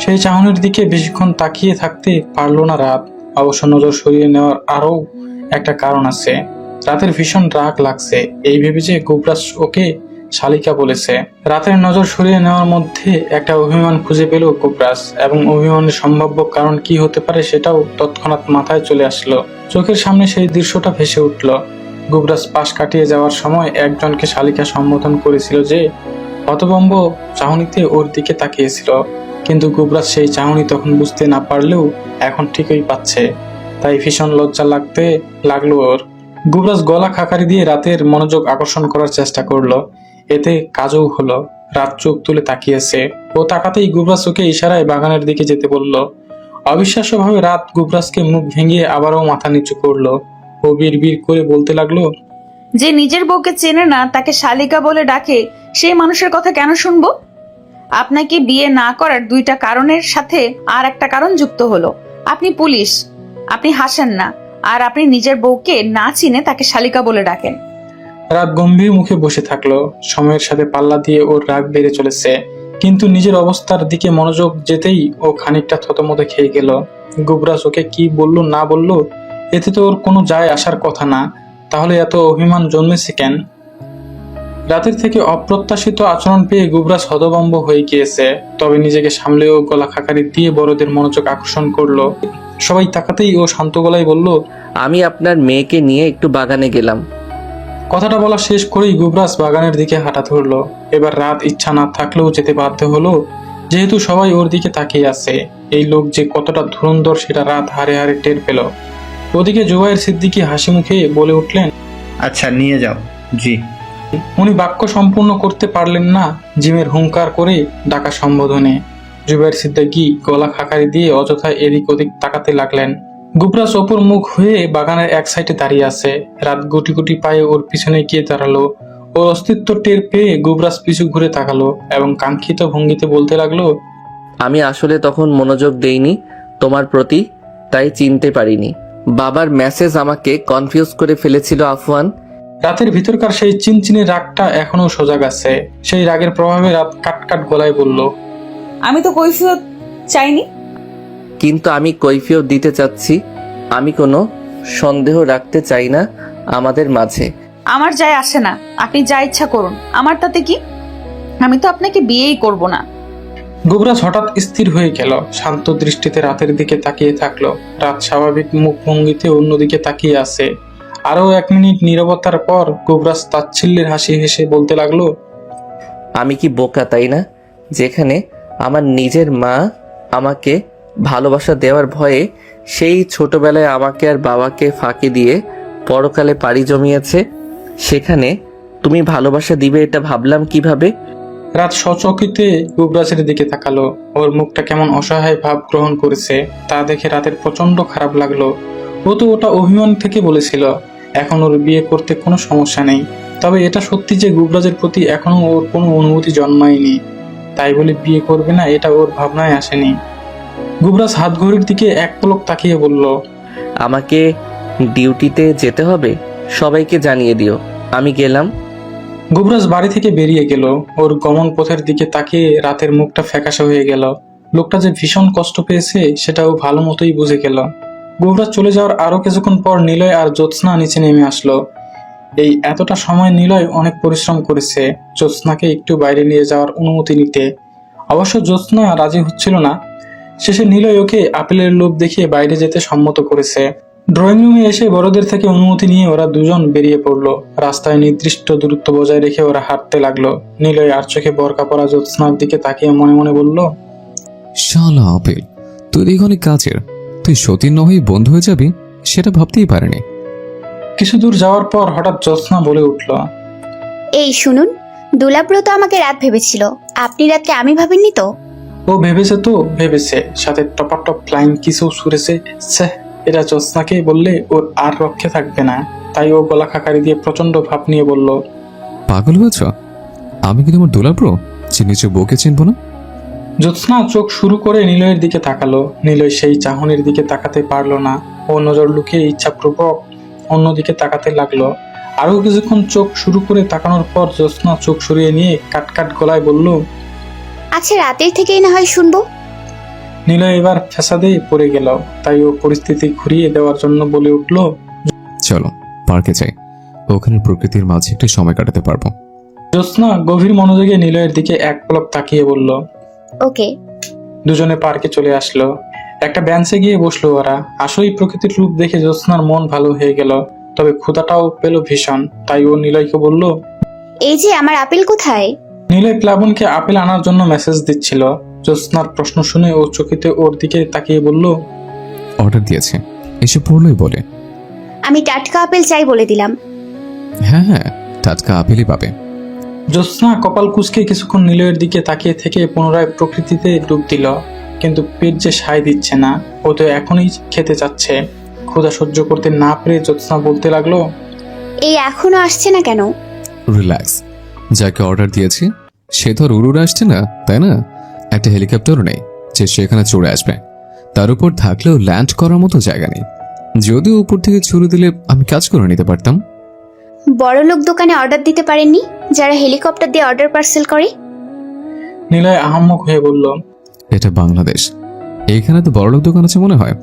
[SPEAKER 5] সেই চাহনির দিকে বেশিক্ষণ তাকিয়ে থাকতে পারলো না রাত। অবশ্য নজর সরিয়ে নেওয়ার আরও একটা কারণ আছে। রাতের ভীষণ রাগ লাগছে এই ভেবে যে গুবরাজ ওকে শালিকা বলেছে। রাতের নজর সরিয়ে নেওয়ার মধ্যে একটা অভিমান খুঁজে পেল গুবরাজ, এবং অভিমানের সম্ভাব্য কারণ কি হতে পারে সেটাও তৎক্ষণাৎ মাথায় চলে আসলো। চোখের সামনে সেই দৃশ্যটা ভেসে উঠল। গুবরাজ পাশ কাটিয়ে যাওয়ার সময় একজনকে শালিকা সম্বোধন করেছিল, যে হতভম্ব চাহনিতে ওর দিকে তাকিয়েছিল। কিন্তু গুবরাজ সেই চাহনি তখন বুঝতে না পারলেও এখন ঠিকই পাচ্ছে, তাই ভীষণ লজ্জা লাগতে লাগলো ওর। গুবরাজ গলা খাকারি দিয়ে রাতের মনোযোগ আকর্ষণ করার চেষ্টা করলো। এতে কাজও হলো। রাত চোখ তুলে তাকিয়েছে। ও তাকাতেই গুবরাজ ওকে ইশারায় বাগানের দিকে যেতে বলল। অবিশ্বাস্যভাবে রাত গুবরাজকে মুখ ভেঙে আবারও মাথা নিচু করলো। ও বিড়বিড় করে বলতে লাগলো,
[SPEAKER 6] যে নিজের বউকে চেনে না তাকে শালিকা বলে ডাকে, সেই মানুষের কথা কেন শুনবো? আপনাকে বিয়ে না করার দুইটা কারণের সাথে আর একটা কারণ যুক্ত হলো। আপনি পুলিশ, আপনি হাসেন না, আর আপনি নিজের বউকে না চিনে তাকে শালিকা বলে ডাকেন।
[SPEAKER 5] রাত গম্ভীর মুখে বসে থাকলো। সময়ের সাথে পাল্লা দিয়ে ওর রাগ বেড়ে চলেছে, কিন্তু নিজের অবস্থার দিকে মনোযোগ যেতেই ও খানিকটা থতমতে খেয়ে গেল। গুবরাজ ওকে কি বললো না বললো এতে তো ওর কোনো যায় আসার কথা না, তাহলে এত অভিমান জন্মেছে কেন? রাতের থেকে অপ্রত্যাশিত আচরণ পেয়ে গুবরাজ হতভম্ব হয়ে গিয়েছে, তবে নিজেকে সামলেও গলা খাকারি দিয়ে বড়দের মনোযোগ আকর্ষণ করলো। সবাই তাকাতেই ও শান্ত গলায় বলল,
[SPEAKER 3] আমি আপনার মেয়েকে নিয়ে একটু বাগানে গেলাম।
[SPEAKER 5] কথাটা বলা শেষ করেই গুবরাজ বাগানের দিকে হাঁটা ধরলো। এবার রাত ইচ্ছা না থাকলেও যেতে বাধ্য হলো, যেহেতু সবাই ওর দিকে তাকিয়ে আছে। এই লোক যে কতটা ধুরন্ধর সেটা রাত হারে হারে টের পেল। ওদিকে জুবাইর সিদ্দিকী হাসি মুখে বলে উঠলেন,
[SPEAKER 2] আচ্ছা নিয়ে যাও। জি।
[SPEAKER 5] উনি বাক্য সম্পূর্ণ করতে পারলেন না, জিমের হুঙ্কার করে ডাকা সম্বোধনে। জুবাইর সিদ্দিকী গলা খাকারি দিয়ে অযথা এদিক ওদিক তাকাতে লাগলেন। গুবরাজ অপর মুখ হয়ে বাগানের এক সাইডে দাঁড়িয়ে আছে। রাত গুটি গুটি পায়ে ওর পিছনে গিয়ে দাঁড়ালো। ওর অস্তিত্ব টের পেয়ে গুবরাজ পিছু ঘুরে তাকালো এবং কাঙ্ক্ষিত ভঙ্গিতে বলতে লাগলো,
[SPEAKER 3] আমি আসলে তখন মনোযোগ দেইনি তোমার প্রতি, তাই চিনতে পারিনি। বাবার মেসেজ আমাকে কনফিউজ করে ফেলেছিল আফওয়ান।
[SPEAKER 5] রাতের ভিতরকার সেই চিনচিনে রাগটা এখনো সজাগ আছে। সেই রাগের প্রভাবে রাত কাট গলায় বলল,
[SPEAKER 6] আমি তো কৈফিয়ত চাইনি।
[SPEAKER 3] কিন্তু আমি কৈফিয়ত দিতে চাচ্ছি। আমি কোনো সন্দেহ রাখতে চাই না আমাদের মাঝে।
[SPEAKER 6] আমার যায় আসে না, আপনি যা ইচ্ছা করুন, আমার তাতে কি? আমি তো আপনাকে বিয়েই করব না।
[SPEAKER 5] গুবরাজ হঠাৎ স্থির হয়ে গেল, শান্ত দৃষ্টিতে রাতের দিকে তাকিয়ে থাকলো। রাত স্বাভাবিক মুখ ভঙ্গিতে অন্যদিকে তাকিয়ে আছে। আরো 1 মিনিট নীরবতার পর গুবরাজ তাচ্ছিল্যের হাসি হেসে বলতে লাগলো,
[SPEAKER 3] আমি কি বোকা তাই না, যেখানে আমার নিজের মা আমাকে ভালোবাসা দেওয়ার ভয়ে সেই ছোটবেলায় আমাকে আর বাবাকে ফাঁকি দিয়ে পরকালে পাড়ি জমিয়েছে, সেখানে তুমি ভালোবাসা দিবে এটা ভাবলাম কিভাবে?
[SPEAKER 5] রাত সচকিতে গুবরাজের দিকে তাকালো। ওর মুখটা কেমন অসহায় ভাব গ্রহণ করেছে তা দেখে রাতের প্রচন্ড খারাপ লাগলো। ও তো ওটা অভিমান থেকে বলেছিল, এখন ওর বিয়ে করতে কোনো সমস্যা নেই। তবে এটা সত্যি যে গুবরাজের প্রতি এখনো ওর কোনো অনুভূতি জন্মায়নি, তাই বলে বিয়ে করবে না এটা ওর ভাবনায় আসেনি। গুবরাজ হাত ঘড়ির দিকে এক পলক তাকিয়ে বলল,
[SPEAKER 3] আমাকে ডিউটিতে যেতে হবে, সবাইকে জানিয়ে দিও আমি গেলাম।
[SPEAKER 5] গুবরাজ বাড়ি থেকে বেরিয়ে গেল। ওর গমন পথের দিকে তাকিয়ে রাতের মুখটা ফ্যাকাশে হয়ে গেল। লোকটা যে ভীষণ কষ্ট পেয়েছে সেটাও ভালো মতোই বুঝে গেল। গুবরাজ চলে যাওয়ার আরো কিছুক্ষণ পর নিলয় আর জ্যোৎস্না নিচে নেমে আসলো। এই এতটা সময় নিলয় অনেক পরিশ্রম করেছে জ্যোৎস্নাকে একটু বাইরে নিয়ে যাওয়ার অনুমতি নিতে। অবশ্য জ্যোৎস্না রাজি হচ্ছিল না। শেষে নিলয় ওকে আপেলের লোভ দেখিয়ে বাইরে যেতে সম্মত করেছে। ড্রয়িং রুমে এসে বড়দের থেকে অনুমতি নিয়ে ওরা দুজন বেরিয়ে পড়লো। রাস্তায় নির্দিষ্ট দূরত্ব বজায় রেখে ওরা হাঁটতে লাগলো। নিলয় আর চোখে বরকা পরা জ্যোৎস্নার দিকে তাকিয়ে মনে মনে বলল,
[SPEAKER 9] শালা আপেল, তুই দেখি অনেক কাজের, তুই সতীর নয় বন্ধু হয়ে যাবি সেটা ভাবতেই পারিনি।
[SPEAKER 5] কিছু দূর যাওয়ার পর হঠাৎ জ্যোৎস্না বলে উঠল,
[SPEAKER 8] এই শুনুন, দুলাব্রো তো আমাকে রাত ভেবেছিল, আপনি রাতকে আমি ভাবিনি তো?
[SPEAKER 5] ও ভেবেছে তো ভেবেছে, সাথে টপাটপ ফ্লাইং কিছু ছুড়েছে। এটা জ্যোৎস্নাকে বললে ওর আর রক্ষে থাকবে না, তাই ও গলা খাকারি দিয়ে প্রচন্ড ভাব নিয়ে বলল,
[SPEAKER 9] পাগল হয়েছ? আমি কি তোমার দোলাব্রো যে নিচে বউকে চিনবো না?
[SPEAKER 5] জ্যোৎস্না চোখ শুরু করে নিলয়ের দিকে তাকালো। নিলয় সেই চাহনির দিকে তাকাতে পারলো না। ও নজর লুকিয়ে ইচ্ছাপূর্বক অন্যদিকে তাকাতে লাগলো। আরো কিছুক্ষণ চোখ শুরু করে তাকানোর পর জ্যোৎস্না চোখ সরিয়ে নিয়ে কাট গলায় বলল,
[SPEAKER 8] আচ্ছা রাতের থেকেই না হয় শুনবো।
[SPEAKER 5] নিলয় এবার ফ্যাসাদে পড়ে গেল, তাই ও পরিস্থিতি ঘুরিয়ে দেওয়ার জন্য বলে উঠল,
[SPEAKER 9] চলো পার্কে যাই, ওখানে প্রকৃতির মাঝে একটু সময় কাটাতে পারবো।
[SPEAKER 5] জ্যোৎস্না গভীর মনোযোগে নিলয়ের দিকে এক পলক তাকিয়ে বলল,
[SPEAKER 8] ওকে।
[SPEAKER 5] দুজনে পার্কে চলে আসলো। একটা বেঞ্চে গিয়ে বসলো ওরা। আসলেই প্রকৃতির রূপ দেখে জ্যোৎস্নার মন ভালো হয়ে গেল, তবে ক্ষুধাটাও পেল ভীষণ। তাই ও নিলয়কে বলল,
[SPEAKER 8] এই যে আমার আপেল কোথায়?
[SPEAKER 5] নিলয় প্লাবনকে আপেল আনার জন্য মেসেজ দিচ্ছিল। জ্যোৎস্নার প্রশ্ন শুনে ও চকিতে ওর দিকে তাকিয়ে বলল,
[SPEAKER 9] অর্ডার দিয়েছে, এসে পড়লোই বলে।
[SPEAKER 8] আমি টাটকা আপেল চাই বলে দিলাম।
[SPEAKER 9] হ্যাঁ হ্যাঁ, টাটকা আপেলই পাবে।
[SPEAKER 5] জ্যোৎস্না কপাল কুঁচকে কিছুক্ষণ নিলয়ের দিকে তাকিয়ে থেকে পুনরায় প্রকৃতিতে ডুব দিল, কিন্তু পেট যে সায় দিচ্ছে না। ও তো এখনই খেতে চাচ্ছে। ক্ষুধা সহ্য করতে না পেরে জ্যোৎস্না বলতে লাগলো,
[SPEAKER 8] এই এখনো আসছে না কেন?
[SPEAKER 9] রিল্যাক্স, যাকে অর্ডার দিয়েছি সে তো আর উড়ে আসছে না, তাই না? একটা হেলিকপ্টারও নেই যে সেখানে চড়ে আসবে। তার উপর থাকলেও ল্যান্ড করার মতো জায়গা নেই। যদিও উপর থেকে ছুড়ে দিলে আমি কাজ করে নিতে পারতাম।
[SPEAKER 8] বড়লোক দোকানে অর্ডার দিতে পারেননি, যারা হেলিকপ্টার দিয়ে অর্ডার পার্সেল করে?
[SPEAKER 5] নিলয় আহাম্মক হয়ে বলল,
[SPEAKER 9] এটা বাংলাদেশ, এইখানে তো বড়লোক দোকান আছে মনে হয়।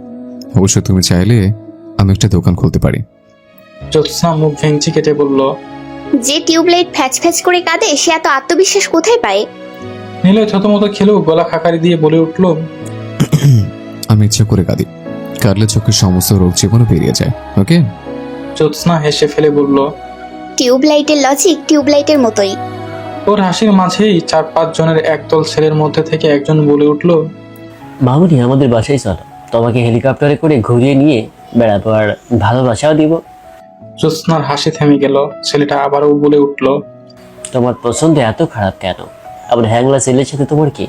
[SPEAKER 9] অবশ্য তুমি চাইলে আমি একটা দোকান খুলতে পারি।
[SPEAKER 5] জ্যোৎস্না মুখ ভেঙচি কেটে বলল।
[SPEAKER 8] যে টিউবলাইট ফ্যাচ ফ্যাচ করে কাঁদে সে এত আত্মবিশ্বাস কোথায় পায়?
[SPEAKER 5] নিলয় থতমত খেলেও গলা খাকারি দিয়ে বলে উঠল,
[SPEAKER 9] আমি ইচ্ছা করে কাঁদি, কাঁদলে চোখের সমস্ত রোগ জীবনে বেরিয়ে যায়। ওকে।
[SPEAKER 5] জ্যোৎস্না হেসে ফেলে বলল।
[SPEAKER 8] টিউবলাইটের লজিক টিউবলাইটের মতোই।
[SPEAKER 5] ওর হাসির মাঝেই 4-5 জনের একদল ছেলের মধ্যে থেকে একজন বলে উঠল,
[SPEAKER 14] মামুনি আমাদের বাসায় চলো, তোমাকে হেলিকপ্টারে করে ঘুরিয়ে নিয়ে বেড়াবো আর ভালোবাসাও দিব।
[SPEAKER 5] জ্যোৎস্নার হাসি থেমে গেল। ছেলেটা আবারও বলে উঠল,
[SPEAKER 14] তোমার পছন্দ এত খারাপ কেন? আবার হ্যাংলা ছেলের সাথে তোমার কি?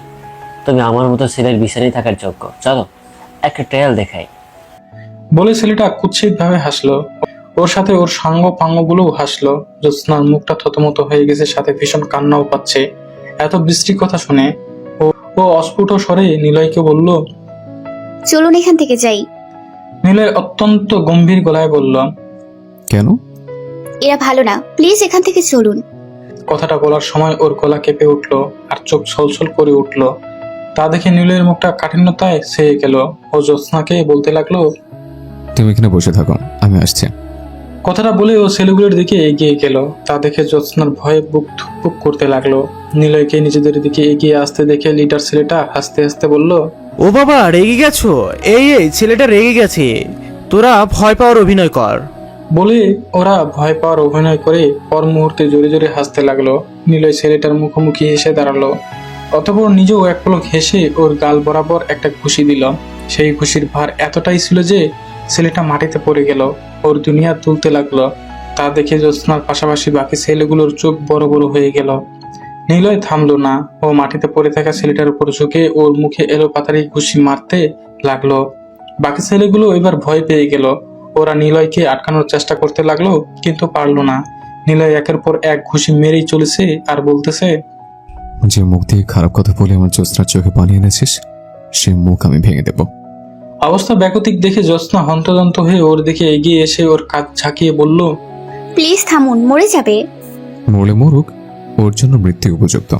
[SPEAKER 14] তুমি আমার মতো ছেলের বিছানায় থাকার যোগ্য। চলো একটা ট্রায়াল দেখাই।
[SPEAKER 5] বলে ছেলেটা কুৎসিত ভাবে হাসলো। ওর সাথে ওর সাঙ্গ পাঙ্গগুলোও হাসলো। জ্যোৎস্নার মুখটা থতমত হয়ে গেছে, সাথে ভীষণ কান্নাও পাচ্ছে এত বৃষ্টির কথা শুনে। ও অস্ফুট স্বরে নিলয়কে বলল,
[SPEAKER 8] চলুন এখান থেকে যাই।
[SPEAKER 5] নিলয় অত্যন্ত গম্ভীর গলায় বলল,
[SPEAKER 9] কেন?
[SPEAKER 8] এরা ভালো না, প্লিজ এখান থেকে চলুন।
[SPEAKER 5] কথাটা বলার সময় ওর গলা কেঁপে উঠল আর চোখ ছলছল করে উঠল। তা দেখে নিলয়ের মুখটা কাঠিন্যতায় ছেয়ে গেল। ও জ্যোৎস্নাকে বলতে লাগলো,
[SPEAKER 9] তুমি এখানে বসে থাকো, আমি আসছি।
[SPEAKER 5] কথাটা বলে ও ছেলেগুলোর দিকে এগিয়ে গেল। তা দেখে জ্যোৎস্নার ভয়ে বুক ধুকপুক করতে লাগলো। নিলয়কে নিজেদের দিকে এগিয়ে আসতে দেখে লিডার ছেলেটা হাসতে হাসতে বলল,
[SPEAKER 4] ও বাবা, রেগে গেছো? এই ছেলেটা রেগে গেছে, তোরা ভয় পাওয়ার অভিনয় কর।
[SPEAKER 5] বলে ওরা ভয় পাওয়ার অভিনয় করে পর মুহূর্তে জোরে জোরে হাসতে লাগলো। নিলয় ছেলেটার মুখোমুখি হেসে দাঁড়ালো। অতঃপর নিজেও এক পলক হেসে ওর গাল বরাবর একটা ঘুষি দিল। সেই ঘুষির ভার এতটাই ছিল যে ছেলেটা মাটিতে পড়ে গেল। ওর দুনিয়া তুলতে লাগলো। তা দেখে জ্যোৎস্নার পাশাপাশি বাকি ছেলেগুলোর চোখ বড় বড় হয়ে গেল। নিলয় থামলো না। ও মাটিতে পড়ে থাকা ছেলেটার উপর ঝুঁকে ওর মুখে এলো পাতারি ঘুষি মারতে লাগলো। বাকি ছেলেগুলো এবার ভয় পেয়ে গেল। ওরা নিলয়কে আটকানোর চেষ্টা করতে লাগলো, কিন্তু পারলো না। নিলয় একের পর এক ঘুষি মেরেই চলেছে আর বলতেছে,
[SPEAKER 9] যে মুখ দিয়ে খারাপ কথা বলে আমার জ্যোৎস্নার চোখে পানি এনেছিস, সে মুখ আমি ভেঙে দেব।
[SPEAKER 5] অবস্থা ব্যাকতিক দেখে জ্যোৎস্না হন্তদন্ত হয়ে ওর দিকে এগিয়ে এসে ওর কাঁধ ঝাঁকিয়ে বলল,
[SPEAKER 8] প্লিজ থামুন, মরে যাবে।
[SPEAKER 9] মরলে মরুক, ওর জন্য মৃত্যু উপযুক্ত।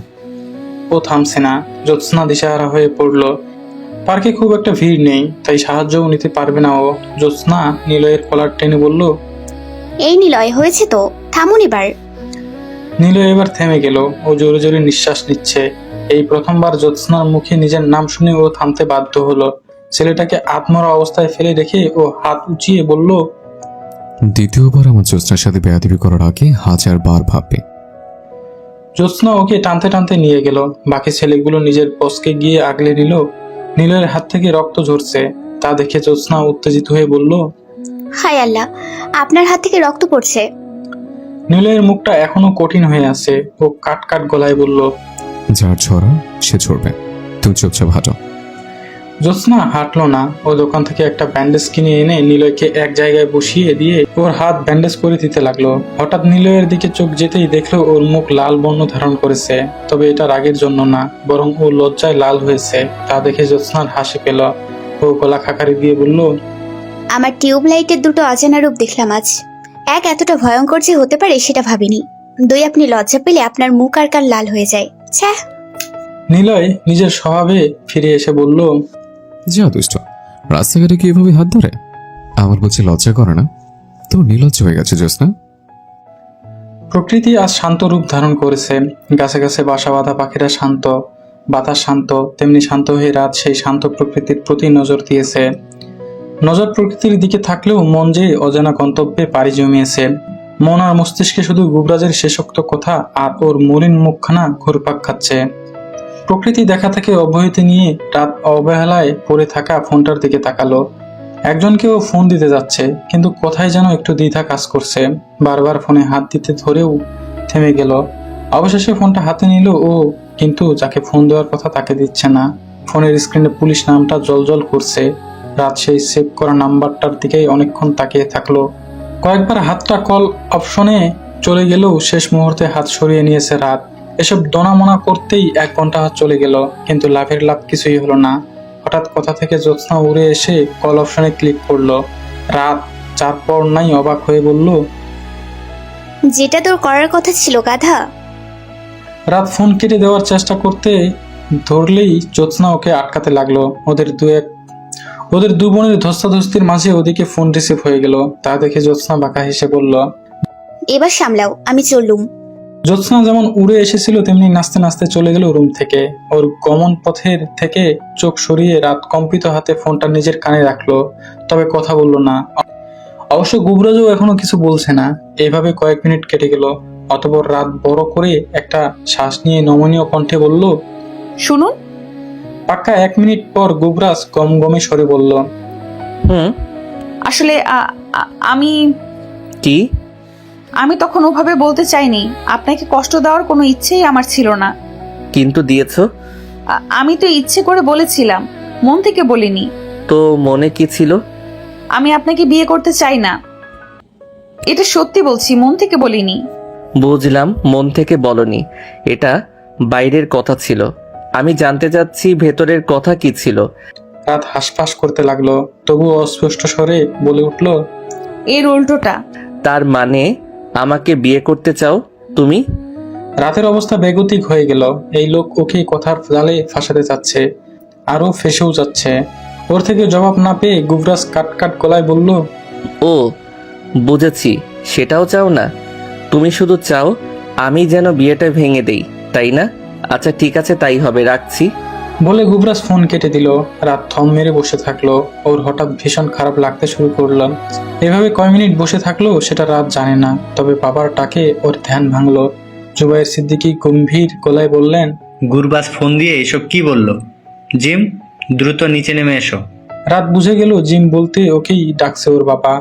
[SPEAKER 5] ও থামছে না। জ্যোৎস্না দিশাহারা হয়ে পড়ল। পার্কে খুব একটা ভিড় নেই, তাই সাহায্যও নিতে পারবে না ও। জ্যোৎস্না নিলয়ের কলার টেনে বলল,
[SPEAKER 8] এই নিলয়, হয়েছে তো, থামুন এবার।
[SPEAKER 5] নিলয় এবার থেমে গেল। ও জোরে জোরে নিঃশ্বাস নিচ্ছে। এই প্রথমবার জ্যোৎস্নার মুখে নিজের নাম শুনে ও থামতে বাধ্য হলো। ছেলেটাকে আত্মরা অবস্থায় ফেলে রেখে ও হাত উঁচিয়ে বলল,
[SPEAKER 9] দ্বিতীয়বার আমার জ্যোৎস্নার সাথে বেয়াদবি করার আগে 1000 বার ভাববে।
[SPEAKER 5] জ্যোৎস্না ওকে টানতে টানতে নিয়ে গেল। বাকি ছেলেগুলো নিজের বসকে গিয়ে আগলে নিল। নিলয়ের হাত থেকে রক্ত ঝরছে। তা দেখে জ্যোৎস্না উত্তেজিত হয়ে বলল,
[SPEAKER 8] হায় আল্লাহ, আপনার হাত থেকে রক্ত পড়ছে।
[SPEAKER 5] নিলয়ের মুখটা এখনো কঠিন হয়ে আছে। ও কাট কাট গলায় বলল,
[SPEAKER 9] যার ঝরা সে ঝরবে, তুই চুপচাপ হাঁটো।
[SPEAKER 5] জ্যোৎস্না হাঁটলো না। ও দোকান থেকে একটা ব্যান্ডেজ কিনে এনে নিলয়কে এক জায়গায় বসিয়ে দিয়ে ওর হাত ব্যান্ডেজ করে দিতে লাগলো। হঠাৎ নিলয়ের দিকে চোখ যেতেই দেখলো ওর মুখ লাল বর্ণ ধারণ করেছে। তবে এটা রাগের জন্য না, বরং ও লজ্জায় লাল হয়েছে। তা দেখে জ্যোৎস্নার হাসি পেল। ও গলা খাকারি দিয়ে বলল,
[SPEAKER 8] আমার টিউবলাইটের দুটো অজানা রূপ দেখলাম আজ। এক, এতটা ভয়ঙ্কর যে হতে পারে সেটা ভাবিনি। 2, আপনি লজ্জা পেলে আপনার মুখ আর কান লাল হয়ে যায়। ছ্যাঃ।
[SPEAKER 5] নিলয় নিজের স্বভাবে ফিরে এসে বলল,
[SPEAKER 9] যা দুষ্ট, রাস্তাঘাটে কি এভাবে হাত ধরে? আমার বলছে লজ্জা করে না? তো নির্লজ্জ হয়ে গেছে জ্যোৎস্না।
[SPEAKER 5] প্রকৃতি আজ শান্ত রূপ ধারণ করেছে। গাছে গাছে বাসা বাঁধা পাখিরা শান্ত, বাতাস শান্ত। তেমনি শান্ত হয়ে রাত সেই শান্ত প্রকৃতির প্রতি নজর দিয়েছে। নজর প্রকৃতির দিকে থাকলেও মন যে অজানা গন্তব্যে পাড়ি জমিয়েছে। মন আর মস্তিষ্কে শুধু গুবরাজের শেষোক্ত কথা আর ওর মলিন মুখখানা ঘুরপাক খাচ্ছে। প্রকৃতি দেখা থেকে অব্যাহতি নিয়ে রাত অবহেলায় পড়ে থাকা ফোনটার দিকে তাকালো। একজনকেও ফোন দিতে যাচ্ছে, কিন্তু কোথায় যেন একটু দ্বিধা কাজ করছে। বারবার ফোনে হাত দিতে ধরেও থেমে গেল। অবশেষে ফোনটা হাতে নিল ও, কিন্তু যাকে ফোন দেওয়ার কথা তাকে দিচ্ছে না। ফোনের স্ক্রিনে পুলিশ নামটা জলজল করছে। রাত সেই সেভ করা নাম্বারটার দিকেই অনেকক্ষণ তাকিয়ে থাকলো। কয়েকবার হাতটা কল অপশনে চলে গেলেও শেষ মুহূর্তে হাত সরিয়ে নিয়েছে রাত। এসব দনামনা করতেই 1 ঘন্টা চলে গেল, কিন্তু লাভের লাভ কিছুই হলো না। হঠাৎ কথা থেকে জ্যোৎস্না উড়ে এসে কল অপশনে ক্লিক করলো। রাত 4 পর নাই অবাক হয়ে বলল,
[SPEAKER 8] যেটা তোর করার কথা ছিল গাধা।
[SPEAKER 5] রাত ফোন কেটে দেওয়ার চেষ্টা করতে ধরলেই জ্যোৎস্না ওকে আটকাতে লাগলো। ওদের দু বোনের ধস্তাধস্তির মাঝে ওদিকে ফোন রিসিভ হয়ে গেল। তা দেখে জ্যোৎস্না বাঁকা হেসে বলল,
[SPEAKER 8] এবার সামলাও, আমি চললুম।
[SPEAKER 5] জ্যোৎস্না যেমন উড়ে এসেছিল তেমনি নাচতে নাচতে চলে গেল রুম থেকে। ওর গমন পথের থেকে চোখ সরিয়ে রাত কম্পিত হাতে ফোনটা নিজের কানে রাখলো, তবে কথা বলল না। অবশ্য গুবরাজও এখনো কিছু বলছে না। এভাবে কয়েক মিনিট কেটে গেল। অতঃপর রাত বড় করে একটা শ্বাস নিয়ে নমনীয় কণ্ঠে বলল,
[SPEAKER 6] শুনুন।
[SPEAKER 5] পাক্কা 1 মিনিট পর গুবরাজ গমগমে স্বরে বলল,
[SPEAKER 6] আসলে আমি
[SPEAKER 3] কি?
[SPEAKER 6] আমি তখন ওভাবে বলতে চাইনি। আপনাকে কষ্ট দেওয়ার কোনো ইচ্ছেই আমার ছিল না।
[SPEAKER 3] কিন্তু দিয়েছো।
[SPEAKER 6] আমি তো ইচ্ছে করে বলেছিলাম, মন থেকে বলিনি।
[SPEAKER 3] তো মনে কি ছিল?
[SPEAKER 6] আমি আপনাকে বিয়ে করতে চাই না, এটা সত্যি বলছি, মন থেকে বলিনি।
[SPEAKER 3] বুঝলাম, মন থেকে বলনি, এটা বাইরের কথা ছিল। আমি জানতে চাচ্ছি ভেতরের কথা কি ছিল।
[SPEAKER 5] রাত হাসফাস করতে লাগলো, তবুও অস্পষ্ট স্বরে বলে উঠল,
[SPEAKER 6] এর উল্টোটা।
[SPEAKER 3] তার মানে আমাকে বিয়ে করতে চাও তুমি?
[SPEAKER 5] রাতের অবস্থা বেগতিক হয়ে গেল। এই লোক ওকে কথার জালে ফাঁসাতে চাচ্ছে, আরো ফেসেও যাচ্ছে। ওর থেকে জবাব না পেয়ে গুবরাজ কাট গলায় বলল,
[SPEAKER 3] ও বুঝেছি, সেটাও চাও না। তুমি শুধু চাও আমি যেন বিয়েটা ভেঙে দেই, তাই না? আচ্ছা ঠিক আছে, তাই হবে, রাখছি।
[SPEAKER 5] বলে গুবরাজ ফোন কেটে দিল। রাত থম মেরে বসে থাকলো। ওর হঠাৎ ভীষণ খারাপ লাগতে শুরু করলো। এভাবে কয় মিনিট বসে থাকলো সেটা রাত জানে না। তবে বাবার ডাকে ওর ধ্যান ভাঙলো। জুবাইর সিদ্দিকী গম্ভীর গলায় বললেন,
[SPEAKER 2] গুরবাজ ফোন দিয়ে এসব কি বলল? জিম, দ্রুত নিচে নেমে এসো।
[SPEAKER 5] রাত বুঝে গেল জিম বলতে ওকেই ডাকছে ওর বাবা।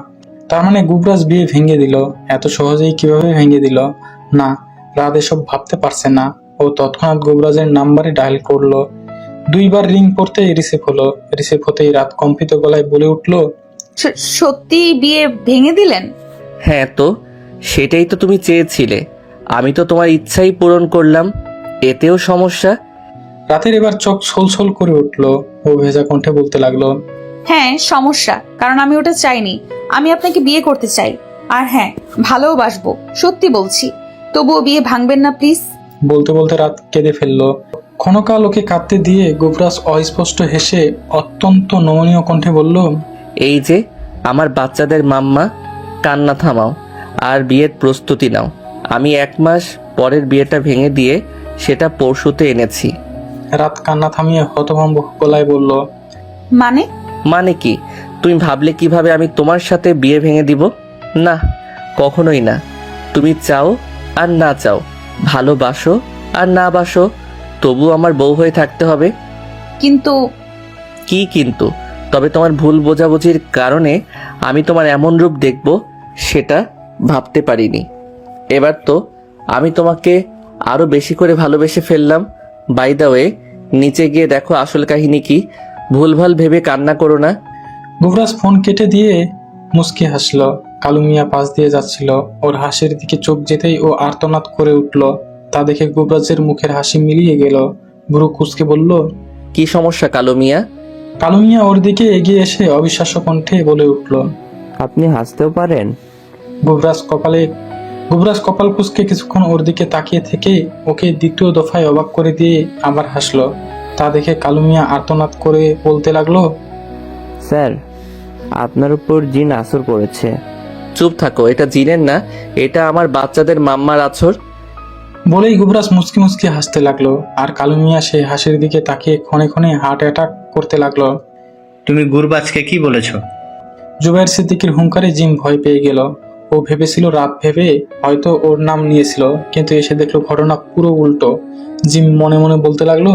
[SPEAKER 5] তার মানে গুবরাজ বিয়ে ভেঙে দিল। এত সহজেই কিভাবে ভেঙে দিল? না, রাত এসব ভাবতে পারছে না। ও তৎক্ষণাৎ গুবরাজের নাম্বারে ডায়াল করলো। 2 বার রিং পড়তেই রিসিভ হলো। রিসিভ হতেই রাত কম্পিত গলায় বলে উঠল,
[SPEAKER 6] সত্যি বিয়ে ভেঙে দিলেন?
[SPEAKER 3] হ্যাঁ, তো সেটাই তো তুমি চেয়েছিলে। আমি তো তোমার ইচ্ছাই পূরণ করলাম, এতেও সমস্যা?
[SPEAKER 5] রাতের এবার চোখ ছলছল করে উঠলো। ও ভেজা কণ্ঠে বলতে লাগলো,
[SPEAKER 6] হ্যাঁ সমস্যা, কারণ আমি ওটা চাইনি। আমি আপনাকে বিয়ে করতে চাই, আর হ্যাঁ ভালোবাসবো, সত্যি বলছি। তবুও বিয়ে ভাঙবেন না প্লিজ।
[SPEAKER 5] বলতে বলতে রাত কেঁদে ফেললো। ক্ষণকাল ওকে কাঁদতে দিয়ে গুবরাজ অস্পষ্ট হেসে অত্যন্ত নমনীয় কণ্ঠে বলল,
[SPEAKER 3] এই যে আমার বাচ্চাদের মাম্মা, কান্না থামাও আর বিয়ের প্রস্তুতি নাও। আমি 1 মাস পরের বিয়েটা ভেঙে দিয়ে সেটা পরশুতে এনেছি।
[SPEAKER 5] রাত কান্না থামিয়ে হতভম্ব গলায় বলল,
[SPEAKER 3] মানে কি? তুমি ভাবলে কিভাবে আমি তোমার সাথে বিয়ে ভেঙে দিব? না, কখনোই না। তুমি চাও আর না চাও, ভালোবাসো আর না বাসো, তবু আমার বউ হয়ে থাকতে হবে।
[SPEAKER 6] কিন্তু
[SPEAKER 3] কি কিন্তু? তবে তোমার ভুল বোঝাবুঝির কারণে আমি তোমার এমন রূপ দেখব সেটা ভাবতে পারিনি। এবার তো আমি তোমাকে আরো বেশি করে ভালোবেসে ফেললাম। বাই দ্য ওয়ে, নিচে গিয়ে দেখো আসল কাহিনী কি। ভুলভাল ভেবে কান্না করো না।
[SPEAKER 5] গুবরাজ ফোন কেটে দিয়ে মুচকি হাসলো। কালু মিয়া পাশ দিয়ে যাচ্ছিল। ওর হাসির দিকে চোখ যেতেই ও আর্তনাদ করে উঠল। তা দেখে গুবরাজের মুখের হাসি মিলিয়ে গেল। ভ্রু কুঁচকে বলল,
[SPEAKER 3] কি সমস্যা কালো মিয়া?
[SPEAKER 5] কালু মিয়া ওর দিকে এগিয়ে এসে অবিশ্বাস্য কণ্ঠে বলে উঠল,
[SPEAKER 13] আপনি হাসতেও পারেন?
[SPEAKER 5] গুবরাজ কপাল কুঁচকে কিছুক্ষণ ওর দিকে তাকিয়ে থেকে ওকে দ্বিতীয় দফায় অবাক করে দিয়ে আবার হাসলো। তা দেখে কালু মিয়া আর্তনাদ করে বলতে লাগলো,
[SPEAKER 13] স্যার, আপনার উপর জিন আসর পড়েছে।
[SPEAKER 3] চুপ থাকো, এটা জিনের না, এটা আমার বাচ্চাদের মাম্মার আছর।
[SPEAKER 5] বলেই গুবরাজ মুচকি মুচকি হাসতে লাগলো। আর কালু মিয়া সেই হাসির দিকে তাকিয়ে ক্ষণে ক্ষণে হার্ট অ্যাটাক করতে লাগলো।
[SPEAKER 2] তুমি গুরবাজকে কি বলেছ?
[SPEAKER 5] জুবাইর সিদ্দিকীর হুঙ্কারে জিম ভয় পেয়ে গেল। ও ভেবেছিল রাত ভেবে হয়তো ওর নাম নিয়েছিল, কিন্তু এসে দেখলো ঘটনা পুরো উল্টো। জিম মনে মনে বলতে লাগলো,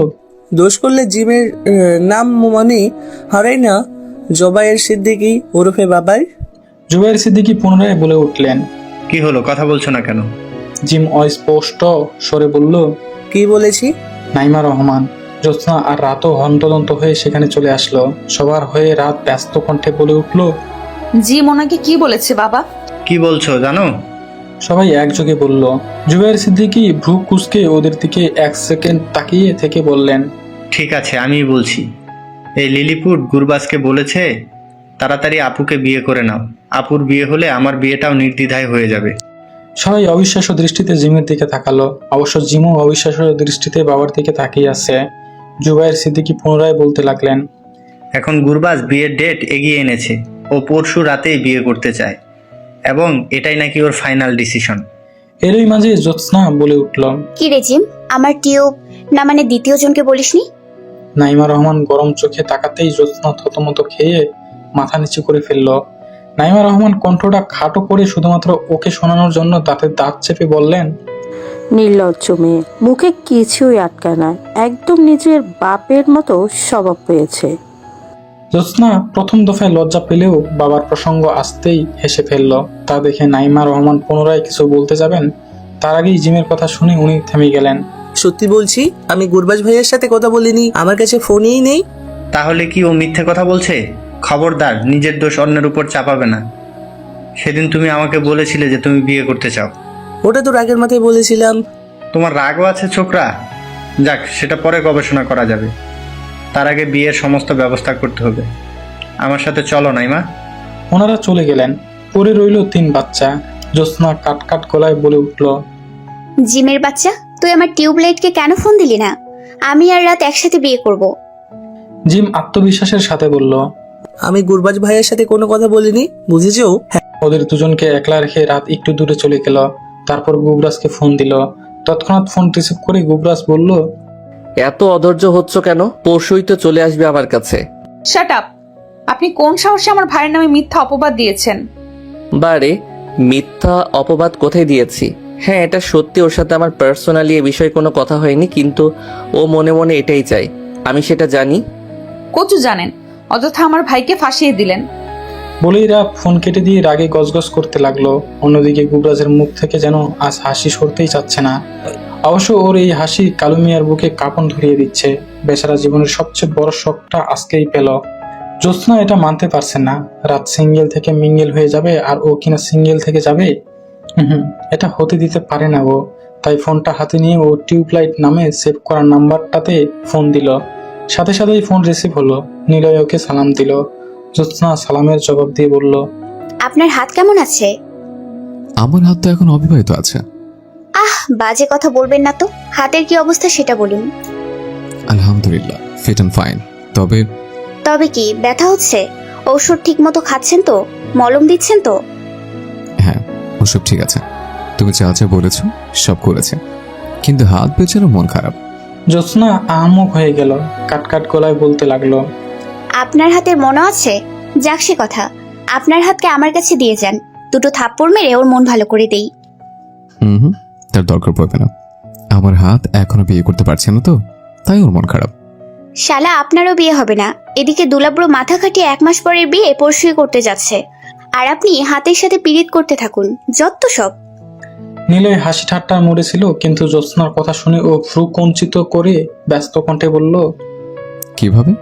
[SPEAKER 4] দোষ করলে জিমের নাম মানে হারাই না জুবাইর সিদ্দিকী ওরফে বাবাই।
[SPEAKER 5] জুবাইর সিদ্দিকী পুনরায় বলে উঠলেন,
[SPEAKER 2] কি হলো, কথা বলছো না কেন?
[SPEAKER 5] জিম অস্পষ্ট স্বরে বলল,
[SPEAKER 4] কি বলেছি?
[SPEAKER 5] নাইমা রহমান। জ্যোৎস্না আর রাতও হন্তদন্ত হয়ে সেখানে চলে আসলো। সবার হয়ে রাত ব্যস্ত কণ্ঠে বলে উঠল,
[SPEAKER 6] জি ওনাকে কি বলেছে বাবা?
[SPEAKER 2] কি বলছো জানো?
[SPEAKER 5] সবাই একযোগে বলল। জুবাইর সিদ্দিকী ভ্রু কুঁচকে ওদের দিকে 1 সেকেন্ড তাকিয়ে থেকে বললেন,
[SPEAKER 2] ঠিক আছে, আমি বলছি। এই লিলিপুট গুরবাজকে বলেছে তাড়াতাড়ি আপুকে বিয়ে করে নাও। আপুর বিয়ে হলে আমার বিয়েটাও নির্দ্বিধায় হয়ে যাবে।
[SPEAKER 5] সবাই অবিশ্বাস্য দৃষ্টিতে জিমের দিকে তাকালো। অবশ্য জিমও অবিশ্বাস্য দৃষ্টিতে বাবার দিকে তাকিয়ে আছে। জুবাইর সিদ্দিকী পুনরায় বলতে লাগলেন,
[SPEAKER 2] এখন গুরবাজ বিয়ের ডেট এগিয়ে এনেছে। ও পরশু রাতেই বিয়ে করতে চায় এবং এটাই নাকি ওর ফাইনাল ডিসিশন।
[SPEAKER 5] এরই মাঝে জ্যোৎস্না বলে উঠল,
[SPEAKER 8] কি রে জিম, আমার টিউব না মানে দ্বিতীয় জনকে বলিসনি?
[SPEAKER 5] নাইমা রহমান গরম চোখে তাকাতেই জ্যোৎস্না থতমত খেয়ে মাথা নিচু করে ফেলল। নাইমা রহমান কণ্ঠটা খাটো করে শুধুমাত্র ওকে শোনানোর জন্য দাঁতে দাঁত চেপে বললেন,
[SPEAKER 12] নির্লজ্জ মেয়ে, মুখে কিছুই আটকায় না, একদম নিজের বাপের মতো স্বভাব পেয়েছে।
[SPEAKER 5] জ্যোৎস্না প্রথম দফায় লজ্জা পেলেও বাবার প্রসঙ্গ আসতেই হেসে ফেলল। তা দেখে নাইমা রহমান পুনরায় কিছু বলতে যাবেন, তার আগেই জিমের কথা শুনে উনি থেমে গেলেন।
[SPEAKER 4] সত্যি বলছি, আমি গুরবাজ ভাইয়ের সাথে কথা বলিনি, আমার কাছে ফোনই নেই।
[SPEAKER 2] তাহলে কি ও মিথ্যে কথা বলছে? খবরদার, নিজের দোষ অন্যের উপর চাপাবে না। সেদিন তুমি আমাকে বলেছিলে যে তুমি বিয়ে করতে চাও।
[SPEAKER 4] ওটা তো রাগের মাথায় বলেছিলাম।
[SPEAKER 2] তোমার রাগও আছে ছোকরা? যাক, সেটা পরে গবেষণা করা যাবে। তার আগে বিয়ের সমস্ত ব্যবস্থা করতে হবে। আমার সাথে চলো নাইমা।
[SPEAKER 5] ওনারা চলে গেলেন। পরে রইল 3 বাচ্চা। জ্যোৎস্না কাট কাট গলায় বলে উঠল,
[SPEAKER 8] জিমের বাচ্চা, তুই আমার টিউবলাইটকে কেন ফোন দিলি না? আমি আর রাত একসাথে বিয়ে করব।
[SPEAKER 5] জিম আত্মবিশ্বাসের সাথে বলল,
[SPEAKER 4] আমি গুরবাজ ভাইয়ের সাথে কোনো কথা বলিনি, বুঝেছো?
[SPEAKER 5] ওদের দুজনকে একলা রেখে রাত একটু দূরে চলে গেল। তারপর গুবরাজকে ফোন দিল। তৎক্ষণাৎ ফোন রিসিভ করে গুবরাজ বলল,
[SPEAKER 3] এত অধৈর্য হচ্ছ কেন? পরশুই তো চলে আসবে আমার কাছে।
[SPEAKER 6] শাট আপ! আপনি কোন সাহসে আমার ভাইয়ের নামে মিথ্যা অপবাদ দিয়েছেন?
[SPEAKER 3] বারে, মিথ্যা অপবাদ কোথায় দিয়েছি? হ্যাঁ, এটা সত্যি, ওর সাথে আমার পার্সোনালি এ বিষয়ে কোনো কথা হয়নি, কিন্তু ও মনে মনে এটাই চাই, আমি সেটা জানি।
[SPEAKER 6] কচু জানেন, অযথা আমার ভাইকে ফাঁসিয়ে দিলেন।
[SPEAKER 5] বলেই রাত ফোন কেটে দিয়ে রাগে গজগজ করতে লাগলো। অন্যদিকে গুবরাজের মুখ থেকে যেন আজ হাসি সরতেই চাচ্ছে না। অবশ্য ওর এই হাসি কালু মিয়ার বুকে কাঁপন ধরিয়ে দিচ্ছে। বেচারা জীবনের সবচেয়ে বড় শখটা আজকেই পেল। জ্যোৎস্না এটা মানতে পারছে না। রাত সিঙ্গেল থেকে মিঙ্গেল হয়ে যাবে আর ও কিনা সিঙ্গেল থেকে যাবে। এটা হতে দিতে পারে না ও। তাই ফোনটা হাতে নিয়ে ও টিউবলাইট নামে সেভ করা নাম্বারটাতে ফোন দিল। সাথে সাথেই ফোন রিসিভ হলো। নিলয় ওকে সালাম দিল। জ্যোৎস্না সালামের জবাব দিয়ে বলল,
[SPEAKER 8] আপনার হাত কেমন আছে?
[SPEAKER 9] আমার হাত তো এখন অবিবাহিত আছে।
[SPEAKER 8] বাজে কথা বলবেন না তো। হাতের কি অবস্থা সেটা বলুন।
[SPEAKER 9] আলহামদুলিল্লাহ, ফিট অ্যান্ড ফাইন। তবে
[SPEAKER 8] তবে কি, ব্যথা হচ্ছে? ঔষধ ঠিক মতো খাচ্ছেন তো? মলম দিচ্ছেন তো?
[SPEAKER 9] হ্যাঁ, ওসব ঠিক আছে। তুমি যা যা বলেছ সব করেছে, কিন্তু হাত বেচারও মন খারাপ।
[SPEAKER 5] জ্যোৎস্না আহাম্মক হয়ে গেল। কাট কাট গলায় বলতে লাগলো,
[SPEAKER 8] আপনার হাতের মনে আছে? যাক সে কথা, আপনার হাতকে আমার কাছে দিয়ে যান, দুটো থাপ্পড় মেরে ওর মন ভালো করে দেই।
[SPEAKER 9] হুম, তার দরকার পড়বে না। আমার হাত এখনো বিয়ে করতে পারছে না তো, তাই ওর মন খারাপ।
[SPEAKER 8] শালা, আপনারও বিয়ে হবে না। এদিকে দুলাব্রো মাথা খাটিয়ে 1 মাস পরের বিয়ে পরশুই করতে যাচ্ছে, আর আপনি হাতের সাথে পীড়িত করতে থাকুন। যত সব।
[SPEAKER 5] নিলয় হাসি ঠাট্টার মোড়ে ছিল, কিন্তু জ্যোৎস্নার কথা শুনে ও ভ্রু কঞ্চিত করে ব্যস্ত কণ্ঠে বলল,
[SPEAKER 9] কিভাবে?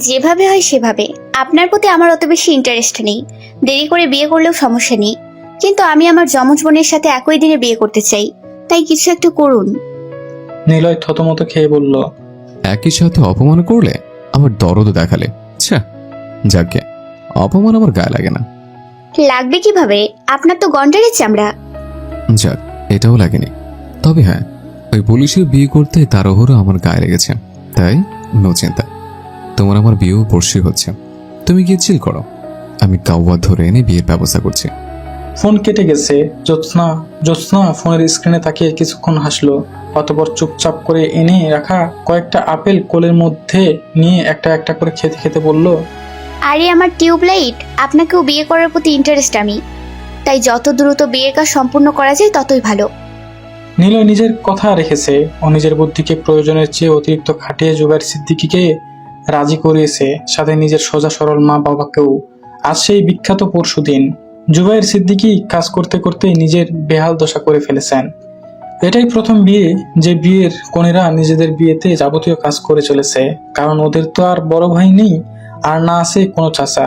[SPEAKER 8] যেভাবে হয় সেভাবে। আপনার প্রতি আমার অত বেশি ইন্টারেস্ট নেই। দেরি করে বিয়ে করলেও সমস্যা নেই, কিন্তু আমি আমার যমজ বোনের সাথে একই দিনে বিয়ে করতে চাই। তাই কিছু একটু করুন।
[SPEAKER 5] নিলয় থতমত খেয়ে বলল,
[SPEAKER 9] একই সাথে অপমান করলে আমার দরদ দেখালে। আচ্ছা, যাকে অপমান আমার গায়ে লাগে না।
[SPEAKER 8] লাগবে কিভাবে? আপনার তো গন্ডারের চামড়া।
[SPEAKER 9] যাক, এটাও লাগেনি। তবে হ্যাঁ, ওই পুলিশের বিয়ে করতে তাড়াহুড়ো আমার গায়ে লেগেছে, তাই নো চিন্তা। তোমার আমার বিয়েও পরশুই হচ্ছে, তুমি গিয়ে চিল করো, আমি কাউয়া ধরে এনে বিয়ের ব্যবস্থা করছি।
[SPEAKER 5] ফোন কেটে গেছে। জ্যোৎস্না ফোনের স্ক্রিনে তাকিয়ে কিছুক্ষণ হাসলো। অতঃপর চুপচাপ করে এনে রাখা কয়েকটা আপেল কোলের মধ্যে নিয়ে একটা একটা করে খেতে খেতে বলল,
[SPEAKER 8] আরে আমার টিউবলাইট, আপনাকেও বিয়ে করার প্রতি ইন্টারেস্ট আমি, তাই যত দ্রুত বিয়ের কাজ সম্পূর্ণ করা যায় ততই ভালো।
[SPEAKER 5] নিলয় নিজের কথা রেখেছে। ও নিজের বুদ্ধিকে প্রয়োজনের চেয়ে অতিরিক্ত খাটিয়ে জুবাইর সিদ্দিকীকে রাজি করিয়েছে, সাথে নিজের সোজা সরল মা বাবাকেও। আজ সেই বিখ্যাত পরশুদিন। জুবাইর সিদ্দিকী কাজ করতে করতে নিজের বেহাল দশা করে ফেলেছেন। এটাই প্রথম বিয়ে যে বিয়ের কনেরা নিজেদের বিয়েতে যাবতীয় কাজ করে চলেছে, কারণ ওদের তো আর বড় ভাই নেই, আর না আছে কোনো চাচা।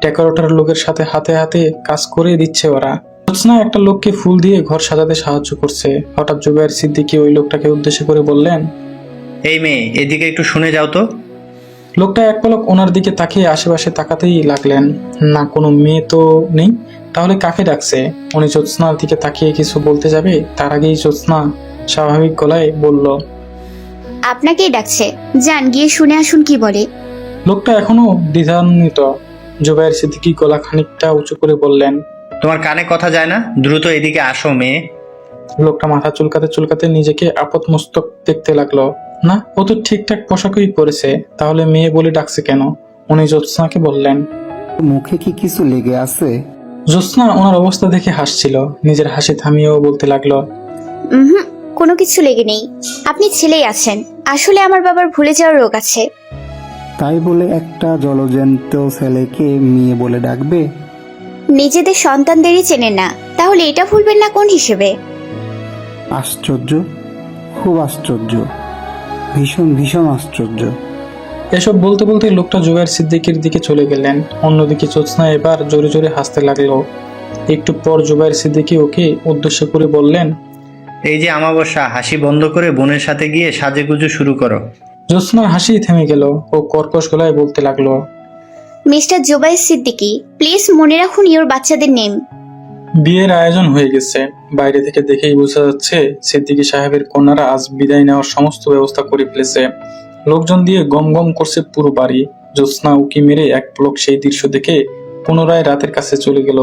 [SPEAKER 5] ডেকোরেটর লোকের সাথে হাতে হাতে কাজ করে দিচ্ছে ওরা। জ্যোৎস্না একটা লোককে ফুল দিয়ে ঘর সাজাতে সাহায্য করছে। হঠাৎ জুবাইর সিদ্দিকী ওই লোকটাকে উদ্দেশ্য করে বললেন,
[SPEAKER 2] এই মেয়ে, এদিকে একটু শুনে যাও তো।
[SPEAKER 5] লোকটা এক পলক ওনার দিকে তাকিয়ে আশেপাশে তাকাতেই লাগলেন। না, কোনো মেয়ে তো নেই, তাহলে কাকে ডাকছে? উনি জ্যোৎস্নার দিকে তাকিয়ে কিছু বলতে যাবে, তার আগেই জ্যোৎস্না স্বাভাবিক গলায় বলল,
[SPEAKER 8] আপনাকেই ডাকছে, যান গিয়ে শুনে আসুন কি বলে।
[SPEAKER 5] লোকটা এখনো দ্বিধান্বিত। জুবাইর সিদ্দিকী গলা খানিকটা উঁচু করে বললেন,
[SPEAKER 2] তোমার কানে কথা যায় না? দ্রুত এদিকে আসো মেয়ে।
[SPEAKER 5] লোকটা মাথা চুলকাতে চুলকাতে নিজেকে আপদমস্তক দেখতে লাগলো। না, ও তো ঠিকঠাক পোশাকই পরেছে, তাহলে মেয়ে বলে ডাকছে কেন? উনি জ্যোৎস্নাকে বললেন।
[SPEAKER 15] মুখে কি কিছু লেগে আছে?
[SPEAKER 5] জ্যোৎস্না ওনার অবস্থা দেখে হাসছিল, নিজের হাসি থামিয়েও বলতে লাগলো,
[SPEAKER 8] হুম, কোনো কিছু লেগে নেই। আপনি ছেলেই আছেন, আসলে আমার বাবার ভুলে যাওয়ার রোগ আছে।
[SPEAKER 15] তাই বলে একটা জলজন্ত ছেলেকে মেয়ে বলে ডাকবে?
[SPEAKER 8] নিজেদের সন্তানদেরই চেনেন না, তাহলে এটা ভুলবেন না কোন হিসেবে?
[SPEAKER 15] আশ্চর্য, খুব আশ্চর্য, ভীষণ ভীষণ আশ্চর্য।
[SPEAKER 5] এসব বলতে বলতে লোকটা জুবাইর সিদ্দিকীর দিকে চলে গেলেন। অন্যদিকে জ্যোৎস্না এবার জোরে জোরে হাসতে লাগলো। একটু পর জুবাইর সিদ্দিকী ওকে উদ্দেশ্য করে বললেন,
[SPEAKER 2] এই যে আমাবস্যা, হাসি বন্ধ করে বোনের সাথে গিয়ে সাজেগুজু শুরু করো।
[SPEAKER 5] জ্যোৎস্নার হাসি থেমে গেল। ও কর্কশ গলায় বলতে লাগলো,
[SPEAKER 8] মিস্টার জুবাইর সিদ্দিকী, প্লিজ মনে রাখুন ইওর বাচ্চাদের নেম।
[SPEAKER 5] বিয়ের আয়োজন হয়ে গেছে। বাইরে থেকে দেখেই বোঝা যাচ্ছে সিদ্দিকী সাহেবের কন্যারা আজ বিদায় নেওয়ার সমস্ত ব্যবস্থা করে ফেলেছে। লোকজন দিয়ে গম গম করছে পুরো বাড়ি। জ্যোৎস্না উকি মেরে এক পলক সেই দৃশ্য দেখে পুনরায় রাতের কাছে চলে গেল।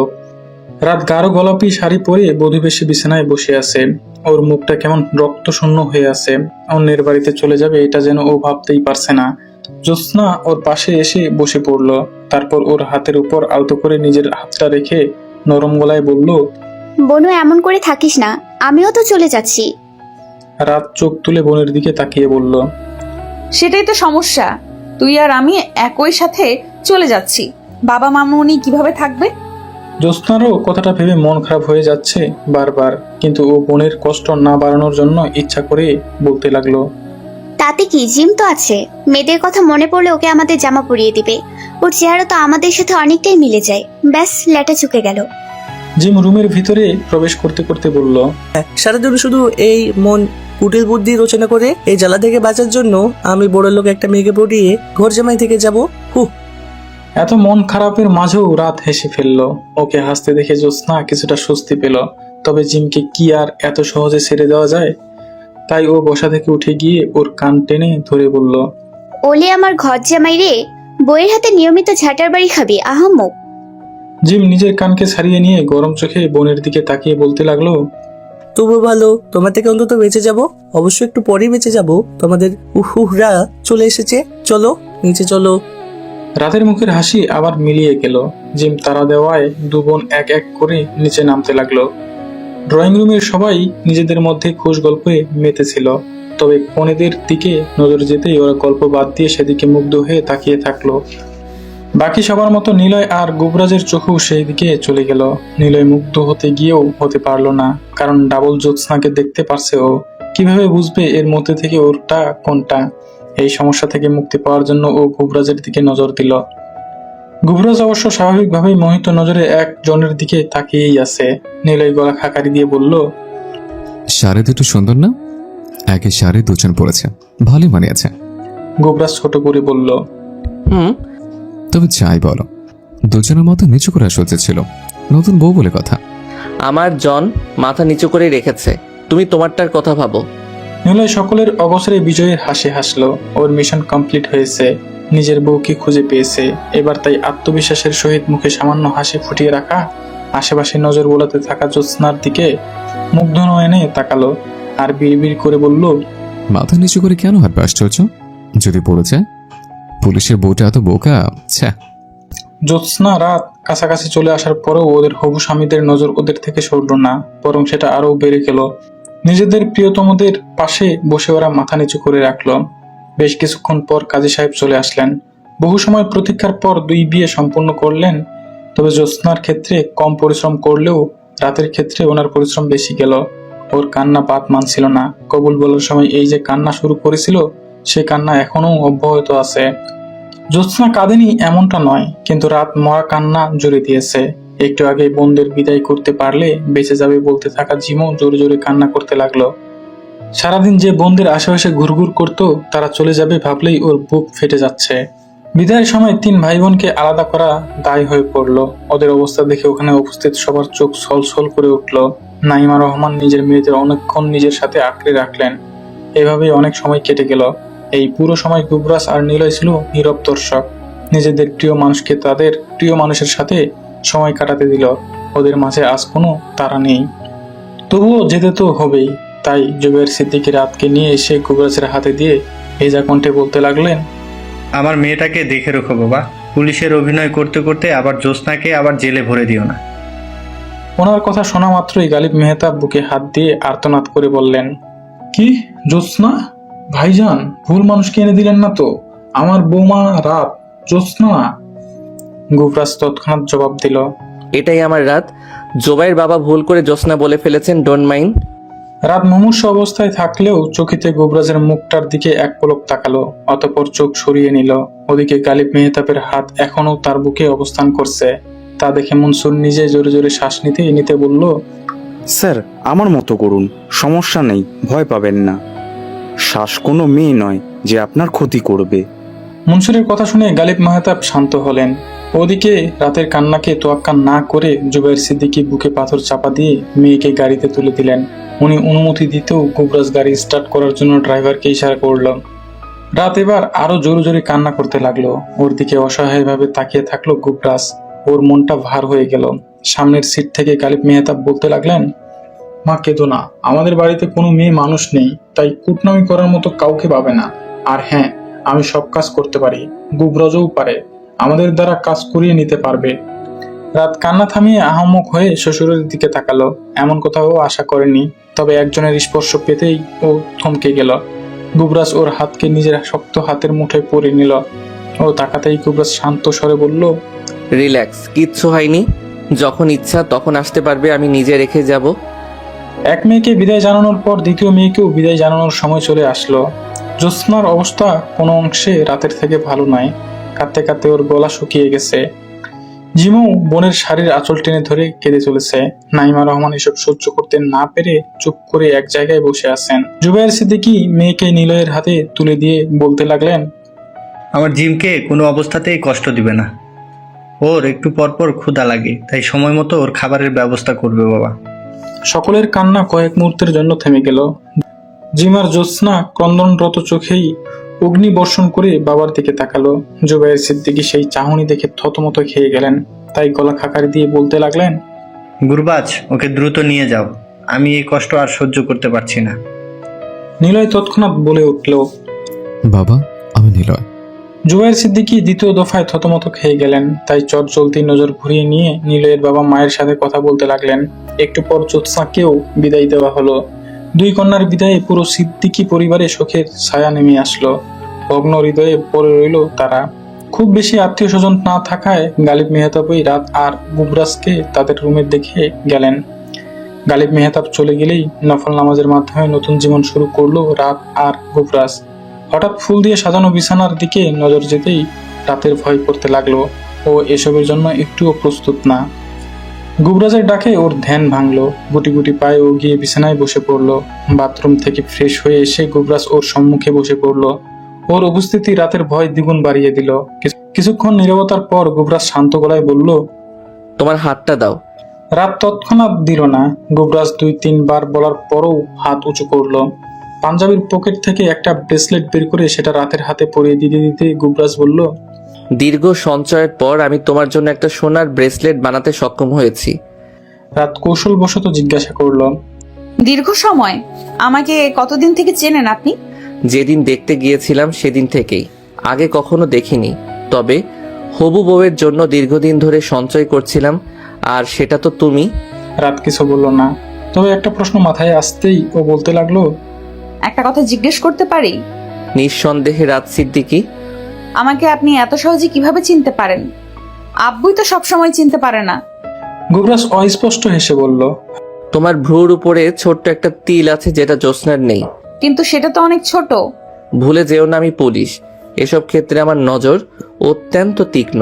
[SPEAKER 5] রাত গাঢ় গোলাপি শাড়ি পরে বধূবেশে বিছানায় বসে আছে। ওর মুখটা কেমন রক্তশূন্য হয়ে আছে। অন্যের বাড়িতে চলে যাবে এটা যেন ও ভাবতেই পারছে না। জ্যোৎস্না ওর পাশে এসে বসে পড়ল। তারপর ওর হাতের উপর আলতো করে নিজের হাতটা রেখে নরম গলায় বলল,
[SPEAKER 8] বনু এমন করে থাকিস না, আমিও তো চলে যাচ্ছি।
[SPEAKER 5] রাত চোখ তুলে বোনের দিকে তাকিয়ে বলল,
[SPEAKER 6] সেটাই তো সমস্যা, তুই আর আমি একই সাথে চলে যাচ্ছি, বাবা মামুনি কিভাবে থাকবে?
[SPEAKER 5] জ্যোৎস্নারও কথাটা ভেবে মন খারাপ হয়ে যাচ্ছে বারবার, কিন্তু ও বোনের কষ্ট না বাড়ানোর জন্য ইচ্ছা করে বলতে লাগলো,
[SPEAKER 8] তাতে কি, জিম তো আছে, মেয়েদের কথা মনে পড়লে ওকে আমাদের জামা পরিয়ে দিবে। ওর চেহারা তো আমাদের সাথে অনেকটাই মিলে যায়। ব্যাস, লেটা চুকে গেল।
[SPEAKER 5] জিম রুমের ভিতরে প্রবেশ করতে করতে বলল,
[SPEAKER 4] সারাদিন শুধু এই মন কুটিল বুদ্ধি রচনা করে এই জ্বালা থেকে বাঁচার জন্য আমি বড় লোক একটা মেয়েকে পটিয়ে ঘর জামাই থেকে যাব।
[SPEAKER 5] এত মন খারাপের মাঝেও রাত হেসে ফেলল। ওকে হাসতে দেখে জ্যোৎস্না কিছুটা স্বস্তি পেল। তবে জিমকে কি আর এত সহজে ছেড়ে দেওয়া যায়? তাই ও বসা থেকে উঠে গিয়ে ওর কান টেনে ধরে বলল,
[SPEAKER 8] ওলে আমার ঘর জামাই রে, বইয়ের হাতে নিয়মিত ঝাঁটার বাড়ি খাবি আহাম্মক।
[SPEAKER 5] জিম নিজের কানকে ছাড়িয়ে নিয়ে গরম চোখে বোনের দিকে তাকিয়ে বলতে লাগলো,
[SPEAKER 4] তবু ভালো, তোমার থেকে অন্তত বেঁচে যাব। অবশ্য একটু পরেই বেঁচে যাব। তোমাদের উহুরা চলে এসেছে, চলো নিচে চলো।
[SPEAKER 5] রাতের মুখের হাসি আবার মিলিয়ে গেল। জিম তারা দেওয়ায় দু বোন এক এক করে নিচে নামতে লাগলো। ড্রয়িং রুমের সবাই নিজেদের মধ্যে খুশ গল্পে মেতেছিল। তবে কনেদের দিকে নজর যেতেই ওরা গল্প বাদ দিয়ে সেদিকে মুগ্ধ হয়ে তাকিয়ে থাকলো। বাকি সবার মতো নিলয় আর গুবরাজের চোখও সেই দিকে চলে গেল। নিলয় মুগ্ধ হতে গিয়েও হতে পারলো না, কারণ ডাবল জ্যোৎস্নাকে দেখতে পারছে ও। কিভাবে বুঝবে এর মধ্যে থেকে ওরটা কোনটা? এই সমস্যা থেকে মুক্তি পাওয়ার জন্য ও গুবরাজের দিকে নজর দিল। গুবরাজ অবশ্য স্বাভাবিকভাবেই মোহিত নজরে একজনের দিকে তাকিয়েই আছে। নিলয় গলা খাকারি দিয়ে বলল,
[SPEAKER 9] শাড়ি দুটো সুন্দর না? একই শাড়ি দুজন পরেছে, ভালোই মানিয়েছে।
[SPEAKER 5] গুবরাজ ছোট করে বলল,
[SPEAKER 9] তবে যাই বলো, দুজনের মতো নিচু করে সজ্জা ছিল, নতুন বউ বলে কথা।
[SPEAKER 3] আমার জন মাথা নিচু করে রেখেছে, তুমি তোমারটার কথা ভাবো।
[SPEAKER 5] নিলয় সকলের অগসরে বিজয়ের হাসি হাসলো। ওর মিশন কমপ্লিট হয়েছে, নিজের বউকে খুঁজে পেয়েছে। এবার তাই আত্মবিশ্বাসের সহিত মুখে সামান্য হাসি ফুটিয়ে রাখা, আশেপাশে নজর বোলাতে থাকা জ্যোৎস্নার দিকে মুগ্ধ নয়নে তাকালো আর বিড়বিড় করে বলল,
[SPEAKER 9] মাথা নিচু করে কেন হাঁটবে? আশ্চর্য, যদি পড়ে যায়। পুলিশের বউটা এত বোকা। ছ্যা।
[SPEAKER 5] জ্যোৎস্না রাত কাছাকাছি চলে আসার পরেও ওদের হবু স্বামীদের নজর ওদের থেকে সরল না, বরং সেটা আরো বেড়ে গেল। নিজেদের প্রিয়তমদের পাশে বসে ওরা মাথা নিচু করে রাখলো। বেশ কিছুক্ষণ পর কাজী সাহেব চলে আসলেন। বহু সময় প্রতীক্ষার পর দুই বিয়ে সম্পূর্ণ করলেন। তবে জ্যোৎস্নার ক্ষেত্রে কম পরিশ্রম করলেও রাতের ক্ষেত্রে ওনার পরিশ্রম বেশি গেল। ওর কান্না বাদ মানছিল না। কবুল বলার সময় এই যে কান্না শুরু করেছিল, সে কান্না এখনো অব্যাহত আছে। জ্যোৎস্না কাঁদেনি এমনটা নয়, কিন্তু রাত মরা কান্না জুড়ে দিয়েছে। একটু আগে বোনদের বিদায় করতে পারলে বেঁচে যাবে বলতে থাকা জিমও জোরে জোরে কান্না করতে লাগলো। সারাদিন যে বোনদের আশেপাশে ঘুরঘুর করতো, তারা চলে যাবে ভাবলেই ওর বুক ফেটে যাচ্ছে। বিদায়ের সময় 3 ভাই বোনকে আলাদা করা দায় হয়ে পড়ল। ওদের অবস্থা দেখে ওখানে উপস্থিত সবার চোখ ছলছল করে উঠল। নাইমা রহমান নিজের মেয়েদের অনেকক্ষণ নিজের সাথে আঁকড়ে রাখলেন। এভাবেই অনেক সময় কেটে গেল। এই পুরো সময় গুবরাজ আর নিলয় ছিল নীরব দর্শক। নিজেদের প্রিয় মানুষকে তাদের প্রিয় মানুষের সাথে সময় কাটাতে দিল। ওদের মাঝে আজ কোনো তারা নেই, তবুও যেতে তো হবেই। তাই জুবাইর সিদ্দিকী রাতকে নিয়ে এসে গুবরাজের হাতে দিয়ে ভেজা কণ্ঠে বলতে লাগলেন,
[SPEAKER 2] আমার মেয়েটাকে দেখে রেখো বাবা। পুলিশের অভিনয় করতে করতে আবার জ্যোৎস্নাকে আবার জেলে ভরে দিও না।
[SPEAKER 5] ওনার কথা শোনা মাত্রই গালিব মেহতাব বুকে হাত দিয়ে আর্তনাদ করে বললেন, কি জ্যোৎস্না? ভাইজান ভুল মানুষকে এনে দিলেন না তো? আমার বৌমা রাত, জ্যোৎস্না না। গুবরাজ তৎক্ষণাৎ জবাব দিল,
[SPEAKER 3] এটাই আমার রাত। জোবাইর বাবা ভুল করে জ্যোৎস্না বলে ফেলেছেন, ডোন্ট মাইন্ড।
[SPEAKER 5] রাত মুমূর্ষু অবস্থায় থাকলেও চোখেতে গুবরাজের মুখটার দিকে এক পলক তাকালো, অতঃপর চোখ সরিয়ে নিল। ওদিকে গালিব মেহতাবের হাত এখনো তার বুকে অবস্থান করছে। তা দেখে মনসুর নিজে জোরে জোরে শ্বাস নিতে নিতে বলল,
[SPEAKER 11] স্যার আমার মতো করুন, সমস্যা নেই, ভয় পাবেন না। শ্বাস কোনো মেয়ে নয় যে আপনার ক্ষতি করবে।
[SPEAKER 5] মনসুরের কথা শুনে গালিব মেহতাব শান্ত হলেন। ওদিকে রাতের কান্নাকে তোয়াক্কা না করে জুবাইর সিদ্দিকী বুকে পাথর চাপা দিয়ে মেয়েকে গাড়িতে তুলে দিলেন। উনি অনুমতি দিতেও গুবরাজ গাড়ি স্টার্ট করার জন্য ড্রাইভারকে ইশারা করল। রাত এবার আরো জোরে জোরে কান্না করতে লাগলো। ওর দিকে অসহায়ভাবে তাকিয়ে থাকলো গুবরাজ। ওর মনটা ভার হয়ে গেল। সামনের সিট থেকে গালিব মেহতাব বলতে লাগলেন, মা কেঁদো না, আমাদের বাড়িতে কোনো মেয়ে মানুষ নেই, তাই কুটনামি করার মতো কাউকে পাবে না। আর হ্যাঁ, আমি সব কাজ করতে পারি, গুবরাজও পারে, আমাদের দ্বারা কাজ করিয়ে নিতে পারবে। রাত কান্না থামিয়ে আহাম্মক হয়ে শ্বশুরের দিকে তাকালো। এমন কোথাও আশা করেনি, তবে একজনের স্পর্শ পেতেই ও থমকে গেল। গুবরাজ ওর হাতকে নিজের শক্ত হাতের মুঠোয় পরে নিল। ও তাকাতেই গুবরাজ শান্ত স্বরে বলল,
[SPEAKER 3] রিল্যাক্স, কিচ্ছু হয়নি। যখন ইচ্ছা তখন আসতে পারবে, আমি নিজে রেখে যাব।
[SPEAKER 5] এক মেয়েকে বিদায় জানানোর পর দ্বিতীয় মেয়েকেও বিদায় জানানোর সময় চলে আসলো। জ্যোৎস্নার অবস্থা কোনো অংশে রাতের থেকে ভালো নয়। কাঁদতে কাঁদতে ওর গলা শুকিয়ে গেছে। জিমু বোনের শাড়ির আঁচল টেনে ধরে কেঁদে চলেছে। নাইমা রহমান এসব সহ্য করতে না পেরে চুপ করে এক জায়গায় বসে আছেন। জুবাইর সিদ্দিকী মেয়েকে নিলয়ের হাতে তুলে দিয়ে বলতে লাগলেন,
[SPEAKER 2] আমার জিমকে কোনো অবস্থাতেই কষ্ট দিবে না। ওর একটু পরপর ক্ষুধা লাগে, তাই সময় মতো ওর খাবারের ব্যবস্থা করবে বাবা।
[SPEAKER 5] সকলের কান্না কয়েক মুহূর্তের জন্য থেমে গেল। জিমার জ্যোৎস্না ক্রন্দনরত চোখেই অগ্নি বর্ষণ করে বাবার দিকে তাকালো। জুবাইর সিদ্দিকী সেই চাহনি দেখে থতমত খেয়ে গেলেন। তাই গলা খাকারি দিয়ে বলতে লাগলেন,
[SPEAKER 2] গুরবাজ, ওকে দ্রুত নিয়ে যাও, আমি এই কষ্ট আর সহ্য করতে পারছি না।
[SPEAKER 5] নিলয় তৎক্ষণাৎ বলে উঠল,
[SPEAKER 9] বাবা আমি নিলয়।
[SPEAKER 5] জুবাইর সিদ্দিকী দ্বিতীয় দফায় থতমত খেয়ে গেলেন। তাই চট জলদি নজর ঘুরিয়ে নিয়ে নিলয়ের বাবা মায়ের সাথে কথা বলতে লাগলেন। একটু পর জ্যোৎস্নাকেও বিদায় দেওয়া হলো। দুই কন্যার বিদায়ে পুরো সিদ্দিকী পরিবারে শোকের ছায়া নেমে আসলো। ভগ্ন হৃদয়ে পড়ে রইল তারা। খুব বেশি আত্মীয় স্বজন না থাকায় গালিব মেহতাবই রাত আর গুবরাজকে তাদের রুমে দেখে গেলেন। গালিব মেহতাব চলে গেলেই নফল নামাজের মাধ্যমে নতুন জীবন শুরু করলো রাত আর গুবরাজ। হঠাৎ ফুল দিয়ে সাজানো বিছানার দিকে নজর যেতেই রাতের ভয় করতে লাগলো। ও এসবের জন্য একটুও প্রস্তুত না। গুবরাজের ডাকে ওর ধ্যান ভাঙলো। গুটি গুটি পায়ে ও গিয়ে বিছানায় বসে পড়লো। বাথরুম থেকে ফ্রেশ হয়ে এসে গুবরাজ ওর সম্মুখে বসে পড়লো। ওর উপস্থিতি রাতের ভয় দ্বিগুণ বাড়িয়ে দিল। কিছুক্ষণ নীরবতার পর গুবরাজ শান্ত গলায় বলল,
[SPEAKER 3] তোমার হাতটা দাও।
[SPEAKER 5] রাত তৎক্ষণাৎ দিল না। গুবরাজ 2-3 বার বলার পরও হাত উঁচু করলো। পাঞ্জাবির পকেট থেকে একটা ব্রেসলেট বের করে সেটা রাতের হাতে পরিয়ে দিতে দিতে গুবরাজ বলল,
[SPEAKER 3] দীর্ঘ সঞ্চয়ের পর আমি তোমার জন্য একটা সোনার ব্রেসলেট বানাতে সক্ষম হয়েছি।
[SPEAKER 5] রাত কৌশলবশত জিজ্ঞাসা করল,
[SPEAKER 6] দীর্ঘ সময়? আমাকে কতদিন থেকে চেনেন আপনি?
[SPEAKER 3] যেদিন দেখতে গিয়েছিলাম সেদিন থেকেই, আগে কখনো দেখিনি। তবে হবু বউয়ের জন্য দীর্ঘদিন ধরে সঞ্চয় করছিলাম, আর সেটা তো তুমি।
[SPEAKER 5] রাত কিছু বলল না, তবে একটা প্রশ্ন মাথায় আসতেই ও বলতে লাগলো,
[SPEAKER 6] একটা কথা জিজ্ঞেস করতে পারি?
[SPEAKER 3] নিঃসন্দেহে রাত সিদ্দিকী।
[SPEAKER 6] আমাকে আপনি এত সহজে কিভাবে চিনতে পারেন? আব্বুই তো সবসময় চিনতে পারে না।
[SPEAKER 5] গুবরাজ অস্পষ্ট হেসে বলল,
[SPEAKER 3] তোমার ভ্রুর উপরে ছোট্ট একটা তিল আছে যেটা জ্যোৎস্নার নেই।
[SPEAKER 6] কিন্তু সেটা তো অনেক ছোট।
[SPEAKER 3] ভুলে যেও না আমি পুলিশ, এসব ক্ষেত্রে আমার নজর অত্যন্ত তীক্ষ্ণ।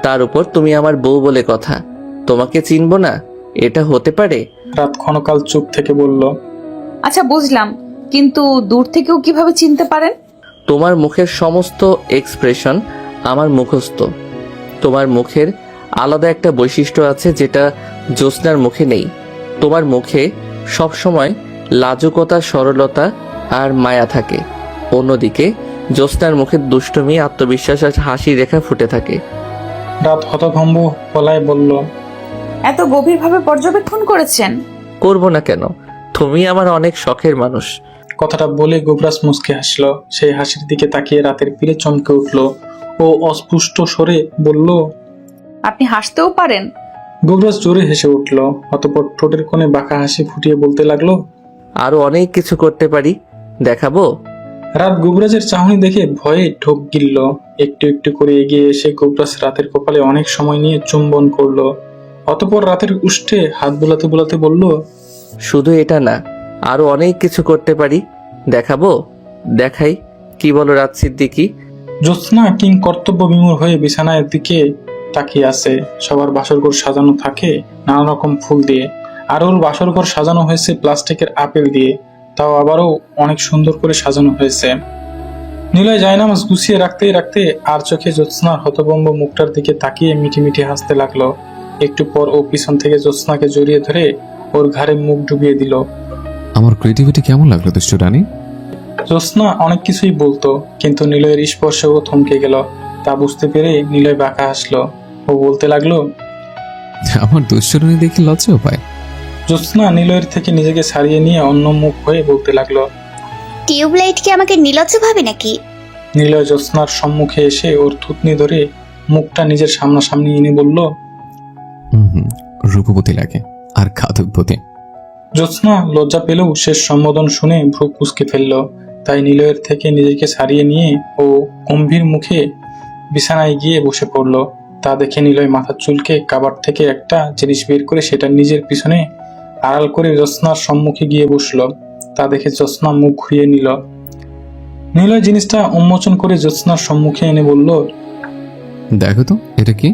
[SPEAKER 3] তার উপর তুমি আমার বউ বলে কথা, তোমাকে চিনবো না এটা হতে পারে?
[SPEAKER 5] রাত ক্ষণকাল চুপ থেকে বলল,
[SPEAKER 6] আচ্ছা বুঝলাম, কিন্তু দূর থেকেও কিভাবে চিনতে পারেন?
[SPEAKER 3] তোমার মুখের সমস্ত এক্সপ্রেশন আমার মুখস্থ। তোমার মুখের আলাদা একটা বৈশিষ্ট্য আছে যেটা জ্যোৎস্নার মুখে নেই। তোমার মুখে সবসময় লাজুকতা, সরলতা আর মায়া থাকে। অন্যদিকে জ্যোৎস্নার মুখে দুষ্টুমি, আত্মবিশ্বাস আর হাসির রেখা ফুটে থাকে।
[SPEAKER 5] রাত হতভম্ব গলায় বলল,
[SPEAKER 6] এত গভীরভাবে পর্যবেক্ষণ করেছেন?
[SPEAKER 3] করব না কেন? তুমি আমার অনেক শখের মানুষ।
[SPEAKER 5] কথাটা বলে গুবরাজ মুচকে হাসলো। সেই হাসির দিকে তাকিয়ে রাতের পীরে চমকে উঠল ও অস্পষ্ট স্বরে বলল,
[SPEAKER 6] আপনি হাসতেও পারেন?
[SPEAKER 5] গুবরাজ জোরে হেসে উঠল। অতঃপর ঠোঁটের কোণে বাঁকা হাসি ফুটিয়ে বলতে লাগলো,
[SPEAKER 3] আরো অনেক কিছু করতে পারি, দেখাবো?
[SPEAKER 5] রাত গুবরাজের চাহনি দেখে ভয়ে ঢোক গিলল। একটু একটু করে এগিয়ে এসে গুবরাজ রাতের কপালে অনেক সময় নিয়ে চুম্বন করলো। অতঃপর রাতের উষ্ঠে হাত বোলাতে বোলাতে বলল,
[SPEAKER 3] শুধু এটা না, আরো অনেক কিছু করতে পারি, দেখাবো? দেখাই, কি বলো রাত সিদ্দিকী?
[SPEAKER 5] জ্যোৎস্না কিং কর্তব্য বিমূঢ় হয়ে বিছানার দিকে তাকিয়ে আছে। সবার বাসরঘর সাজানো থাকে নানা রকম ফুল দিয়ে, আর ওর বাসরঘর সাজানো হয়েছে প্লাস্টিকের আপেল দিয়ে, তাও আবারও অনেক সুন্দর করে সাজানো হয়েছে। নিলয় জায়নামাজ গুছিয়ে রাখতে রাখতে আর চোখে জ্যোৎস্নার হতভম্ব মুখটার দিকে তাকিয়ে মিটি মিটি হাসতে লাগলো। একটু পর ও পিছন থেকে জ্যোৎস্নাকে জড়িয়ে ধরে ওর ঘাড়ে মুখ ডুবিয়ে দিল।
[SPEAKER 9] আমার ক্রিয়েটিভিটি কেমন লাগলো দুষ্টু রানী?
[SPEAKER 5] জ্যোৎস্না অনেক কিছুই বলতো, কিন্তু নিলয়ের স্পর্শে ও থমকে গেল। তা বুঝতে পেরে নিলয় বাঁকা হাসলো। ও বলতে লাগলো,
[SPEAKER 9] আমার দুষ্টু রানী দেখে লজ্জাও পায়।
[SPEAKER 5] জ্যোৎস্না নিলয়ের থেকে নিজেকে ছাড়িয়ে নিয়ে অন্য মুখ হয়ে বলতে লাগলো,
[SPEAKER 8] টিউবলাইট কি আমাকে নির্লজ্জ ভাবে নাকি?
[SPEAKER 5] নিলয় জ্যোৎস্নার সম্মুখে এসে ওর থুতনি ধরে মুখটা নিজের সামনাসামনি এনে বলল,
[SPEAKER 9] রূপবতী লাগে আর খাদকবতী।
[SPEAKER 5] জ্যোৎস্না লজ্জা পেলেও শেষ সম্বোধন শুনে ভ্রু কুঁচকে ফেলল। তাই নিলয়ের থেকে নিজেকে ছাড়িয়ে নিয়ে ও গম্ভীর মুখে বিছানায় গিয়ে বসে পড়ল। তা দেখে নিলয় মাথার চুলকে কাবার থেকে একটা জিনিস বের করে সেটা নিজের পিছনে আড়াল করে জ্যোৎস্নার সম্মুখে গিয়ে বসলো। তা দেখে জ্যোৎস্না মুখ ঘুরিয়ে নিল। নিলয় জিনিসটা উন্মোচন করে জ্যোৎস্নার সম্মুখে এনে বলল,
[SPEAKER 9] দেখো তো এটা কি?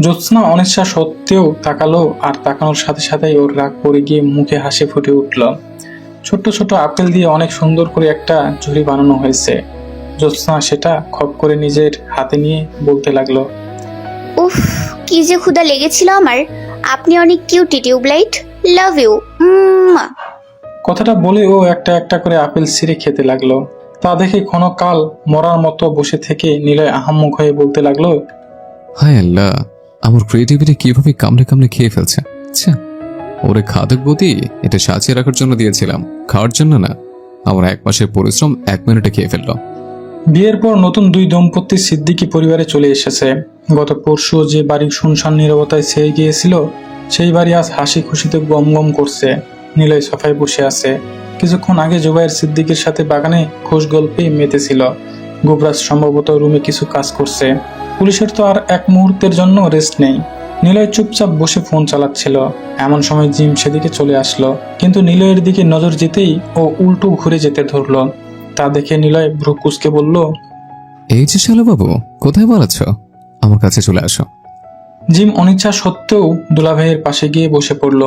[SPEAKER 5] জ্যোৎস্না অনিচ্ছা সত্ত্বেও তাকালো, আর তাকানোর সাথে সাথেই ওর রাগ পড়ে গিয়ে মুখে হাসি ফুটে উঠল। ছোট্ট ছোট আপেল দিয়ে অনেক সুন্দর করে একটা ঝুড়ি বানানো হয়েছে। জ্যোৎস্না সেটা খপ করে নিজের হাতে নিয়ে বলতে লাগলো,
[SPEAKER 8] উফ, কি যে ক্ষুধা লেগেছিল আমার। আপনি অনেক কিউটি টিউবলাইট, লাভ ইউ।
[SPEAKER 5] কথাটা বলে ও একটা একটা করে আপেল ছিঁড়ে খেতে লাগলো। তা দেখে ক্ষণকাল মরার মতো বসে থেকে নিলয় আহাম্মক হয়ে বলতে লাগলো,
[SPEAKER 9] হায় আল্লাহ, আমার ক্রিয়েটিভিটি কিভাবে কামড়ে কামড়ে খেয়ে ফেলছে। আচ্ছা, ওরে খাদকবতী, এটা সাজিয়ে রাখার জন্য দিয়েছিলাম, খাওয়ার জন্য না। আমার 1 মাসের পরিশ্রম 1 মিনিটে খেয়ে ফেললো।
[SPEAKER 5] বিয়ের পর নতুন দুই দম্পতি সিদ্দিকী পরিবারে চলে এসেছে। গত পরশু যে বাড়ি শুনশান নীরবতায় ছেয়ে গিয়েছিল, সেই বাড়ি আজ হাসি খুশিতে গম গম করছে। নিলয় সোফায় বসে আছে। কিছুক্ষণ আগে জুবাইর সিদ্দিকের সাথে বাগানে খোশ গল্পে মেতেছিল। গুবরাজ সম্ভবত রুমে কিছু কাজ করছে। পুলিশের তো আর এক মুহূর্তের জন্য রেস্ট নেই। নিলয় চুপচাপ বসে ফোন চালাচ্ছিল। এমন সময় জিম সেদিকে চলে আসলো, কিন্তু নিলয়ের দিকে নজর যেতেই ও উল্টো ঘুরে যেতে ধরলো। তা দেখে নিলয় ভ্রু কুঁচকে বলল,
[SPEAKER 9] এই যে শালা বাবু, কোথায় বলাচ্ছ? আমার কাছে চলে আসো।
[SPEAKER 5] জিম অনিচ্ছা সত্ত্বেও দুলাভাইয়ের পাশে গিয়ে বসে পড়ল।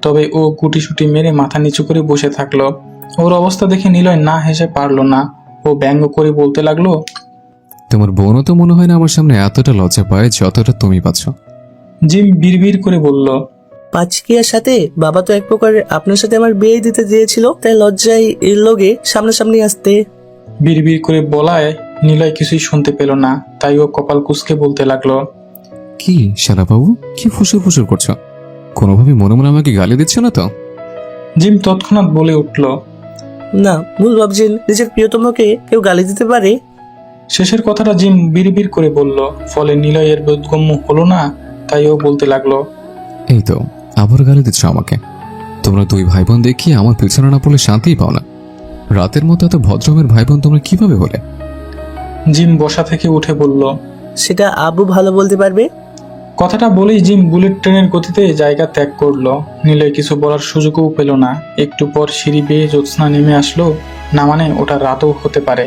[SPEAKER 5] তবে ও গুটিসুটি মেরে মাথা নিচু করে বসে থাকলো। ওর অবস্থা দেখে নিলয় না হেসে পারল না। ও ব্যঙ্গ করে বলতে লাগলো,
[SPEAKER 9] তোমার বোনও তো মনে হয় না আমার সামনে এতটা লজ্জা পায় যতটা তুমি পাচ্ছ।
[SPEAKER 5] জিম বিড়বিড় করে বলল,
[SPEAKER 4] পাঁচকিয়ার সাথে বাবা তো এক প্রকার আপনার সাথে আমার বিয়ে দিতে দিয়েছিল, তাই লজ্জায় এর লগে সামনাসামনি আসতে।
[SPEAKER 5] বিড়বিড় করে বলায় নিলয় কিছুই শুনতে পেল না। তাই ও কপাল কুঁচকে বলতে লাগলো,
[SPEAKER 9] কি শালা বাবু, কি ফুসুর ফুসুর করছো? কোনোভাবে মনে মনে আমাকে গালি দিচ্ছ না তো?
[SPEAKER 5] জিম তৎক্ষণাৎ বলে উঠল,
[SPEAKER 4] না, ভুল ভাবছেন, নিজের প্রিয়তমকে কেউ গালি দিতে পারে?
[SPEAKER 5] শেষের কথাটা জিম বিড়বিড় করে বলল। ফলে নিলয়ের বোধগম্য হলো না। তাই ও বলতে লাগলো,
[SPEAKER 9] এই তো আবার গালি দিচ্ছ আমাকে। তোমরা 2 ভাই বোন দেখি আমার পিছনে না পড়লে শান্তিই পাও না। রাতের মতো এত ভদ্রমের ভাই বোন তোমরা কিভাবে হলে?
[SPEAKER 5] জিম বসা থেকে উঠে বলল,
[SPEAKER 4] সেটা আবু ভালো বলতে পারবে।
[SPEAKER 5] কথাটা বলেই জিম বুলেট ট্রেনের গতিতে জায়গা ত্যাগ করলো। নিলয় কিছু বলার সুযোগও পেল না। একটু পর সিঁড়ি বেয়ে জ্যোৎস্না নেমে আসলো। না মানে ওটা রাতও হতে পারে।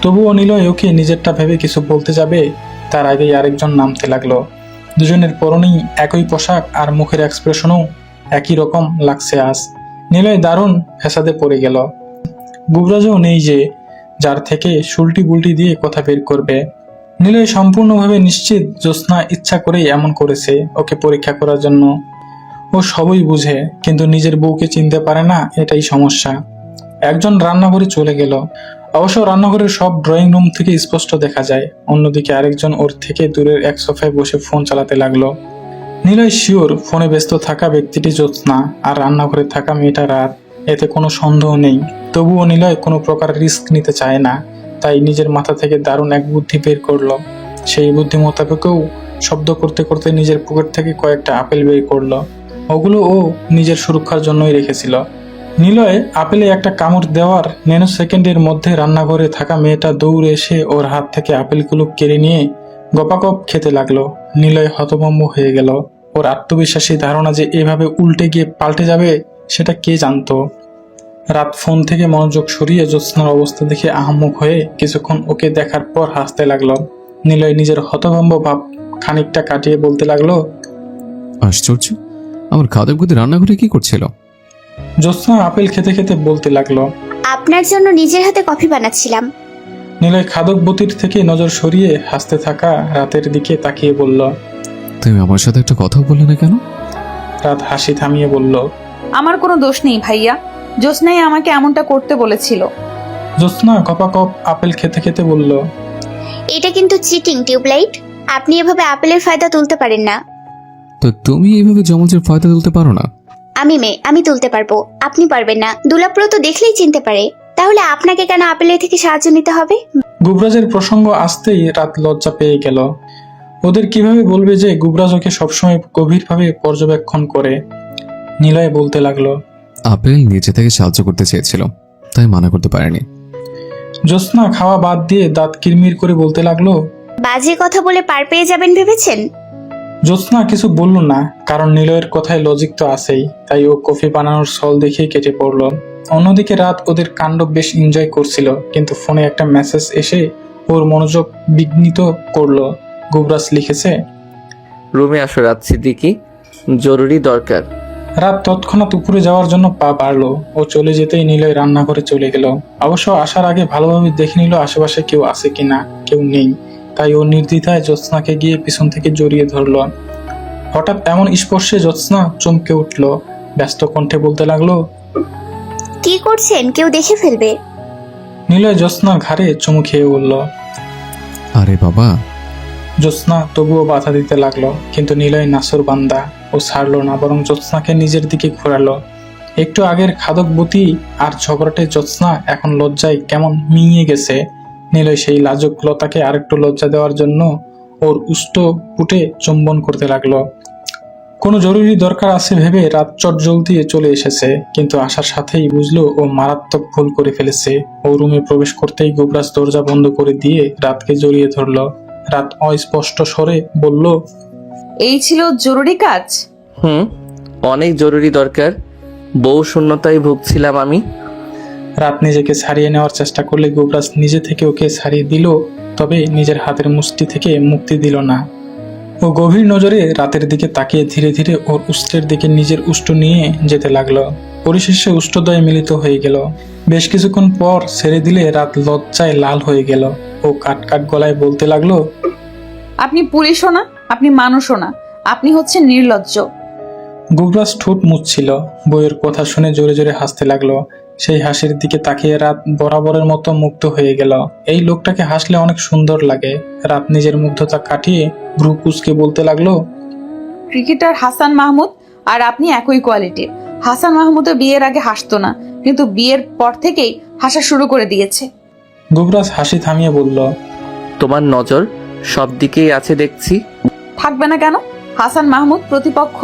[SPEAKER 5] তবুও নিলয় ওকে নিজেরটা ভেবে কিছু বলতে যাবে, তার আগেই আরেকজন নামতে লাগলো। দুজনের পরনেই একই পোশাক আর মুখের এক্সপ্রেশনও একই রকম লাগছে আজ। নিলয় দারুণ ফ্যাসাদে পড়ে গেল। গুবরাজও নেই যে যার থেকে সুলটি বুলটি দিয়ে কথা বের করবে। নিলয় সম্পূর্ণভাবে নিশ্চিত জ্যোৎস্না ইচ্ছা করেই এমন করেছে, ওকে পরীক্ষা করার জন্য। ও সবই বুঝে, কিন্তু নিজের বউকে চিনতে পারে না, এটাই সমস্যা। একজন রান্নাঘরে চলে গেল। অবশ্য রান্নাঘরের সব ড্রয়িং রুম থেকে স্পষ্ট দেখা যায়। অন্যদিকে আরেকজন ওর থেকে দূরের এক সোফায় বসে ফোন চালাতে লাগলো। নিলয় শিওর ফোনে ব্যস্ত থাকা ব্যক্তিটি জ্যোৎস্না আর রান্নাঘরে থাকা মেয়েটা রাত। এতে কোনো সন্দেহ নেই। তবুও নিলয় কোনো প্রকার রিস্ক নিতে চায় না, তাই নিজের মাথা থেকে দারুণ এক বুদ্ধি বের করলো। সেই বুদ্ধি মোতাবেকও শব্দ করতে করতে নিজের পকেট থেকে কয়েকটা আপেল বের করলো। ওগুলো ও নিজের সুরক্ষার জন্যই রেখেছিল। নিলয় আপেলে একটা কামড় দেওয়ার ন্যানো সেকেন্ডের মধ্যে রান্নাঘরে থাকা মেয়েটা দৌড়ে এসে ওর হাত থেকে আপেলগুলো কেড়ে নিয়ে গপাগপ খেতে লাগলো। নিলয় হতভম্ব হয়ে গেল। ওর আত্মবিশ্বাসী ধারণা যে এভাবে উল্টে গিয়ে পাল্টে যাবে সেটা কে জানতো। রাত ফোন থেকে মনোযোগ সরিয়ে জ্যোৎস্নার অবস্থা দেখে আহাম্মক হয়ে কিছুক্ষণ ওকে দেখার পর হাসতে লাগলো। নিলয় নিজের হতভম্ব ভাব খানিকটা কাটিয়ে বলতে লাগলো,
[SPEAKER 9] আশ্চর্য, আমার খাদক বুদ্ধি রান্নাঘরে কি করছিল?
[SPEAKER 5] জ্যোৎস্না আপেল খেতে খেতে বলতে লাগলো,
[SPEAKER 8] আপনার জন্য নিজের হাতে কফি বানাচ্ছিলাম।
[SPEAKER 5] নিলয় খাদকবতীর থেকে নজর সরিয়ে হাসতে থাকা রাতের দিকে তাকিয়ে বলল,
[SPEAKER 9] তুমি আমার সাথে একটা কথা বললে না কেন?
[SPEAKER 5] রাত হাসি থামিয়ে বলল,
[SPEAKER 6] আমার কোনো দোষ নেই ভাইয়া, জ্যোৎস্নাই আমাকে এমনটা করতে বলেছিল।
[SPEAKER 5] জ্যোৎস্না কপাকপ আপেল খেতে খেতে বলল,
[SPEAKER 8] এটা কিন্তু চিটিং টিউবলাইট। আপনি এভাবে আপেলের ফায়দা তুলতে পারেন না।
[SPEAKER 9] তো তুমি এইভাবে জমজের ফায়দা তুলতে পারো না?
[SPEAKER 8] আমি মেয়ে, আমি তুলতে পারবো, আপনি পারবেন না। দুলাপ্র তো দেখলেই চিনতে পারে, তাহলে আপনাকে কেন আপেলের থেকে সাহায্য নিতে হবে?
[SPEAKER 5] গুবরাজের প্রসঙ্গ আসতেই রাত লজ্জা পেয়ে গেল। ওদের কিভাবে বলবে যে গুবরাজ ওকে সবসময় গভীরভাবে পর্যবেক্ষণ করে। নিলয় বলতে লাগলো,
[SPEAKER 9] আপেল নিচে থেকে সাহায্য করতে চেয়েছিল, তাই মানা করতে পারেনি।
[SPEAKER 5] জ্যোৎস্না খাওয়া বাদ দিয়ে দাঁত কিরমির করে বলতে লাগলো,
[SPEAKER 8] বাজে কথা বলে পার পেয়ে যাবেন ভেবেছেন?
[SPEAKER 5] জ্যোৎস্না কিছু বলল না, কারণ নিলয়ের কথায় লজিক তো আছেই। তাই ও কফি বানানোর সল দেখেই কেটে পড়লো। অন্যদিকে রাত ওদের কাণ্ড বেশ এনজয় করছিল, কিন্তু ফোনে একটা মেসেজ এসে ওর মনোযোগ বিঘ্নিত করলো। গুবরাজ লিখেছে,
[SPEAKER 3] রুমে আসো রাত সিদ্দিকি, জরুরি দরকার।
[SPEAKER 5] রাত তৎক্ষণাৎ উপরে যাওয়ার জন্য পা বাড়লো। ও চলে যেতেই নিলয় রান্নাঘরে চলে গেল। অবশ্য আসার আগে ভালোভাবে দেখে নিল আশেপাশে কেউ আছে কিনা। কেউ নেই, তাই ও নির্দ্বিধায় জ্যোৎস্নাকে গিয়ে পিছন থেকে জড়িয়ে ধরলো। হঠাৎ এমন স্পর্শে জ্যোৎস্না চমকে উঠল। ব্যস্ত কণ্ঠে বলতে লাগলো,
[SPEAKER 8] কি করছেন? কেউ দেখে ফেলবে।
[SPEAKER 5] নিলয় জ্যোৎস্নার ঘাড়ে চুমু খেয়ে বলল,
[SPEAKER 9] আরে বাবা।
[SPEAKER 5] জ্যোৎস্না তবুও বাধা দিতে লাগলো, কিন্তু নিলয় নাসুর বান্দা। ও ছাড়লো না, বরং জ্যোৎস্নাকে নিজের দিকে ঘোরালো। একটু আগের খাদকবতী আর ঝগড়াটে জ্যোৎস্না এখন লজ্জায় কেমন মিইয়ে গেছে। নিলয় সেই লাজুক লতাকে আরেকটু লজ্জা দেওয়ার জন্য ওর উষ্ট পুটে চুম্বন করতে লাগলো। কোনো জরুরি দরকার আছে ভেবে রাত চটজলদি চলে এসেছে, কিন্তু আসার সাথেই বুঝলো ও মারাত্মক ভুল করে ফেলেছে। ও রুমে প্রবেশ করতেই গুবরাজ দরজা বন্ধ করে দিয়ে রাতকে জড়িয়ে ধরলো। রাত অস্পষ্ট স্বরে বলল,
[SPEAKER 6] এই ছিল জরুরি কাজ?
[SPEAKER 3] অনেক জরুরি দরকার। বউ শূন্যতায় ভুগছিলাম আমি।
[SPEAKER 5] রাত নিজেকে ছাড়িয়ে নেওয়ার চেষ্টা করলে গুবরাজ নিজে থেকে ওকে ছাড়িয়ে দিল, তবে নিজের হাতের মুষ্টি থেকে মুক্তি দিল না। ও গভীর নজরে রাতের দিকে তাকিয়ে ধীরে ধীরে ওর উষ্টের দিকে নিজের উষ্ট নিয়ে যেতে লাগলো। পরিশেষে উষ্টদ্বয় মিলিত হয়ে গেল। বেশ কিছুক্ষণ পর ছেড়ে দিলে রাত লজ্জায় লাল হয়ে গেল। ও কাট কাট গলায় বলতে লাগলো,
[SPEAKER 6] আপনি পুলিশও না, আপনি মানুষও না, আপনি হচ্ছেন নির্লজ্জ।
[SPEAKER 5] গুবরাজ ঠোঁট মুছছিল। বইয়ের কথা শুনে জোরে জোরে হাসতে লাগলো। সেই হাসির দিকে তাকিয়ে রাত বরাবরের মতো মুগ্ধ হয়ে গেল। এই লোকটাকে হাসলে অনেক সুন্দর লাগে। রাত নিজের মুগ্ধতা কাটিয়ে ভ্রু কুঁচকে বলতে লাগলো,
[SPEAKER 6] ক্রিকেটার হাসান মাহমুদ আর আপনি একই কোয়ালিটির। হাসান মাহমুদও বিয়ের আগে হাসতো না, কিন্তু বিয়ের পর থেকেই হাসা শুরু করে দিয়েছে।
[SPEAKER 5] গুবরাজ হাসি থামিয়ে বলল,
[SPEAKER 3] তোমার নজর সব দিকেই আছে দেখছি।
[SPEAKER 6] থাকবে না কেন? হাসান মাহমুদ প্রতিপক্ষ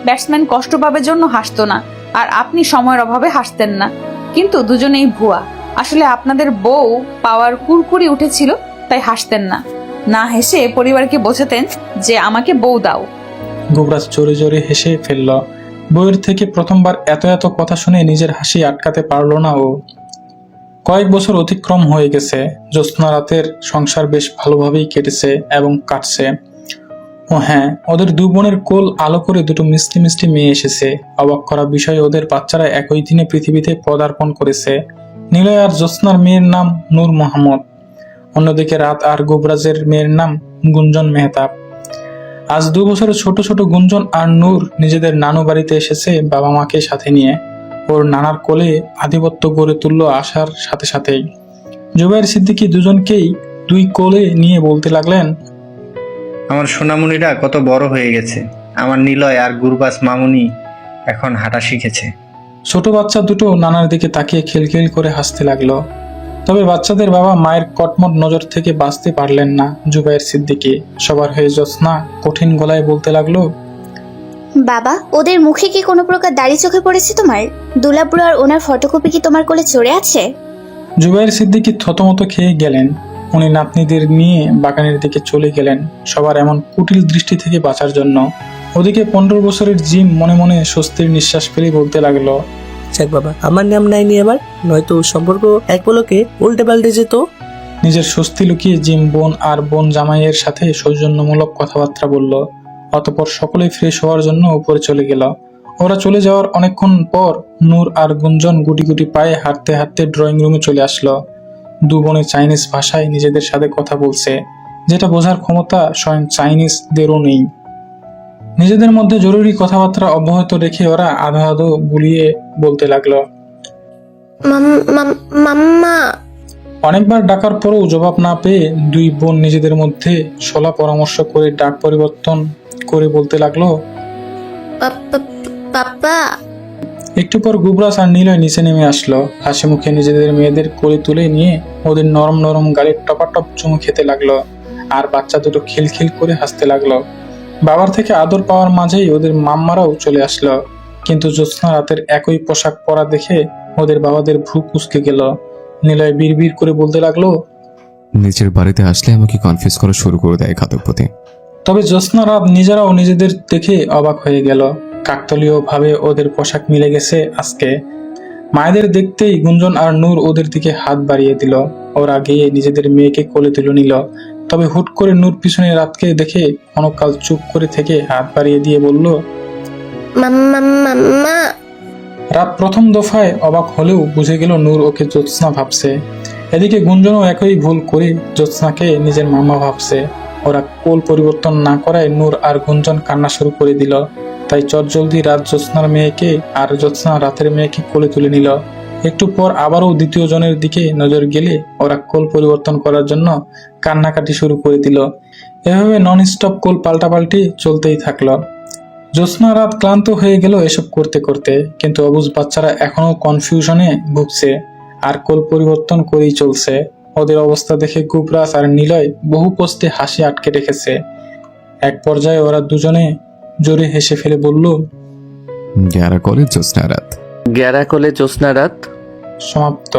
[SPEAKER 6] ব্যাটসম্যান কষ্ট পাবে জন্য হাসতো না, আর আপনি সময়ের অভাবে হাসতেন না। কিন্তু দুজনেই ভুয়া। আসলে আপনাদের বউ পাওয়ার কুরকুরি উঠেছিল, তাই হাসতেন না। না হেসে পরিবারকে বোঝাতেন যে আমাকে বউ দাও।
[SPEAKER 5] গুবরাজ জোরে জোরে হেসে ফেলল। বইয়ের থেকে প্রথমবার এত এত কথা শুনে নিজের হাসি আটকাতে পারল না ও। কয়েক বছর অতিক্রম হয়ে গেছে। জ্যোৎস্না রাতের সংসার বেশ ভালোভাবেই কেটেছে এবং কাটছে। ও হ্যাঁ, ওদের দু বোনের কোল আলো করে দুটো মিষ্টি মিষ্টি মেয়ে এসেছে। অবাক করা বিষয়, ওদের বাচ্চারা একই দিনে পৃথিবীতে পদার্পণ করেছে। নিলয় আর জ্যোৎস্নার মেয়ের নাম নূর মোহাম্মদ। অন্যদিকে রাত আর গুবরাজের মেয়ের নাম গুঞ্জন মেহতাব। আজ 2 বছরের ছোট ছোট গুঞ্জন আর নূর নিজেদের নানু বাড়িতে এসেছে বাবা মাকে সাথে নিয়ে। ওর নানার কোলে আধিপত্য গড়ে তুলল আসার সাথে সাথেই। জুবাইর সিদ্দিকী দুজনকেই 2 কোলে নিয়ে বলতে লাগলেন,
[SPEAKER 2] আমার সোনামণিরা কত বড় হয়ে গেছে। আমার নিলয় আর গুরবাস মামুনি এখন হাঁটা শিখেছে।
[SPEAKER 5] ছোট বাচ্চা দুটো নানার দিকে তাকিয়ে খিলখিল করে হাসতে লাগলো। তবে বাচ্চাদের বাবা মায়ের কটমট নজর থেকে বাঁচতে পারলেন না জুবাইর সিদ্দিকী। সবার হয়ে জ্যোৎস্না কঠিন গলায় বলতে লাগলো,
[SPEAKER 8] বাবা, ওদের মুখে কি কোনো প্রকার দাড়ি চোখে পড়েছে তোমার? দুলাবুড়ো আর ওনার ফটোকপি কি তোমার কোলে চড়ে আছে?
[SPEAKER 5] জুবাইর সিদ্দিকী থতমত খেয়ে গেলেন। উনি নাতনিদের নিয়ে বাগানের দিকে চলে গেলেন সবার এমন কুটিল দৃষ্টি থেকে বাঁচার জন্য। ওদিকে 15 বছরের জিম মনে মনে স্বস্তির নিঃশ্বাস ফেলে বলতে লাগলো,
[SPEAKER 4] যাক বাবা, আমার নাম নাইনি এবার, নয়তো সম্পর্ক এক পলকে উল্টে পাল্টে যেত।
[SPEAKER 5] নিজের স্বস্তি লুকিয়ে জিম বোন আর বোন জামাইয়ের সাথে সৌজন্যমূলক কথাবার্তা বলল। অতঃপর সকলেই ফ্রেশ হওয়ার জন্য উপরে চলে গেল। ওরা চলে যাওয়ার অনেকক্ষণ পর নূর আর গুঞ্জন গুটি গুটি পায়ে হাঁটতে হাঁটতে ড্রয়িং রুমে চলে আসলো। 2 বোনে চাইনিজ ভাষায় নিজেদের সাথে কথা বলছে, যেটা বোঝার ক্ষমতা স্বয়ং চাইনিজদেরও নেই। নিজেদের মধ্যে জরুরি কথাবার্তা অব্যাহত রেখে ওরা আধো আধো বুলিয়ে বলতে লাগলো।
[SPEAKER 1] মাম্মা।
[SPEAKER 5] অনেকবার ডাকার পরেও জবাব না পেয়ে 2 বোন নিজেদের মধ্যে সলা পরামর্শ করে ডাক পরিবর্তন করে বলতে লাগলো,
[SPEAKER 1] পাপা।
[SPEAKER 5] একটু পর গুবরাজ আর নিলয় নিচে নেমে আসলো। হাসি মুখে নিজেদের মেয়েদের কোলে তুলে নিয়ে ওদের নরম নরম গালে টপাটপ চুমু খেতে লাগলো। আর বাচ্চা দুটো খিলখিল করে হাসতে লাগলো। বাবার থেকে আদর পাওয়ার মাঝেই ওদের মাম্মারাও চলে আসলো। কিন্তু জ্যোৎস্না রাতের একই পোশাক পরা দেখে ওদের বাবাদের ভ্রু কুঁচকে গেল। নিলয় বিড়বিড় করে বলতে লাগলো,
[SPEAKER 9] নিজের বাড়িতে আসলে আমাকে কনফিউজ করা শুরু করে দেয় ঘাতকপতি।
[SPEAKER 5] তবে জ্যোৎস্না রাত নিজেরাও নিজেদের দেখে অবাক হয়ে গেল। কাকতালীয় ভাবে ওদের পোশাক মিলে গেছে আজকে। মায়েদের দেখতেই গুঞ্জন আর নূর ওদের দিকে হাত বাড়িয়ে দিল। ওরা গিয়ে নিজেদের মেয়েকে কোলে তুলে নিল। তবে হুট করে নূর পিছনে রাতকে দেখে অনেককাল চুপ করে থেকে হাত বাড়িয়ে দিয়ে বলল,
[SPEAKER 1] মাম্মা।
[SPEAKER 5] রাত প্রথম দফায় অবাক হলেও বুঝে গেল নূর ওকে জ্যোৎস্না ভাবছে। এদিকে গুঞ্জনও একই ভুল করে জ্যোৎস্নাকে নিজের মামা ভাবছে। ওরা কোল পরিবর্তন না করায় নূর আর গুঞ্জন কান্না শুরু করে দিল। তাই চটজলদি রাত জ্যোৎস্নার মেয়েকে আর জ্যোৎস্না রাতের মেয়েকে কোলে তুলে নিল। একটু পর আবারও দ্বিতীয় জনের দিকে নজর গেলে ওরা কোল পরিবর্তন করার জন্য কান্নাকাটি শুরু করে দিল। এভাবে নন স্টপ কোল পাল্টাপাল্টি চলতেই থাকলো। জ্যোৎস্না রাত ক্লান্ত হয়ে গেল এসব করতে করতে, কিন্তু অবুঝ বাচ্চারা এখনো কনফিউশনে ভুগছে আর কোল পরিবর্তন করেই চলছে। ওদের অবস্থা দেখে গুবরাজ আর নিলয় বহু কষ্টে হাসি আটকে রেখেছে। এক পর্যায়ে ওরা দুজনে জোরে হেসে ফেলে বলল,
[SPEAKER 9] গ্যারা কলে জ্যোৎস্না রাত।
[SPEAKER 3] গ্যারা কোলে জ্যোৎস্না রাত
[SPEAKER 5] সমাপ্ত।